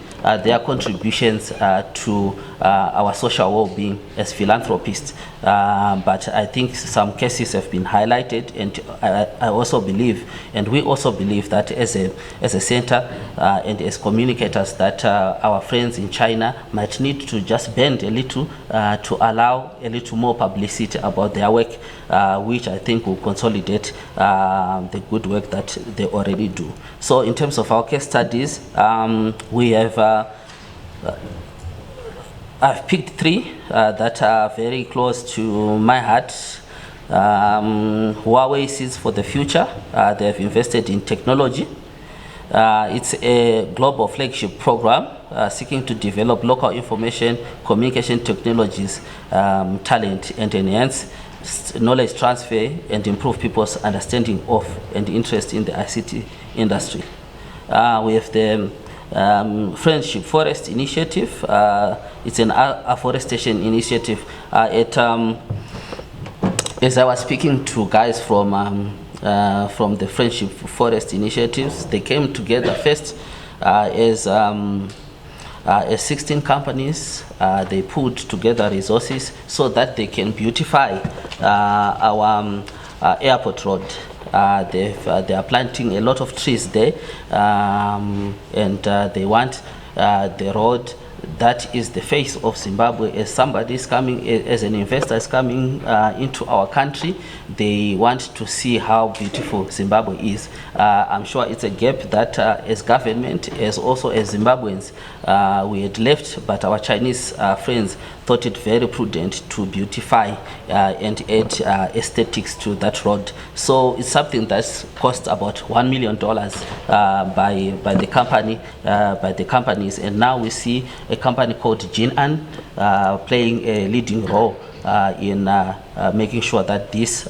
their contributions to our social well-being as philanthropists. But I think some cases have been highlighted, and I also believe, and we also believe that as a center and as communicators that our friends in China might need to just bend a little to allow a little more publicity about their work, which I think will consolidate the good work that they already do. So in terms of our case studies, we have I've picked three that are very close to my heart. Huawei Seeds for the Future. They have invested in technology. It's a global flagship program seeking to develop local information, communication technologies, talent, and enhance knowledge transfer and improve people's understanding of and interest in the ICT industry. We have the Friendship Forest Initiative. It's an afforestation initiative. As I was speaking to guys from the Friendship Forest Initiatives, they came together first as 16 companies. They put together resources so that they can beautify our airport road. They are planting a lot of trees there, and they want the road that is the face of Zimbabwe. As somebody is coming, as an investor is coming into our country, they want to see how beautiful Zimbabwe is. I'm sure it's a gap that as government, as also as Zimbabweans, we had left, but our Chinese friends thought it very prudent to beautify and add aesthetics to that road. So it's something that's cost about $1 million by the company, by the companies, and now we see a company called Jinan playing a leading role in making sure that this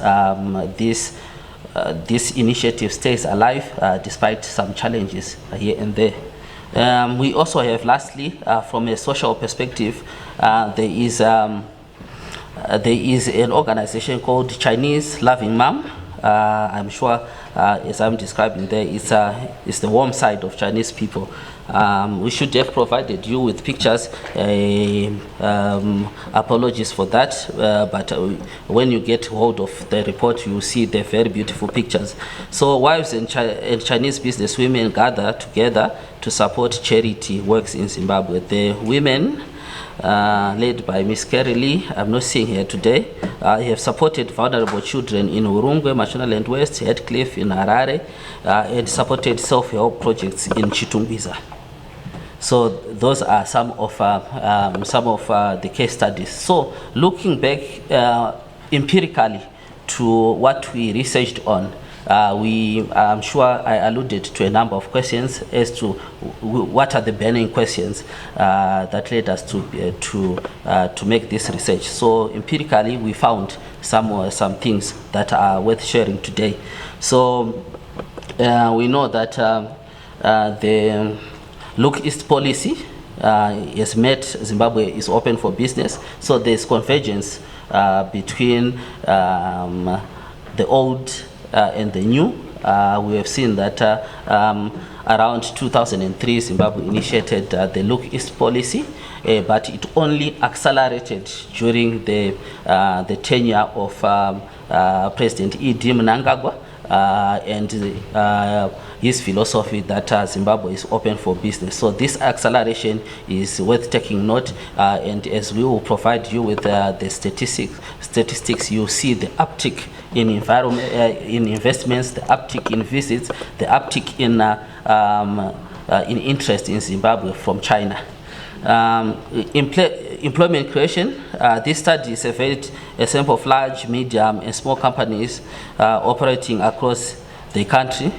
initiative stays alive despite some challenges here and there. We also have, lastly, from a social perspective, there is an organization called Chinese Loving Mom. I'm sure, as I'm describing there, it's the warm side of Chinese people. We should have provided you with pictures. Apologies for that, but when you get hold of the report, you will see the very beautiful pictures. So wives and Chinese business women gather together to support charity works in Zimbabwe. The women, led by Ms. Carrie Lee, I'm not seeing here today, have supported vulnerable children in Urungwe, Mashonaland West, Headcliff in Harare, and supported self-help projects in Chitungwiza. So those are some of the case studies. So looking back empirically to what we researched on, I'm sure I alluded to a number of questions as to what are the burning questions that led us to make this research. So empirically, we found some things that are worth sharing today. So we know that the Look East policy has met Zimbabwe is open for business. So there's convergence between the old and the new. We have seen that around 2003, Zimbabwe initiated the Look East policy, but it only accelerated during the tenure of President E.D. Mnangagwa and his philosophy that Zimbabwe is open for business. So this acceleration is worth taking note, and as we will provide you with the statistics, you see the uptick in in investments, the uptick in visits, the uptick in interest in Zimbabwe from China. Employment creation. This study is a sample of large, medium, and small companies operating across the country.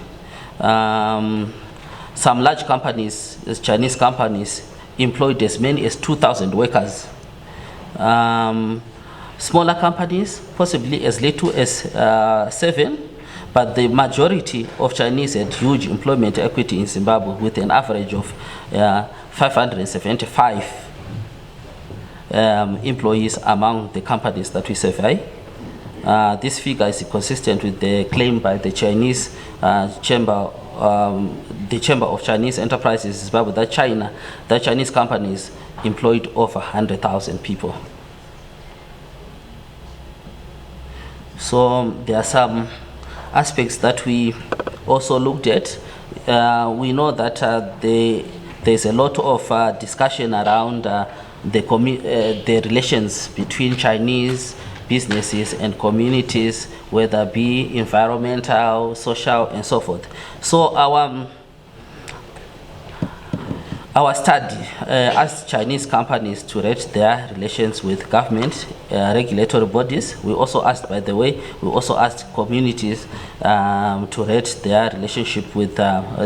Some large companies, Chinese companies, employed as many as 2,000 workers. Smaller companies, possibly as little as 7, but the majority of Chinese had huge employment equity in Zimbabwe with an average of 575 employees among the companies that we survey. This figure is consistent with the claim by the Chinese Chamber of Chinese Enterprises in Zimbabwe that Chinese companies employed over 100,000 people. So there are some aspects that we also looked at. We know that there's a lot of discussion around the relations between Chinese businesses and communities, whether it be environmental, social, and so forth. So our study asked Chinese companies to rate their relations with government, regulatory bodies. We also asked, by the way, communities to rate their relationship with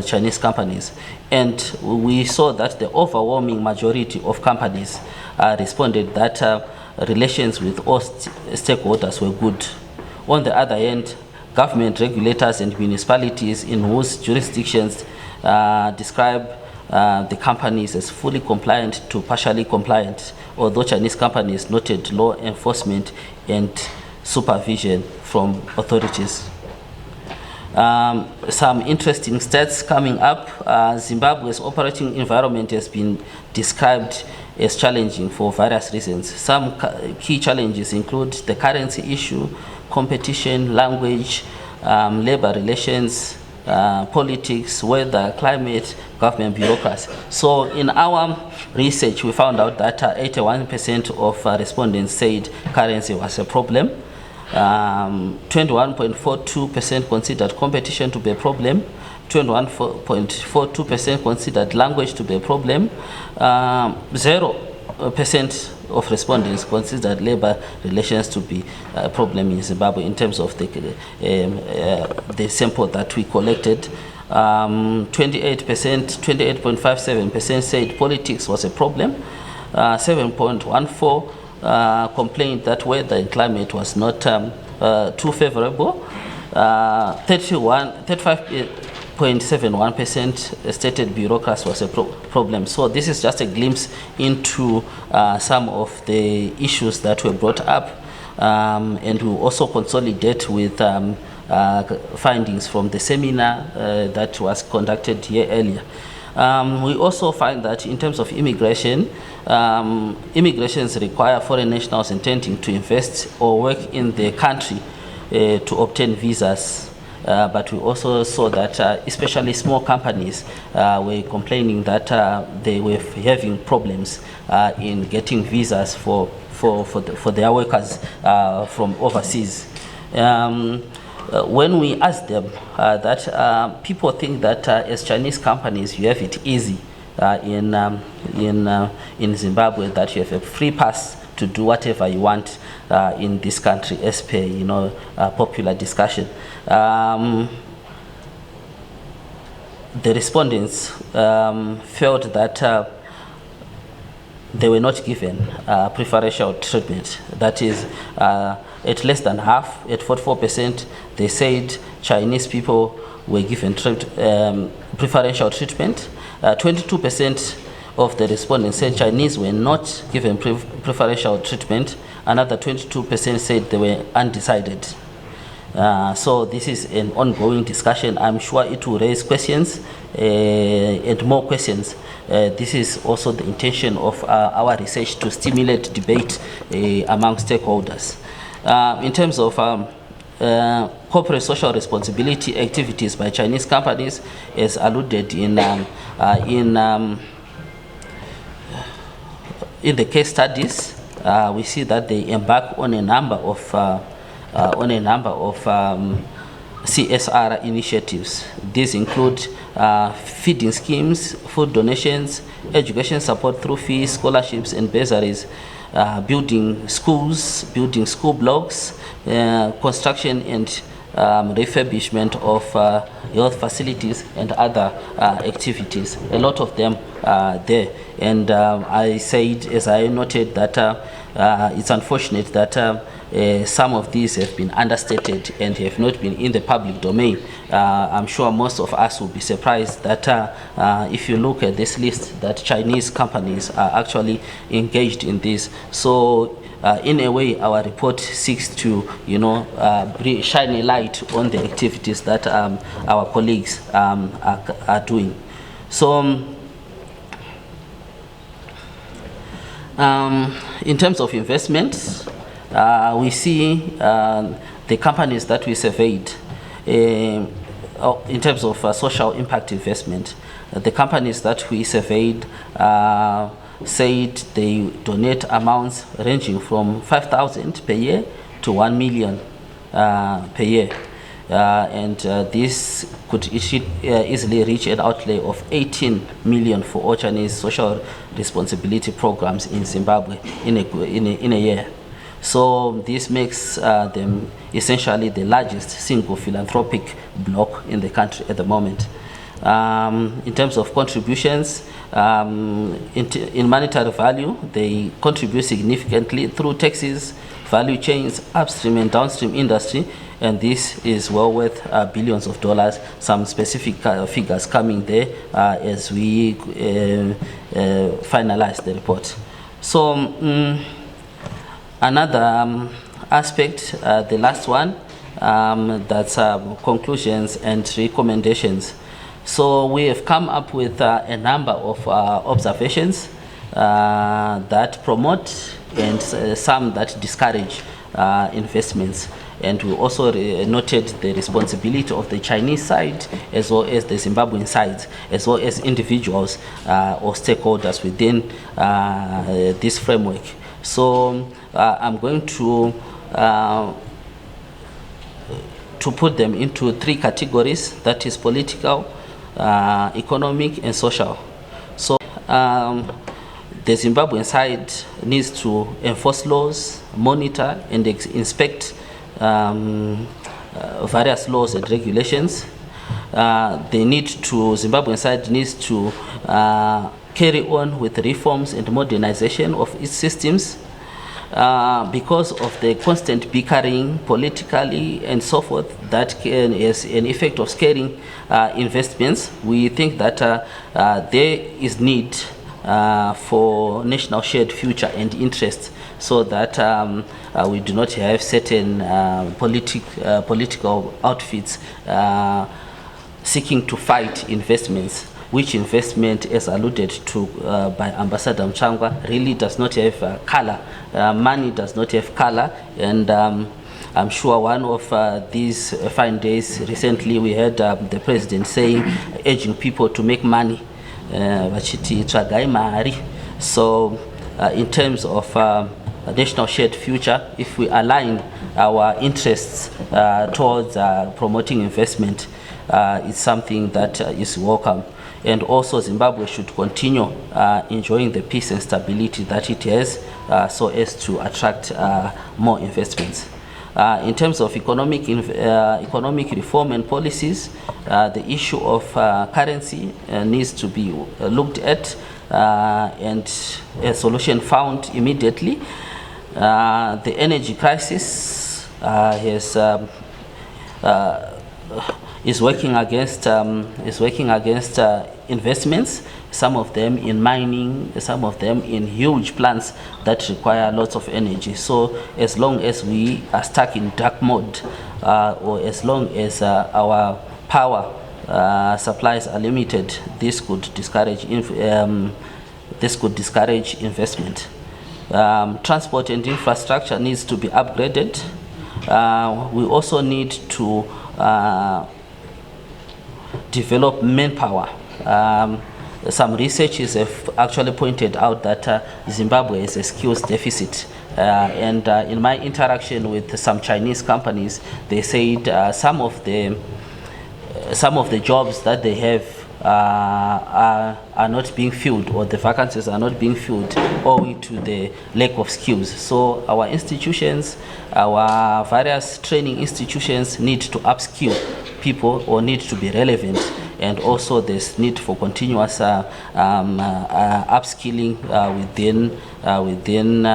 Chinese companies. And we saw that the overwhelming majority of companies responded that relations with all stakeholders were good. On the other hand, government regulators and municipalities in whose jurisdictions describe the companies as fully compliant to partially compliant, although Chinese companies noted law enforcement and supervision from authorities. Some interesting stats coming up. Zimbabwe's operating environment has been described as challenging for various reasons. Some key challenges include the currency issue, competition, language, labor relations, politics, weather, climate, government bureaucracy. So in our research, we found out that 81% of respondents said currency was a problem. 21.42% considered competition to be a problem. 21.42% considered language to be a problem. 0% of respondents considered labor relations to be a problem in Zimbabwe in terms of the sample that we collected. 28.57% said politics was a problem. 7.14% complained that weather and climate was not too favorable. 35.71% stated bureaucracy was a problem. So this is just a glimpse into some of the issues that were brought up, and we also consolidate with findings from the seminar that was conducted here earlier. We also find that in terms of immigration, immigrations require foreign nationals intending to invest or work in the country to obtain visas. But we also saw that especially small companies were complaining that they were having problems in getting visas for their workers from overseas. When we asked them that people think that as Chinese companies you have it easy in Zimbabwe, that you have a free pass to do whatever you want in this country, as per popular discussion. The respondents felt that they were not given preferential treatment. That is, at less than half, at 44%, they said Chinese people were given preferential treatment. 22% of the respondents said Chinese were not given preferential treatment. Another 22% said they were undecided. So this is an ongoing discussion. I'm sure it will raise questions and more questions. This is also the intention of our research, to stimulate debate among stakeholders. In terms of corporate social responsibility activities by Chinese companies, as alluded in the case studies, we see that they embark on a number of CSR initiatives. These include feeding schemes, food donations, education support through fees, scholarships and bursaries, building schools, building school blocks, construction and refurbishment of health facilities and other activities. A lot of them are there. And I said, as I noted, that it's unfortunate that some of these have been understated and have not been in the public domain. I'm sure most of us will be surprised that if you look at this list, that Chinese companies are actually engaged in this. So in a way, our report seeks to, shine a light on the activities that our colleagues are doing. So, in terms of investments, we see the companies that we surveyed in terms of social impact investment. The companies that we surveyed said they donate amounts ranging from 5,000 per year to 1 million per year. And this could easily reach an outlay of 18 million for all Chinese social responsibility programs in Zimbabwe in a year. So this makes them essentially the largest single philanthropic bloc in the country at the moment. In terms of contributions, in monetary value, they contribute significantly through taxes, value chains, upstream and downstream industry, and this is well worth billions of dollars. Some specific figures coming there as we finalize the report. So another aspect, the last one, that's conclusions and recommendations. So we have come up with a number of observations that promote and some that discourage investments. And we also noted the responsibility of the Chinese side as well as the Zimbabwean side, as well as individuals or stakeholders within this framework. So I'm going to put them into three categories, that is political, economic and social. So the Zimbabwean side needs to enforce laws, monitor and inspect various laws and regulations. Zimbabwean side needs to carry on with reforms and modernization of its systems. Because of the constant bickering politically and so forth, that is an effect of scaring investments. We think that there is need for national shared future and interest, so that we do not have certain political outfits seeking to fight investments, which investment, as alluded to by Ambassador Mchangwa, really does not have color. Money does not have color, and I'm sure one of these fine days recently we heard the president saying, urging people to make money. So in terms of national shared future, if we align our interests towards promoting investment, it's something that is welcome. and also Zimbabwe should continue enjoying the peace and stability that it has, so as to attract more investments. In terms of economic reform and policies, the issue of currency needs to be looked at and a solution found immediately. The energy crisis is working against investments, some of them in mining, some of them in huge plants that require lots of energy. So as long as we are stuck in dark mode, or as long as our power supplies are limited, this could discourage investment. Transport and infrastructure needs to be upgraded. We also need to develop manpower. Some researchers have actually pointed out that Zimbabwe has a skills deficit. And in my interaction with some Chinese companies, they said some of the jobs that they have are not being filled, or the vacancies are not being filled owing to the lack of skills. So our institutions, our various training institutions need to upskill people or need to be relevant, and also there's need for continuous upskilling within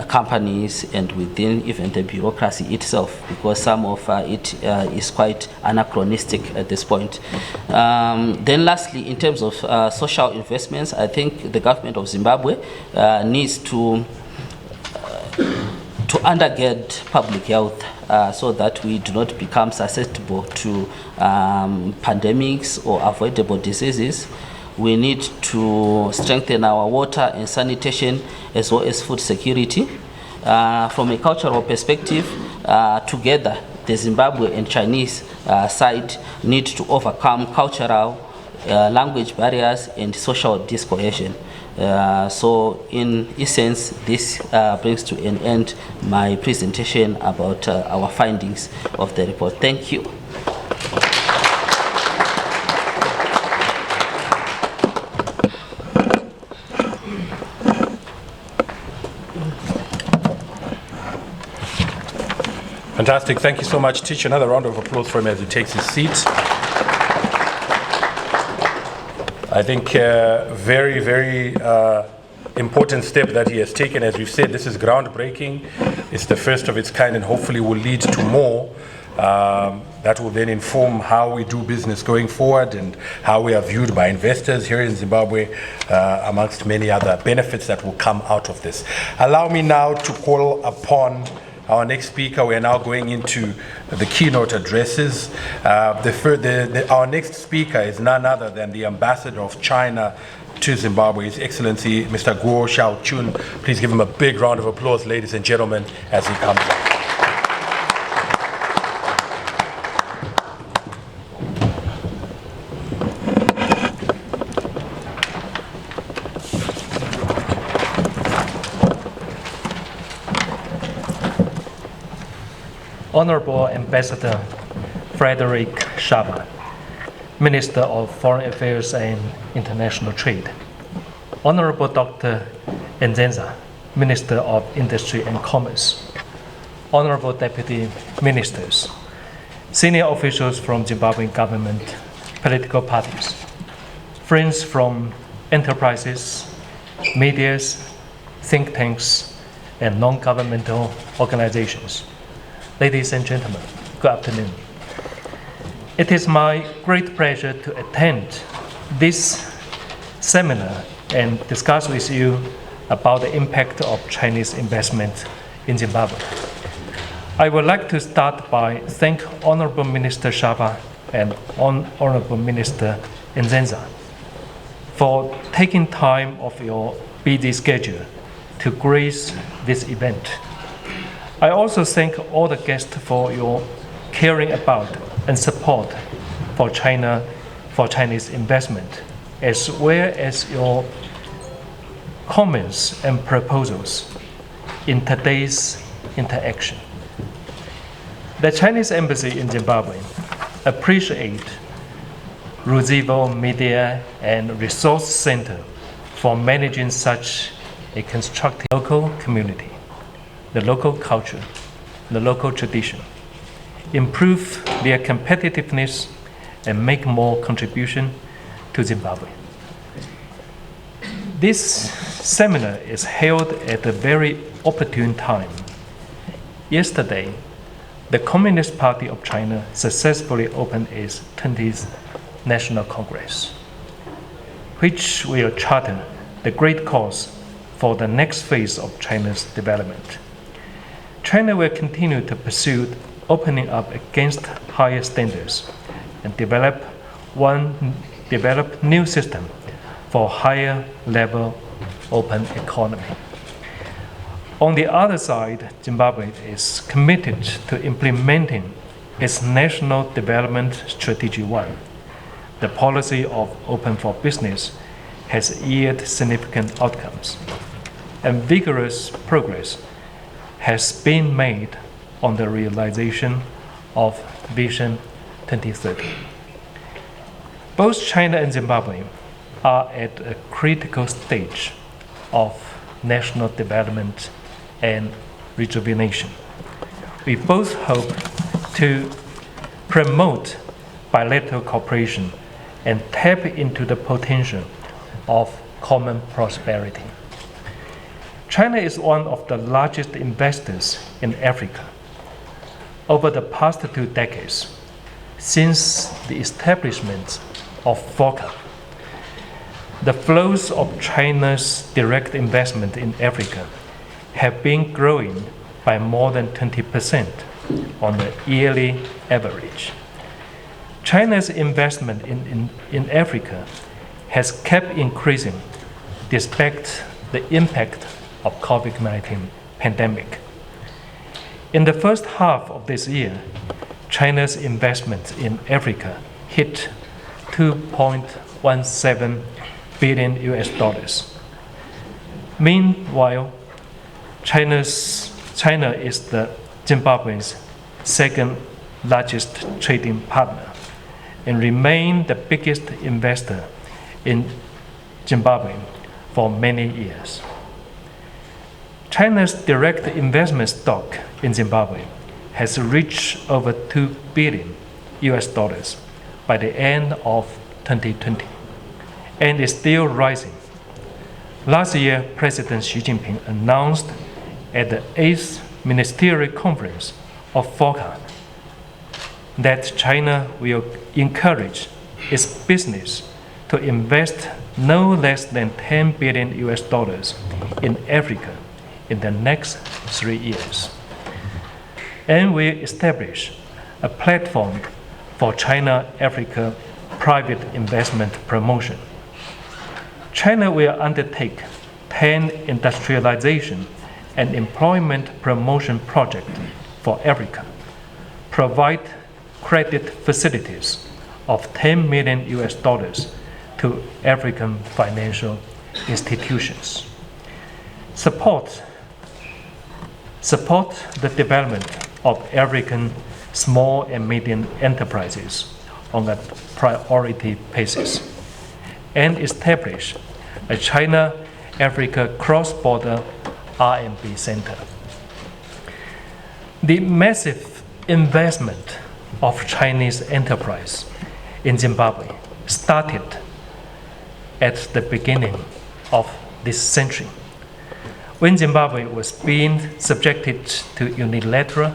companies and within even the bureaucracy itself, because some of it is quite anachronistic at this point. Then lastly, in terms of social investments, I think the government of Zimbabwe needs to undergird public health so that we do not become susceptible to pandemics or avoidable diseases. We need to strengthen our water and sanitation as well as food security. From a cultural perspective, together the Zimbabwe and Chinese side need to overcome cultural, language barriers and social discohesion. So in essence, this brings to an end my presentation about our findings of the report. Thank you. Fantastic. Thank you so much, Teach. Another round of applause for him as he takes his seat. I think very, very important step that he has taken. As we've said, this is groundbreaking. It's the first of its kind, and hopefully will lead to more that will then inform how we do business going forward and how we are viewed by investors here in Zimbabwe, amongst many other benefits that will come out of this. Allow me now to call upon our next speaker. We are now going into the keynote addresses. Our next speaker is none other than the Ambassador of China to Zimbabwe, His Excellency Mr. Guo Xiaochun. Please give him a big round of applause, ladies and gentlemen, as he comes up. Honorable Ambassador Frederick Shaba, Minister of Foreign Affairs and International Trade. Honorable Dr. Nzenza, Minister of Industry and Commerce. Honorable Deputy Ministers, senior officials from Zimbabwean government, political parties, friends from enterprises, medias, think tanks, and non-governmental organizations. Ladies and gentlemen, good afternoon. It is my great pleasure to attend this seminar and discuss with you about the impact of Chinese investment in Zimbabwe. I would like to start by thanking Honorable Minister Shaba and Honorable Minister Nzenza for taking time of your busy schedule to grace this event. I also thank all the guests for your caring about and support for Chinese investment, as well as your comments and proposals in today's interaction. The Chinese embassy in Zimbabwe appreciates Ruzivo Media and Resource Center for managing such a constructive local community, the local culture, the local tradition, improve their competitiveness and make more contribution to Zimbabwe. This seminar is held at a very opportune time. Yesterday, the Communist Party of China successfully opened its 20th National Congress, which will charter the great course for the next phase of China's development. China will continue to pursue opening up against higher standards and develop new system for higher level open economy. On the other side, Zimbabwe is committed to implementing its National Development Strategy 1. The policy of open for business has yielded significant outcomes, and vigorous progress has been made on the realization of Vision 2030. Both China and Zimbabwe are at a critical stage of national development and rejuvenation. We both hope to promote bilateral cooperation and tap into the potential of common prosperity. China is one of the largest investors in Africa. Over the past 2 decades, since the establishment of FOCA, the flows of China's direct investment in Africa have been growing by more than 20% on the yearly average. China's investment in Africa has kept increasing despite the impact of COVID-19 pandemic. In the first half of this year, China's investment in Africa hit $2.17 billion. Meanwhile, China is the Zimbabwe's second largest trading partner and remain the biggest investor in Zimbabwe for many years. China's direct investment stock in Zimbabwe has reached over $2 billion by the end of 2020 and is still rising. Last year, President Xi Jinping announced at the 8th Ministerial Conference of FOCA that China will encourage its business to invest no less than $10 billion in Africa in the next 3 years, and will establish a platform for China-Africa private investment promotion. China will undertake 10 industrialization and employment promotion projects for Africa, provide credit facilities of $10 million to African financial institutions, support the development of African small and medium enterprises on a priority basis, and establish a China-Africa cross-border R&D center. The massive investment of Chinese enterprise in Zimbabwe started at the beginning of this century, when Zimbabwe was being subjected to unilateral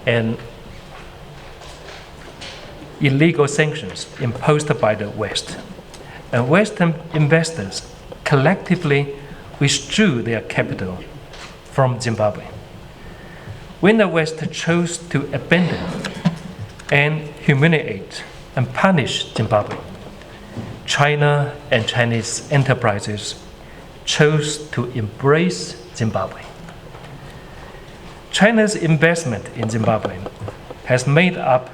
and illegal sanctions imposed by the West, and Western investors collectively withdrew their capital from Zimbabwe. When the West chose to abandon and humiliate and punish Zimbabwe, China and Chinese enterprises chose to embrace Zimbabwe. China's investment in Zimbabwe has made up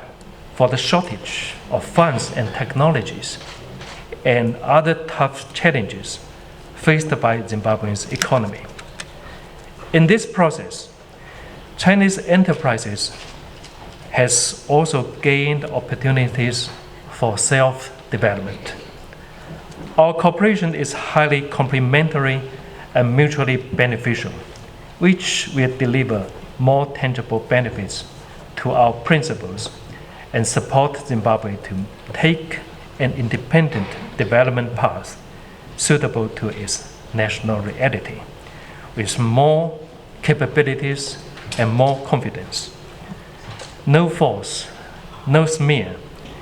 for the shortage of funds and technologies and other tough challenges faced by Zimbabwe's economy. In this process, Chinese enterprises has also gained opportunities for development. Our cooperation is highly complementary and mutually beneficial, which will deliver more tangible benefits to our principals and support Zimbabwe to take an independent development path suitable to its national reality, with more capabilities and more confidence. No force, no smear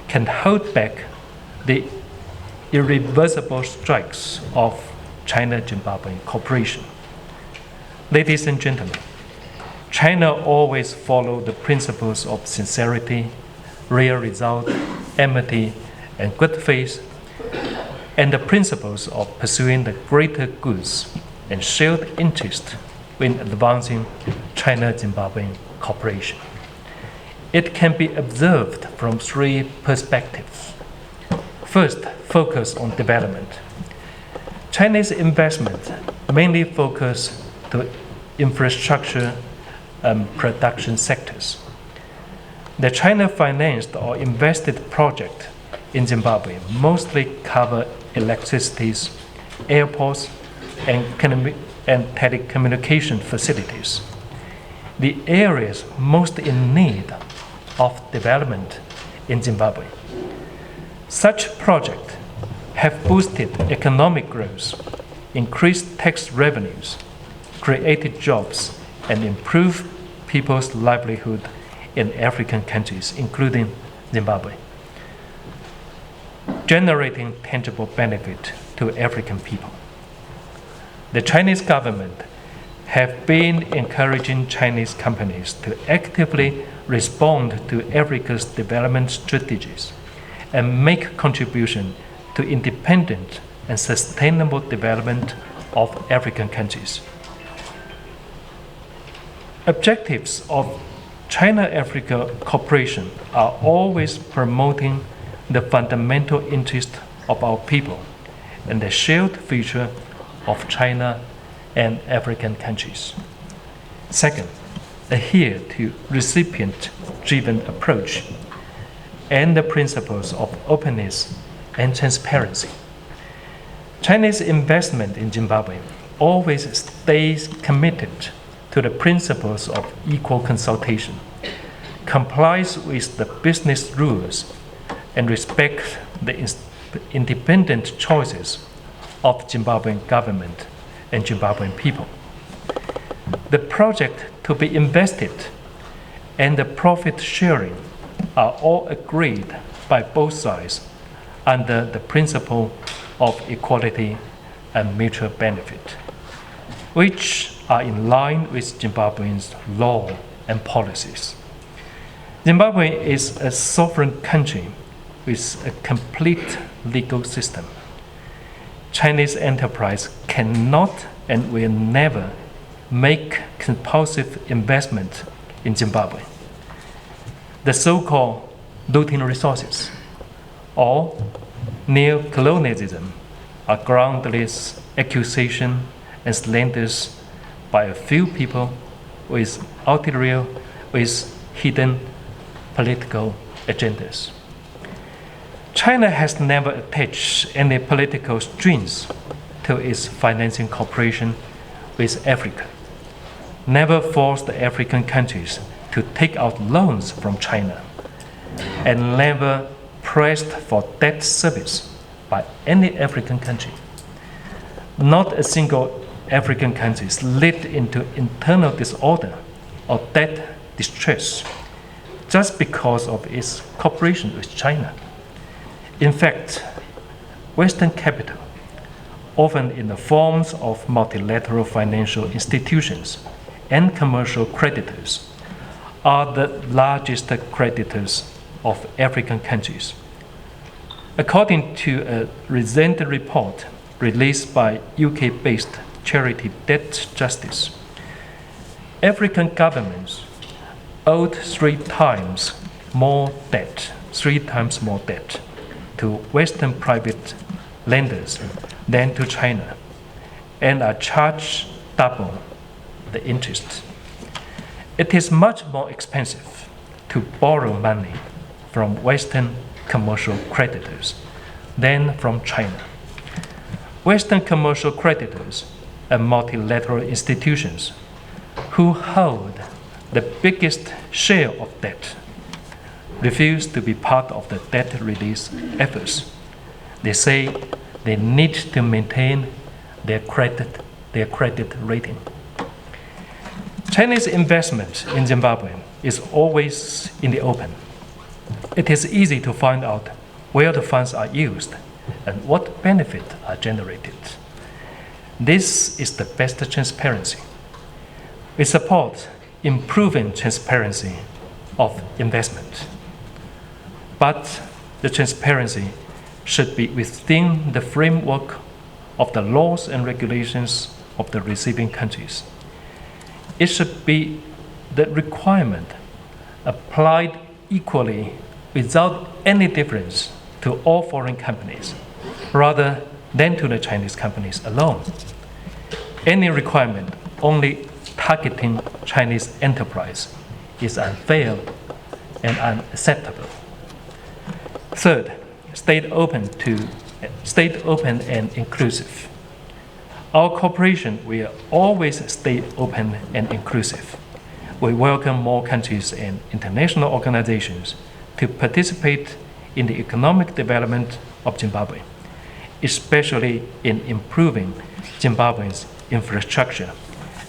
can hold back the irreversible strikes of China-Zimbabwe cooperation. Ladies and gentlemen, China always followed the principles of sincerity, real result, empathy, and good faith, and the principles of pursuing the greater goods and shared interest in advancing China-Zimbabwe cooperation. It can be observed from three perspectives. First, focus on development. Chinese investment mainly focus to infrastructure and production sectors. The China-financed or invested project in Zimbabwe mostly cover electricity, airports, and telecommunication facilities, the areas most in need of development in Zimbabwe. Such projects have boosted economic growth, increased tax revenues, created jobs, and improved people's livelihood in African countries, including Zimbabwe, generating tangible benefit to African people. The Chinese government have been encouraging Chinese companies to actively respond to Africa's development strategies and make contribution to independent and sustainable development of African countries. Objectives of China-Africa cooperation are always promoting the fundamental interest of our people and the shared future of China and African countries. Second, adhere to recipient-driven approach and the principles of openness and transparency. Chinese investment in Zimbabwe always stays committed to the principles of equal consultation, complies with the business rules, and respects the independent choices of Zimbabwean government and Zimbabwean people. The project to be invested and the profit sharing are all agreed by both sides under the principle of equality and mutual benefit, which are in line with Zimbabwe's law and policies. Zimbabwe is a sovereign country with a complete legal system. Chinese enterprise cannot and will never make compulsive investment in Zimbabwe. The so-called looting resources or neo-colonialism are groundless accusation and slanders by a few people with hidden political agendas. China has never attached any political strings to its financing cooperation with Africa, never forced the African countries to take out loans from China, and never pressed for debt service by any African country. Not a single African country slipped into internal disorder or debt distress just because of its cooperation with China. In fact, Western capital, often in the forms of multilateral financial institutions and commercial creditors, are the largest creditors of African countries. According to a recent report released by UK-based charity Debt Justice, African governments owed three times more debt to Western private lenders than to China, and are charged double the interest. It is much more expensive to borrow money from Western commercial creditors than from China. Western commercial creditors and multilateral institutions who hold the biggest share of debt refuse to be part of the debt release efforts. They say they need to maintain their credit rating. Chinese investment in Zimbabwe is always in the open. It is easy to find out where the funds are used and what benefits are generated. This is the best transparency. We support improving transparency of investment. But the transparency should be within the framework of the laws and regulations of the receiving countries. It should be the requirement applied equally without any difference to all foreign companies, rather than to the Chinese companies alone. Any requirement only targeting Chinese enterprise is unfair and unacceptable. Third, stay open and inclusive. Our cooperation will always stay open and inclusive. We welcome more countries and international organizations to participate in the economic development of Zimbabwe, especially in improving Zimbabwe's infrastructure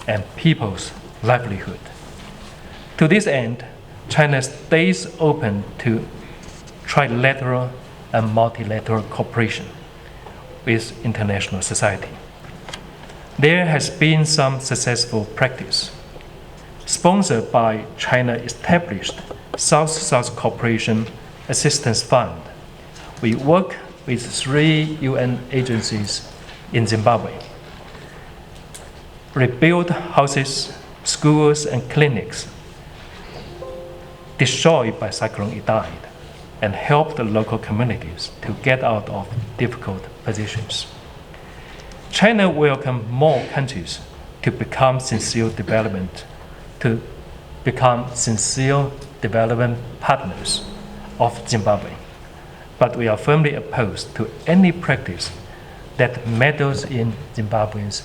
and people's livelihood. To this end, China stays open to trilateral and multilateral cooperation with international society. There has been some successful practice. Sponsored by China-established South-South Cooperation Assistance Fund, we work with 3 UN agencies in Zimbabwe. Rebuild houses, schools, and clinics destroyed by Cyclone Idai, and help the local communities to get out of difficult positions. China welcomes more countries to become sincere development partners of Zimbabwe, but we are firmly opposed to any practice that meddles in Zimbabwe's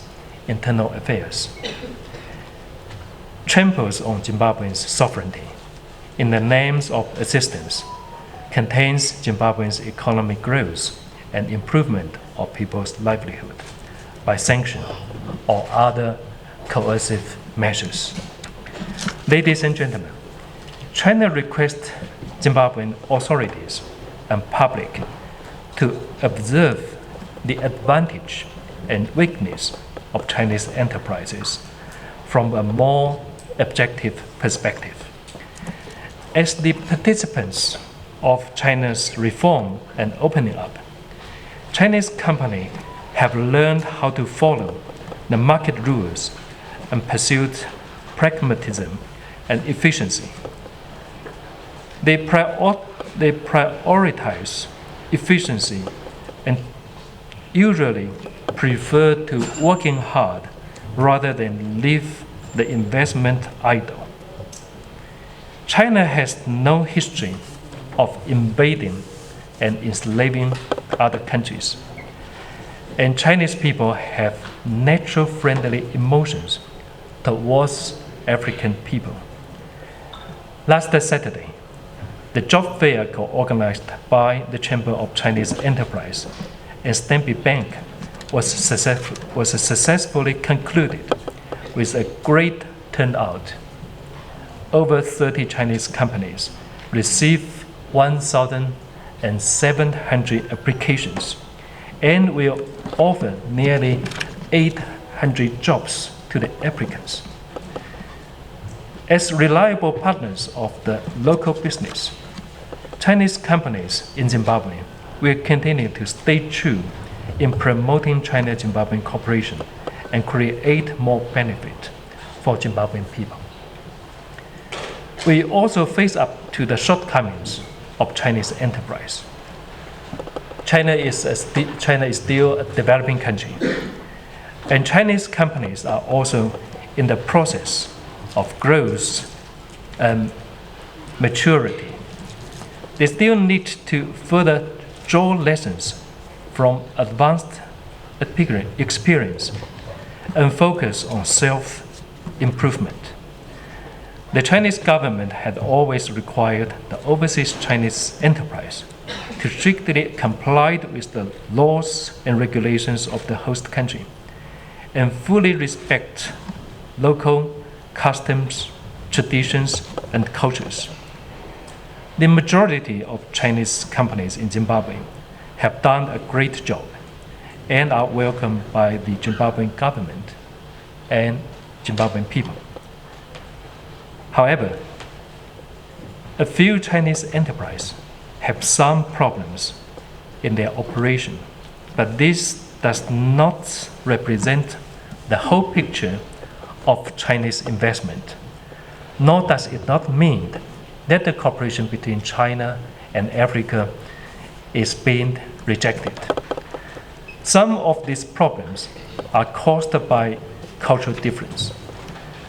internal affairs, tramples on Zimbabwe's sovereignty in the names of assistance, contains Zimbabwe's economic growth and improvement of people's livelihood by sanction or other coercive measures. Ladies and gentlemen, China requests Zimbabwean authorities and public to observe the advantage and weakness of Chinese enterprises from a more objective perspective. As the participants of China's reform and opening up, Chinese companies have learned how to follow the market rules and pursued pragmatism and efficiency. They prioritize efficiency and usually prefer to working hard rather than leave the investment idle. China has no history of invading and enslaving other countries, and Chinese people have natural friendly emotions towards African people. Last Saturday, the job fair co-organized by the Chamber of Chinese Enterprise and Stanbic Bank was successfully concluded with a great turnout. Over 30 Chinese companies received 1,700 applications and will offer nearly 800 jobs to the applicants. As reliable partners of the local business, Chinese companies in Zimbabwe will continue to stay true in promoting China-Zimbabwean cooperation and create more benefit for Zimbabwean people. We also face up to the shortcomings of Chinese enterprise. China is still a developing country, and Chinese companies are also in the process of growth and maturity. They still need to further draw lessons from advanced experience and focus on self-improvement. The Chinese government had always required the overseas Chinese enterprise to strictly comply with the laws and regulations of the host country and fully respect local customs, traditions, and cultures. The majority of Chinese companies in Zimbabwe have done a great job and are welcomed by the Zimbabwean government and Zimbabwean people. However, a few Chinese enterprises have some problems in their operation, but this does not represent the whole picture of Chinese investment, nor does it not mean that the cooperation between China and Africa is being rejected. Some of these problems are caused by cultural difference.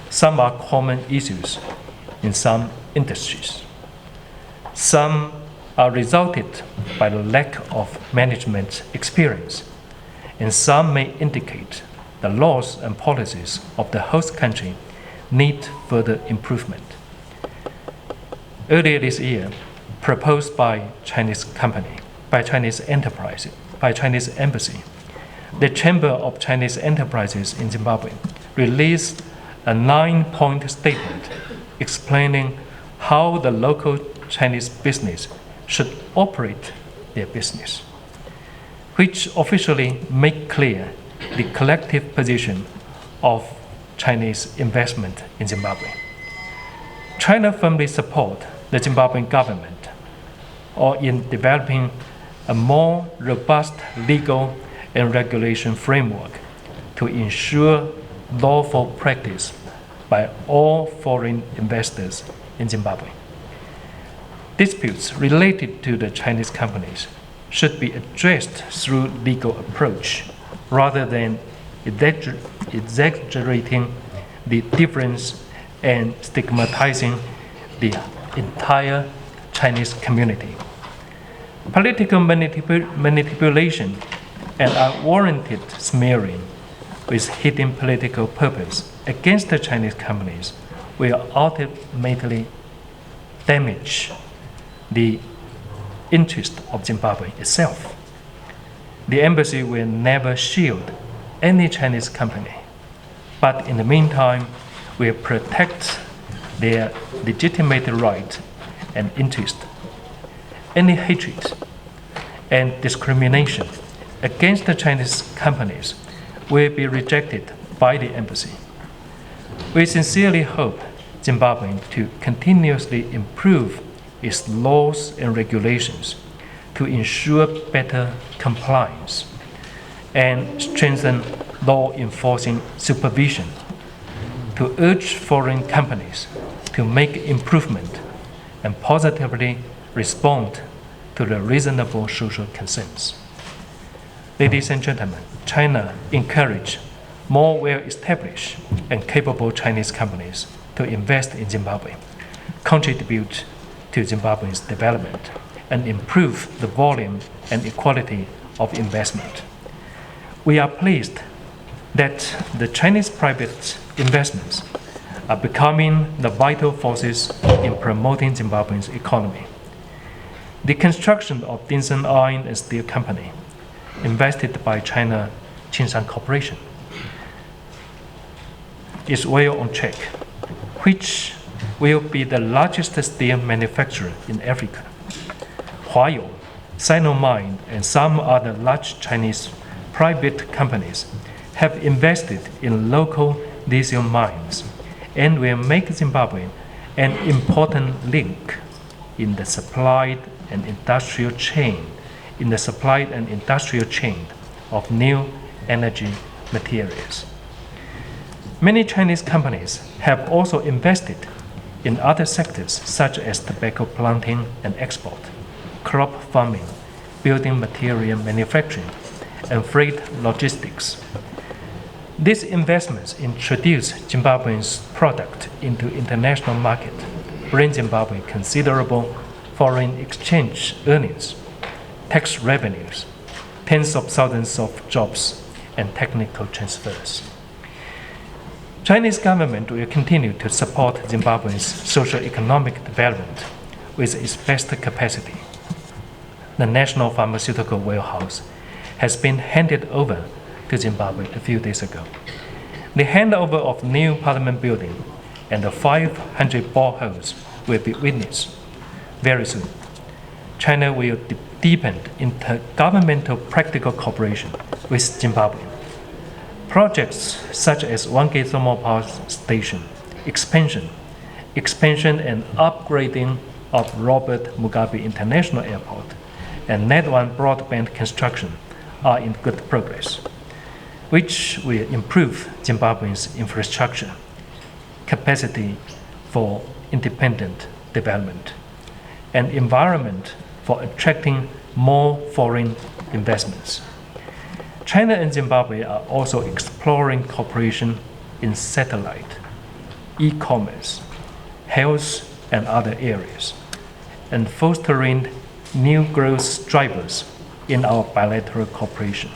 Some are common issues in some industries. Some are resulted by the lack of management experience, and some may indicate the laws and policies of the host country need further improvement. Earlier this year, proposed by Chinese Embassy, the Chamber of Chinese Enterprises in Zimbabwe released a 9-point statement explaining how the local Chinese business should operate their business, which officially make clear the collective position of Chinese investment in Zimbabwe. China firmly supports the Zimbabwean government in developing a more robust legal and regulation framework to ensure lawful practice by all foreign investors in Zimbabwe. Disputes related to the Chinese companies should be addressed through legal approach rather than exaggerating the difference and stigmatizing the entire Chinese community. Political manipulation and unwarranted smearing with hidden political purpose against the Chinese companies will ultimately damage the interest of Zimbabwe itself. The embassy will never shield any Chinese company, but in the meantime will protect their legitimate right and interest. Any hatred and discrimination against the Chinese companies will be rejected by the embassy. We sincerely hope Zimbabwe to continuously improve its laws and regulations to ensure better compliance and strengthen law enforcing supervision, to urge foreign companies to make improvement and positively respond to the reasonable social concerns. Ladies and gentlemen, China encourages more well-established and capable Chinese companies to invest in Zimbabwe, contribute to Zimbabwe's development, and improve the volume and equality of investment. We are pleased that the Chinese private investments are becoming the vital forces in promoting Zimbabwe's economy. The construction of Dinson Iron and Steel Company, invested by China Qingshan Corporation, is well on track, which will be the largest steel manufacturer in Africa. Huayou, Sinomine, and some other large Chinese private companies have invested in local lithium mines and will make Zimbabwe an important link in the supply and industrial chain of new energy materials. Many Chinese companies have also invested in other sectors such as tobacco planting and export, crop farming, building material manufacturing, and freight logistics. These investments introduce Zimbabwe's product into international market, bring Zimbabwe considerable foreign exchange earnings, tax revenues, tens of thousands of jobs and technical transfers. Chinese government will continue to support Zimbabwe's socio-economic development with its best capacity. The National Pharmaceutical Warehouse has been handed over to Zimbabwe a few days ago. The handover of new parliament building and the 500 boreholes will be witnessed very soon. China will deepen intergovernmental practical cooperation with Zimbabwe. Projects such as Wange Thermal Power Station expansion and upgrading of Robert Mugabe International Airport and Net1 broadband construction are in good progress, which will improve Zimbabwe's infrastructure capacity for independent development and environment for attracting more foreign investments. China and Zimbabwe are also exploring cooperation in satellite, e-commerce, health, and other areas, and fostering new growth drivers in our bilateral cooperation.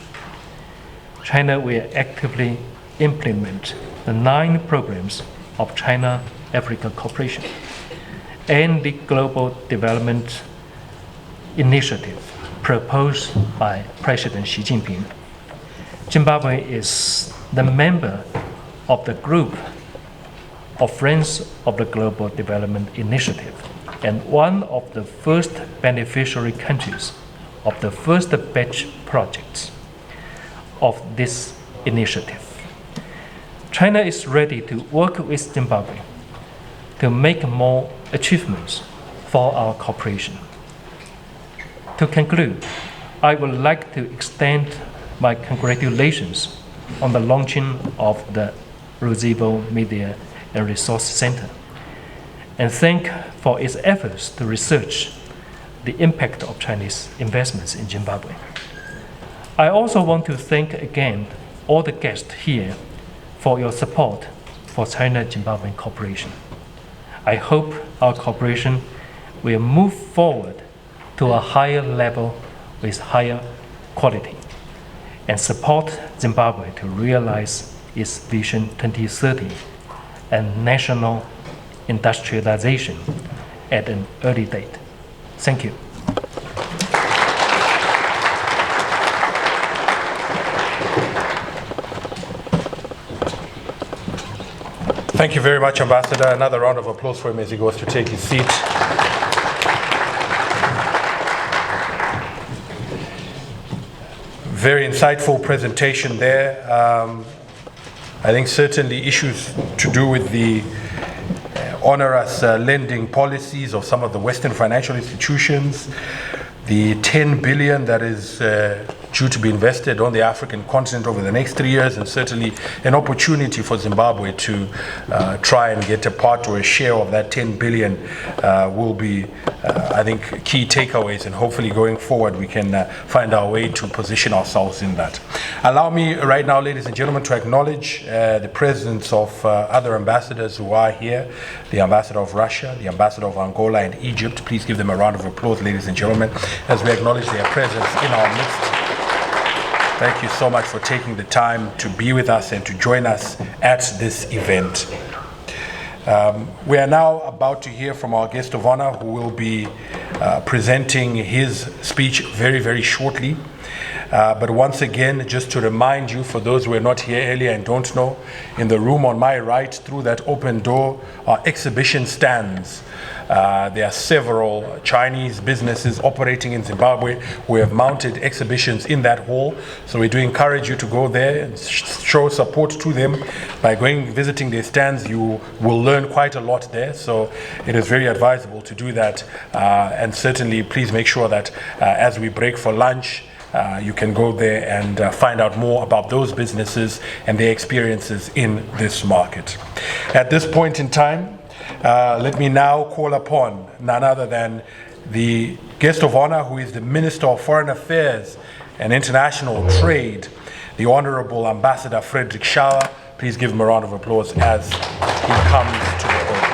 China will actively implement the 9 programs of China-Africa Cooperation and the Global Development Initiative proposed by President Xi Jinping. Zimbabwe is the member of the group of Friends of the Global Development Initiative and one of the first beneficiary countries of the first batch projects of this initiative. China is ready to work with Zimbabwe to make more achievements for our cooperation. To conclude, I would like to extend my congratulations on the launching of the Ruzivo Media and Resource Center, and thank for its efforts to research the impact of Chinese investments in Zimbabwe. I also want to thank again all the guests here for your support for China-Zimbabwe cooperation. I hope our cooperation will move forward to a higher level with higher quality and support Zimbabwe to realize its Vision 2030 and national industrialization at an early date. Thank you. Thank you very much, Ambassador. Another round of applause for him as he goes to take his seat. Very insightful presentation there. I think certainly issues to do with the onerous lending policies of some of the Western financial institutions, the 10 billion that is due to be invested on the African continent over the next 3 years, and certainly an opportunity for Zimbabwe to try and get a part or a share of that 10 billion will be, I think, key takeaways, and hopefully going forward we can find our way to position ourselves in that. Allow me right now, ladies and gentlemen, to acknowledge the presence of other ambassadors who are here, the Ambassador of Russia, the Ambassador of Angola and Egypt. Please give them a round of applause, ladies and gentlemen, as we acknowledge their presence in our midst. Thank you so much for taking the time to be with us and to join us at this event. We are now about to hear from our guest of honor, who will be presenting his speech very, very shortly. But once again, just to remind you, for those who were not here earlier and don't know, in the room on my right, through that open door, are exhibition stands. There are several Chinese businesses operating in Zimbabwe who have mounted exhibitions in that hall. So we do encourage you to go there and show support to them by visiting their stands. You will learn quite a lot there. So it is very advisable to do that. And certainly, please make sure that as we break for lunch, you can go there and find out more about those businesses and their experiences in this market. At this point in time, let me now call upon none other than the guest of honor, who is the Minister of Foreign Affairs and International Trade, the Honorable Ambassador Frederick Shaw. Please give him a round of applause as he comes to the podium.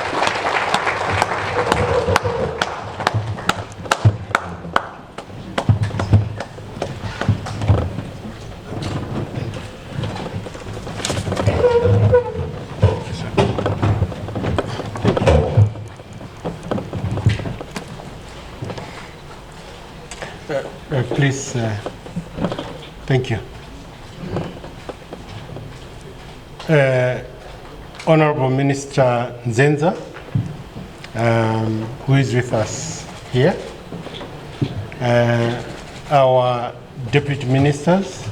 Please, thank you. Honorable Minister Nzenza, who is with us here, our deputy ministers,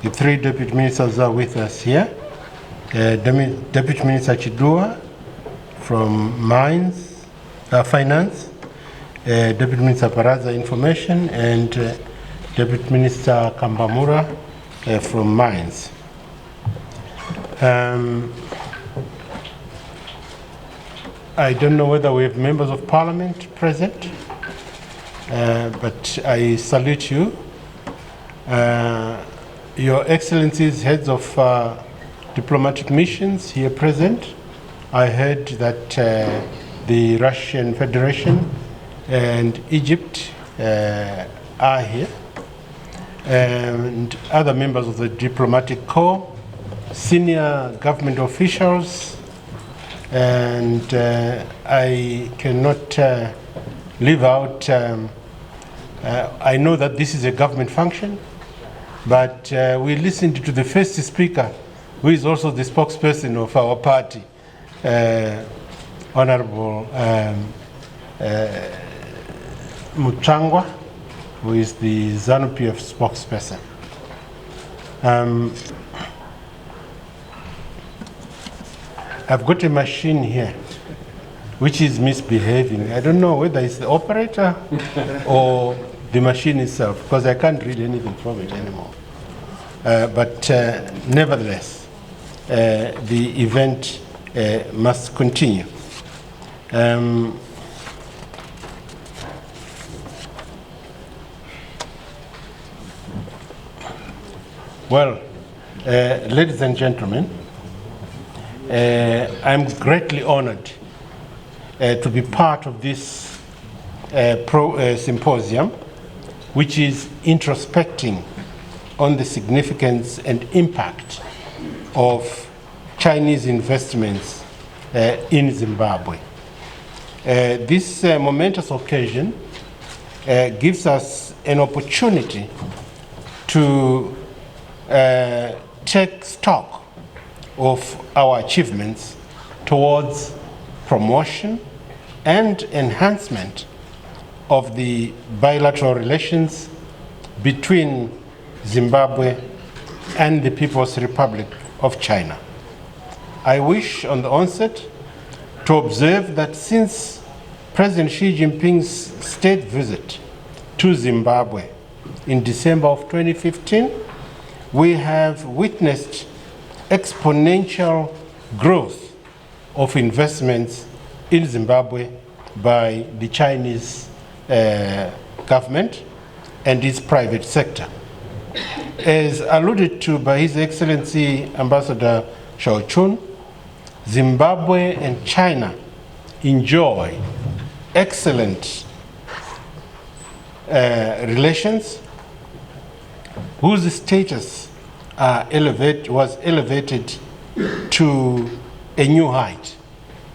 the three deputy ministers are with us here. Deputy Minister Chidua from Mines, Finance, Deputy Minister Paraza Information, and Deputy Minister Kambamura from Mines. I don't know whether we have members of parliament present, but I salute you. Your Excellencies, heads of diplomatic missions here present. I heard that the Russian Federation and Egypt are here, and other members of the diplomatic corps, senior government officials, and I cannot leave out, I know that this is a government function, but we listened to the first speaker, who is also the spokesperson of our party, Honorable Muchangwa, who is the ZANU-PF spokesperson. I've got a machine here which is misbehaving. I don't know whether it's the operator or the machine itself, because I can't read anything from it anymore. But nevertheless, the event must continue. Well, ladies and gentlemen, I'm greatly honored to be part of this symposium, which is introspecting on the significance and impact of Chinese investments in Zimbabwe. This momentous occasion gives us an opportunity to take stock of our achievements towards promotion and enhancement of the bilateral relations between Zimbabwe and the People's Republic of China. I wish on the onset to observe that since President Xi Jinping's state visit to Zimbabwe in December of 2015, we have witnessed exponential growth of investments in Zimbabwe by the Chinese government and its private sector. As alluded to by His Excellency Ambassador Shao Chun, Zimbabwe and China enjoy excellent relations whose status was elevated to a new height,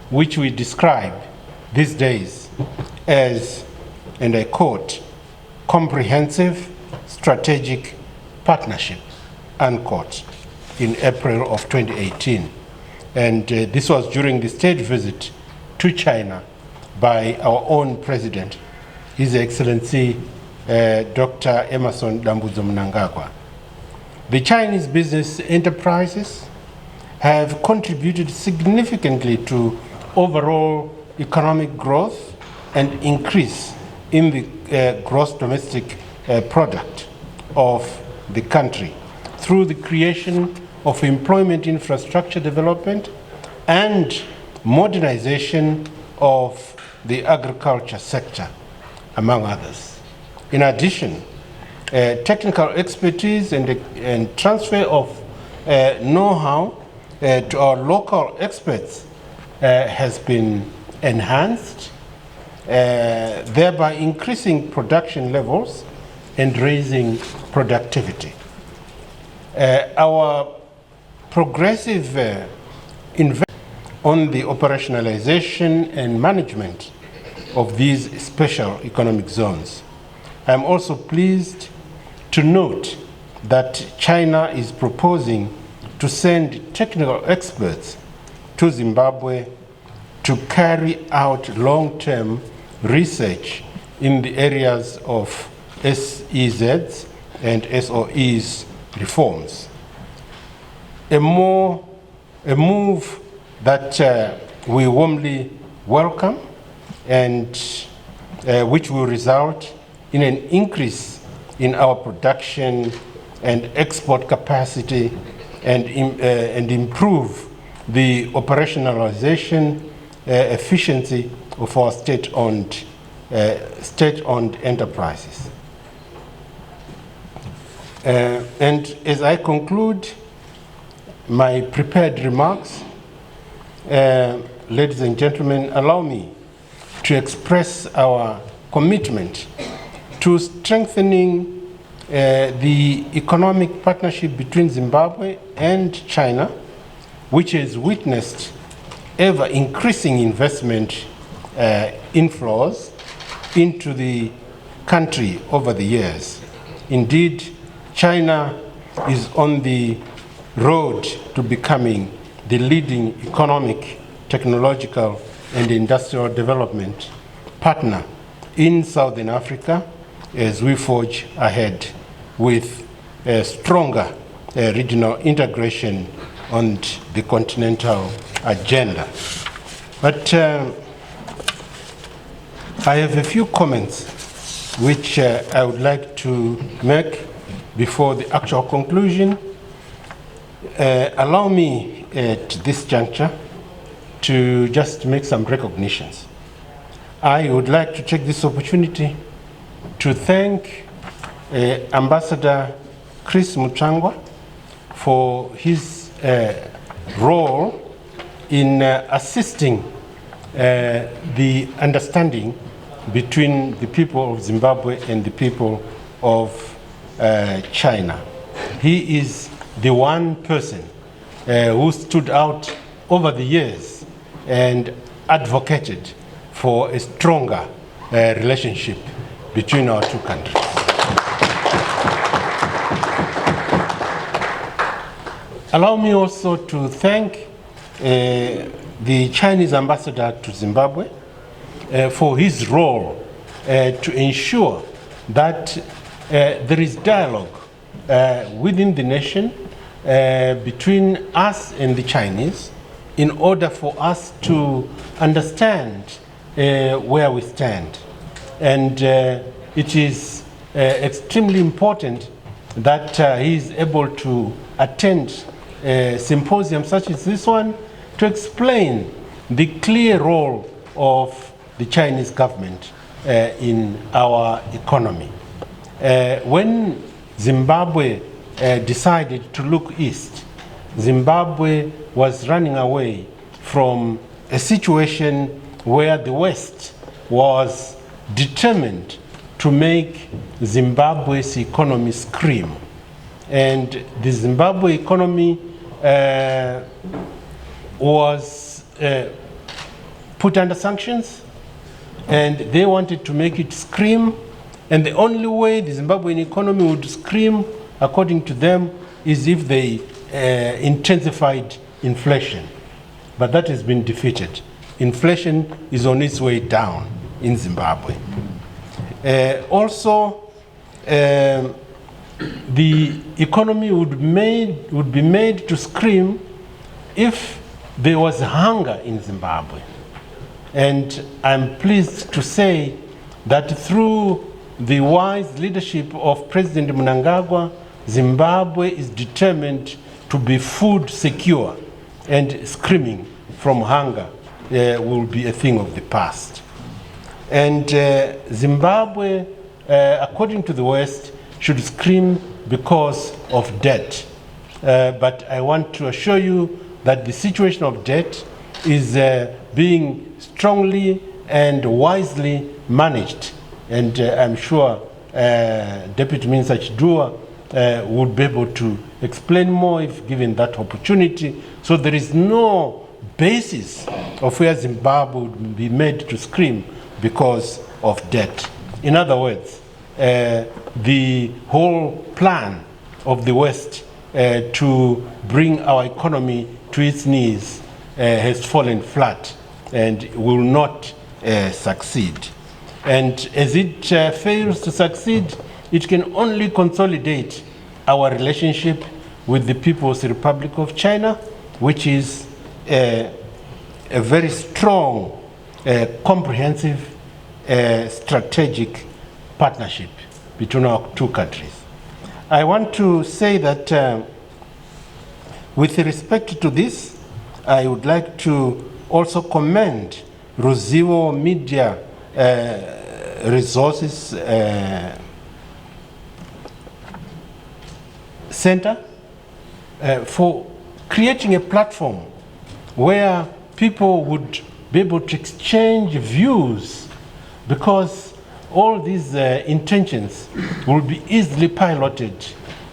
which we describe these days as, and I quote, comprehensive strategic partnership, unquote, in April of 2018. And this was during the state visit to China by our own president, His Excellency Dr. Emerson Dambudzo Mnangagwa. The Chinese business enterprises have contributed significantly to overall economic growth and increase in the gross domestic product of the country through the creation of employment infrastructure development and modernization of the agriculture sector, among others. In addition, technical expertise and transfer of know-how to our local experts has been enhanced, thereby increasing production levels and raising productivity. Our progressive investment on the operationalization and management of these special economic zones I'm also pleased to note that China is proposing to send technical experts to Zimbabwe to carry out long-term research in the areas of SEZs and SOEs reforms. A move that we warmly welcome and which will result in an increase in our production and export capacity and improve the operationalization efficiency of our state-owned enterprises. And as I conclude my prepared remarks, ladies and gentlemen, allow me to express our commitment to strengthening the economic partnership between Zimbabwe and China, which has witnessed ever increasing investment inflows into the country over the years. Indeed, China is on the road to becoming the leading economic, technological, and industrial development partner in Southern Africa as we forge ahead with a stronger regional integration on the continental agenda. But I have a few comments which I would like to make before the actual conclusion. Allow me at this juncture to just make some recognitions. I would like to take this opportunity to thank Ambassador Chris Mutsvangwa for his role in assisting the understanding between the people of Zimbabwe and the people of China. He is the one person who stood out over the years and advocated for a stronger relationship between our two countries. Allow me also to thank the Chinese ambassador to Zimbabwe for his role to ensure that there is dialogue within the nation between us and the Chinese in order for us to understand where we stand. And it is extremely important that he is able to attend a symposium such as this one to explain the clear role of the Chinese government in our economy. When Zimbabwe decided to look east, Zimbabwe was running away from a situation where the West was determined to make Zimbabwe's economy scream. And the Zimbabwe economy was put under sanctions, and they wanted to make it scream. And the only way the Zimbabwean economy would scream, according to them, is if they intensified inflation. But that has been defeated. Inflation is on its way down in Zimbabwe. Also, the economy would be made to scream if there was hunger in Zimbabwe. And I'm pleased to say that through the wise leadership of President Mnangagwa, Zimbabwe is determined to be food secure, and screaming from hunger will be a thing of the past. And Zimbabwe, according to the West, should scream because of debt. But I want to assure you that the situation of debt is being strongly and wisely managed. And I'm sure Deputy Minister Chidua would be able to explain more if given that opportunity. So there is no basis of where Zimbabwe would be made to scream because of debt. In other words, the whole plan of the West to bring our economy to its knees has fallen flat and will not succeed. And as it fails to succeed, it can only consolidate our relationship with the People's Republic of China, which is a very strong, comprehensive, strategic partnership between our two countries. I want to say that with respect to this, I would like to also commend Ruzivo Media Resources Center for creating a platform where people would be able to exchange views, because all these intentions will be easily piloted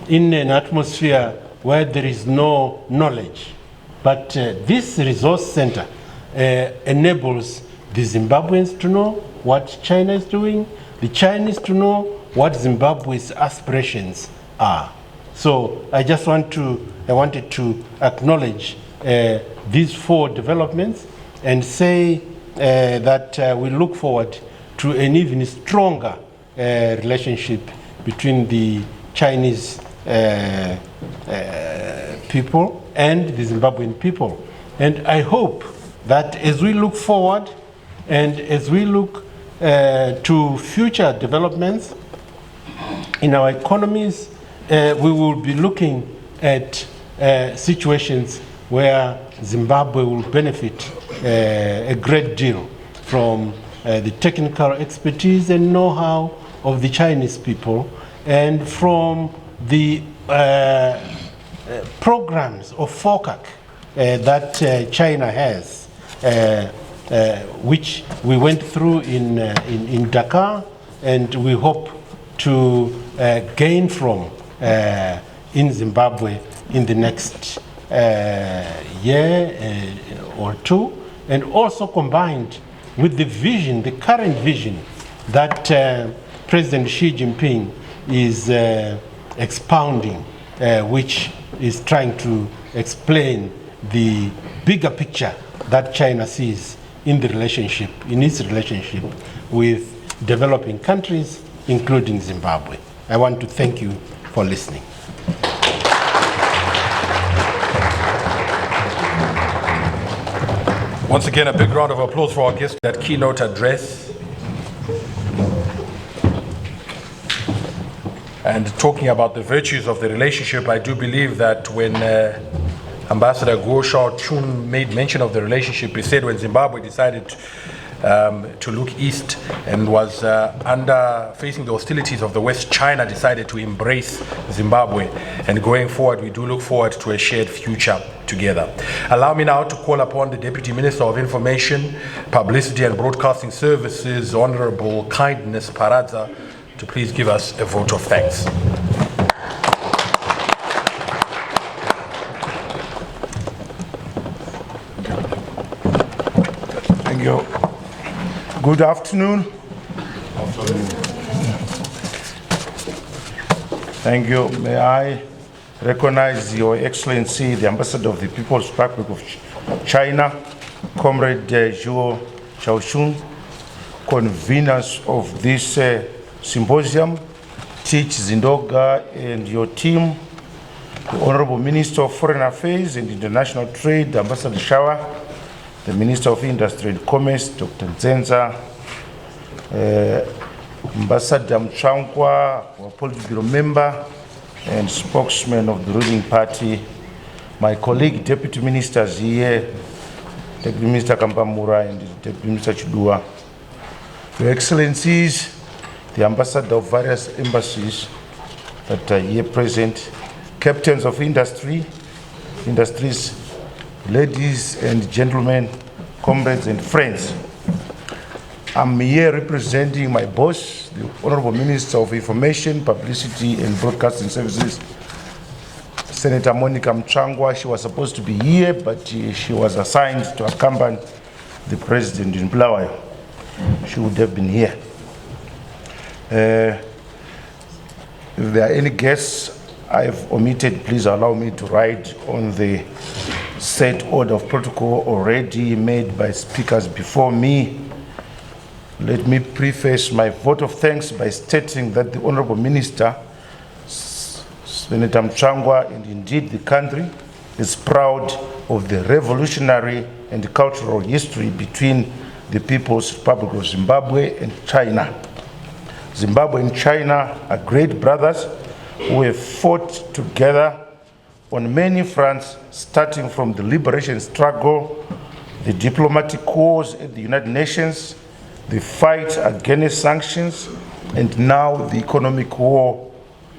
in an atmosphere where there is no knowledge. But this resource center enables the Zimbabweans to know what China is doing, the Chinese to know what Zimbabwe's aspirations are. So I wanted to acknowledge these 4 developments and say that we look forward to an even stronger relationship between the Chinese people and the Zimbabwean people. And I hope that as we look forward and as we look to future developments in our economies, we will be looking at situations where Zimbabwe will benefit a great deal from the technical expertise and know-how of the Chinese people, and from the programs of FOCAC that China has, which we went through in Dakar, and we hope to gain from in Zimbabwe in the next year or 2, and also combined with the vision, the current vision that President Xi Jinping is expounding, which is trying to explain the bigger picture that China sees in its relationship with developing countries, including Zimbabwe. I want to thank you for listening. Once again, a big round of applause for our guest, that keynote address. And talking about the virtues of the relationship, I do believe that when Ambassador Guo Xiaochun made mention of the relationship, he said when Zimbabwe decided to look east and was facing the hostilities of the West, China decided to embrace Zimbabwe. And going forward, we do look forward to a shared future together. Allow me now to call upon the Deputy Minister of Information, Publicity and Broadcasting Services, Honorable Kindness Paradza, to please give us a vote of thanks. Thank you. Good afternoon. Thank you. May I recognize Your Excellency, the Ambassador of the People's Republic of China, Comrade Zhuo Xiaochun, conveners of this symposium, Teach Zindoga and your team, the Honorable Minister of Foreign Affairs and International Trade, Ambassador Shawa, the Minister of Industry and Commerce, Dr. Nzenza, Ambassador Mchangwa, our Politburo member and spokesman of the ruling party, my colleague Deputy Ministers here, Deputy Minister Kampamura and Deputy Minister Chudua, Your Excellencies, the ambassador of various embassies that are here present, captains of industries, ladies and gentlemen, comrades and friends. I'm here representing my boss, the Honorable Minister of Information, Publicity and Broadcasting Services, Senator Monica Mchangwa. She was supposed to be here, but she was assigned to accompany the President in Bulawayo. She would have been here. If there are any guests I've omitted, please allow me to write on the set order of protocol already made by speakers before me. Let me preface my vote of thanks by stating that the Honorable Minister, Senator Mchangwa, and indeed the country, is proud of the revolutionary and cultural history between the People's Republic of Zimbabwe and China. Zimbabwe and China are great brothers who have fought together on many fronts, starting from the liberation struggle, the diplomatic wars at the United Nations, the fight against sanctions, and now the economic war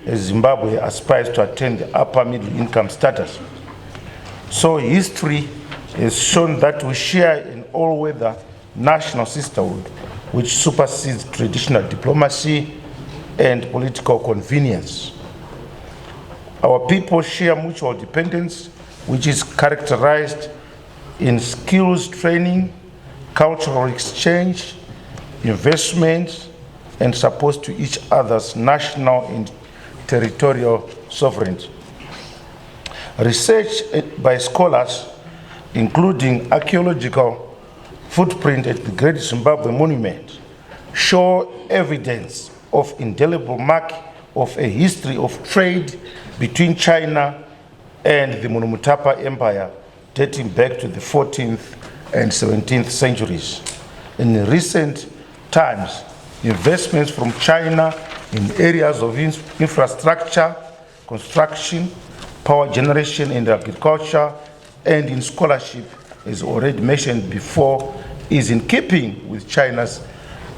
as Zimbabwe aspires to attain the upper middle income status. So history has shown that we share an all-weather national sisterhood which supersedes traditional diplomacy and political convenience. Our people share mutual dependence, which is characterized in skills training, cultural exchange, investment, and support to each other's national and territorial sovereignty. Research by scholars, including archaeological footprint at the Great Zimbabwe Monument, show evidence of indelible mark of a history of trade between China and the Monumutapa Empire dating back to the 14th and 17th centuries. In recent times, investments from China in areas of infrastructure, construction, power generation and agriculture, and in scholarship, as already mentioned before, is in keeping with China's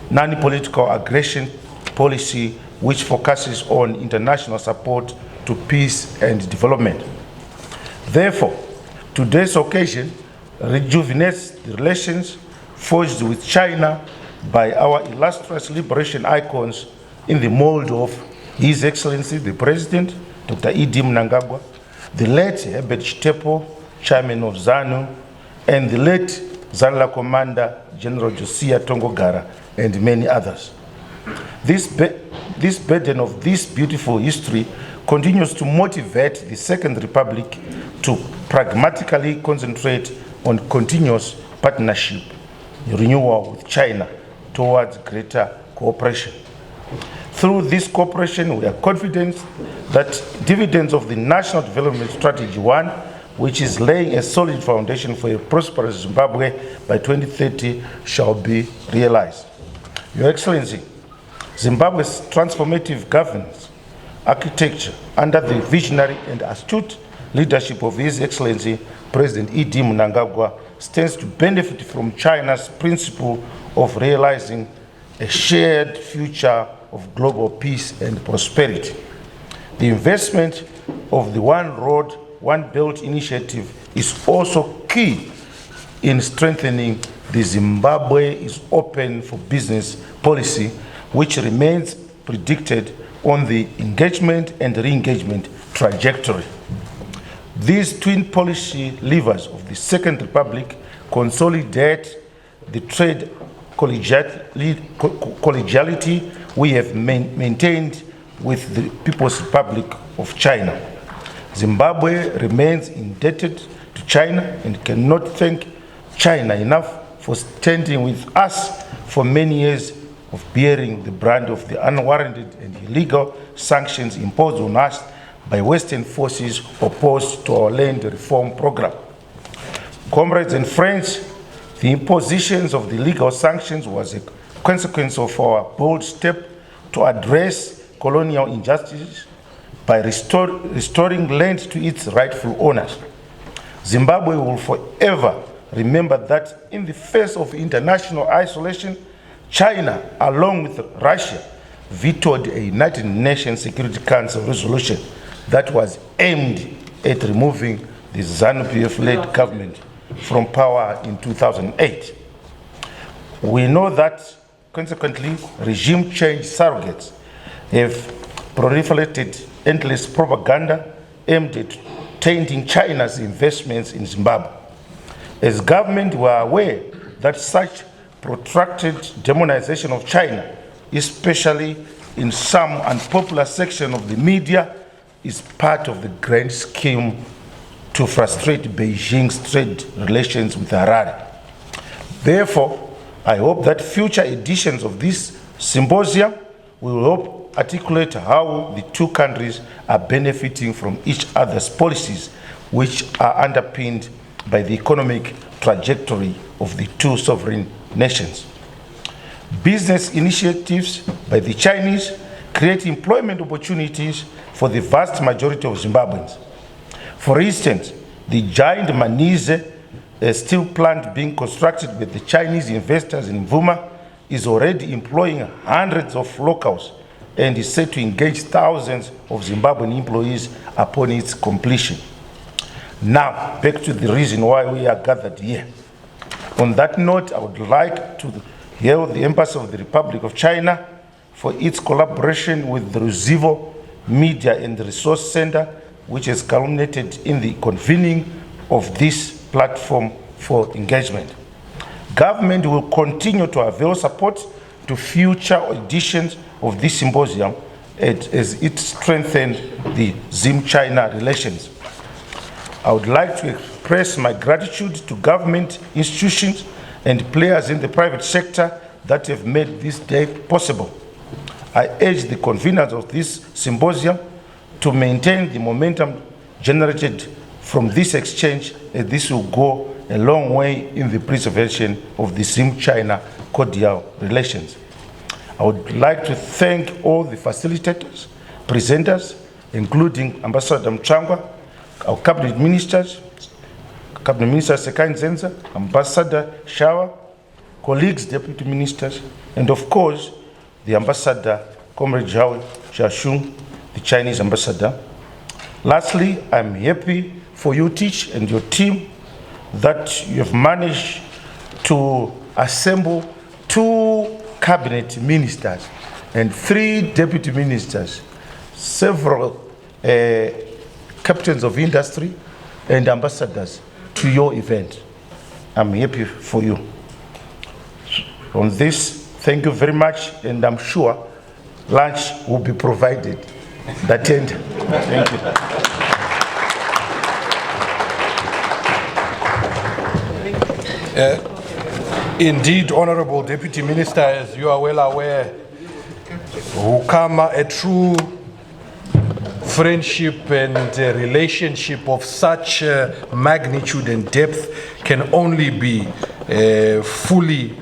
non-political aggression policy, which focuses on international support to peace and development. Therefore, today's occasion rejuvenates the relations forged with China by our illustrious liberation icons in the mold of His Excellency the President, Dr. E.D. Mnangagwa, the late Herbert Chitepo, Chairman of ZANU, and the late ZANLA Commander General Josiah Tongogara, and many others. This burden of this beautiful history continues to motivate the Second Republic to pragmatically concentrate on continuous partnership, renewal with China towards greater cooperation. Through this cooperation, we are confident that dividends of the National Development Strategy 1, which is laying a solid foundation for a prosperous Zimbabwe by 2030, shall be realized. Your Excellency, Zimbabwe's transformative governance architecture under the visionary and astute leadership of His Excellency President E.D. Mnangagwa stands to benefit from China's principle of realizing a shared future of global peace and prosperity. The investment of the One Road, One Belt initiative is also key in strengthening the Zimbabwe is open for business policy, which remains predicted on the engagement and re-engagement trajectory. These twin policy levers of the Second Republic consolidate the trade collegiality we have maintained with the People's Republic of China. Zimbabwe remains indebted to China and cannot thank China enough for standing with us for many years of bearing the brand of the unwarranted and illegal sanctions imposed on us by Western forces opposed to our land reform program. Comrades and friends, the impositions of the legal sanctions was a consequence of our bold step to address colonial injustices by restoring land to its rightful owners. Zimbabwe will forever remember that in the face of international isolation, China, along with Russia, vetoed a United Nations Security Council resolution that was aimed at removing the ZANU-PF-led government from power in 2008. We know that, consequently, regime change surrogates have proliferated endless propaganda aimed at tainting China's investments in Zimbabwe. As government, we are aware that such protracted demonization of China, especially in some unpopular section of the media is part of the grand scheme to frustrate Beijing's trade relations with Harare. Therefore, I hope that future editions of this symposium will help articulate how the two countries are benefiting from each other's policies, which are underpinned by the economic trajectory of the two sovereign nations. Business initiatives by the Chinese create employment opportunities for the vast majority of Zimbabweans. For instance, the giant Manise steel plant being constructed with the Chinese investors in Mvuma is already employing hundreds of locals and is set to engage thousands of Zimbabwean employees upon its completion. Now, back to the reason why we are gathered here. On that note, I would like to hail the Embassy of the Republic of China for its collaboration with the Ruzivo Media and Resource Center, which has culminated in the convening of this platform for engagement. Government will continue to avail support to future editions of this symposium as it strengthens the Zim-China relations. I would like to express my gratitude to government institutions and players in the private sector that have made this day possible. I urge the conveners of this symposium to maintain the momentum generated from this exchange, as this will go a long way in the preservation of the Zim-China cordial relations. I would like to thank all the facilitators, presenters, including Ambassador Mchangwa, our cabinet ministers, Cabinet Minister Sekai Nzenza, Ambassador Shawa, colleagues, deputy ministers, and of course, the Ambassador, Comrade Zhao Xiaoshun, the Chinese ambassador. Lastly, I'm happy for you, Teach, and your team that you have managed to assemble 2 cabinet ministers and 3 deputy ministers, several captains of industry and ambassadors to your event. I'm happy for you. On this, thank you very much, and I'm sure lunch will be provided. That end. Thank you. Indeed, Honorable Deputy Minister, as you are well aware, Hukama, a true friendship and relationship of such magnitude and depth can only be fully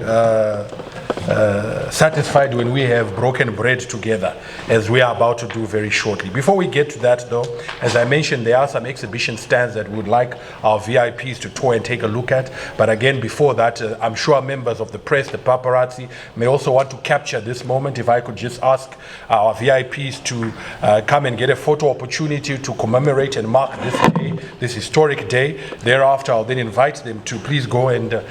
satisfied when we have broken bread together, as we are about to do very shortly. Before we get to that though, as I mentioned, there are some exhibition stands that we would like our VIPs to tour and take a look at. But again, before that, I'm sure members of the press, the paparazzi, may also want to capture this moment. If I could just ask our VIPs to come and get a photo opportunity to commemorate and mark this day, this historic day. Thereafter, I'll then invite them to please go and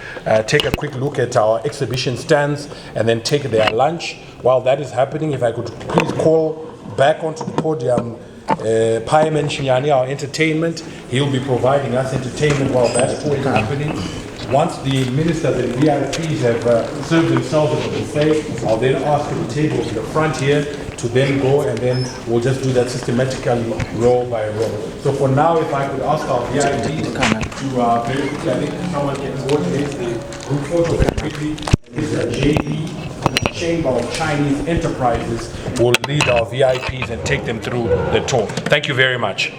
take a quick look at our exhibition stands and then take their lunch. While that is happening, if I could please call back onto the podium Paiman Shinyani, our entertainment. He'll be providing us entertainment while that tour is happening. Once the ministers and VIPs have served themselves at the buffet, I'll then ask the table to the front here to then go, and then we'll just do that systematically, row by row. So for now, if I could ask our VIPs to very quickly, I think someone can coordinate the group photo very quickly. This is JD, Chamber of Chinese Enterprises, will lead our VIPs and take them through the tour. Thank you very much.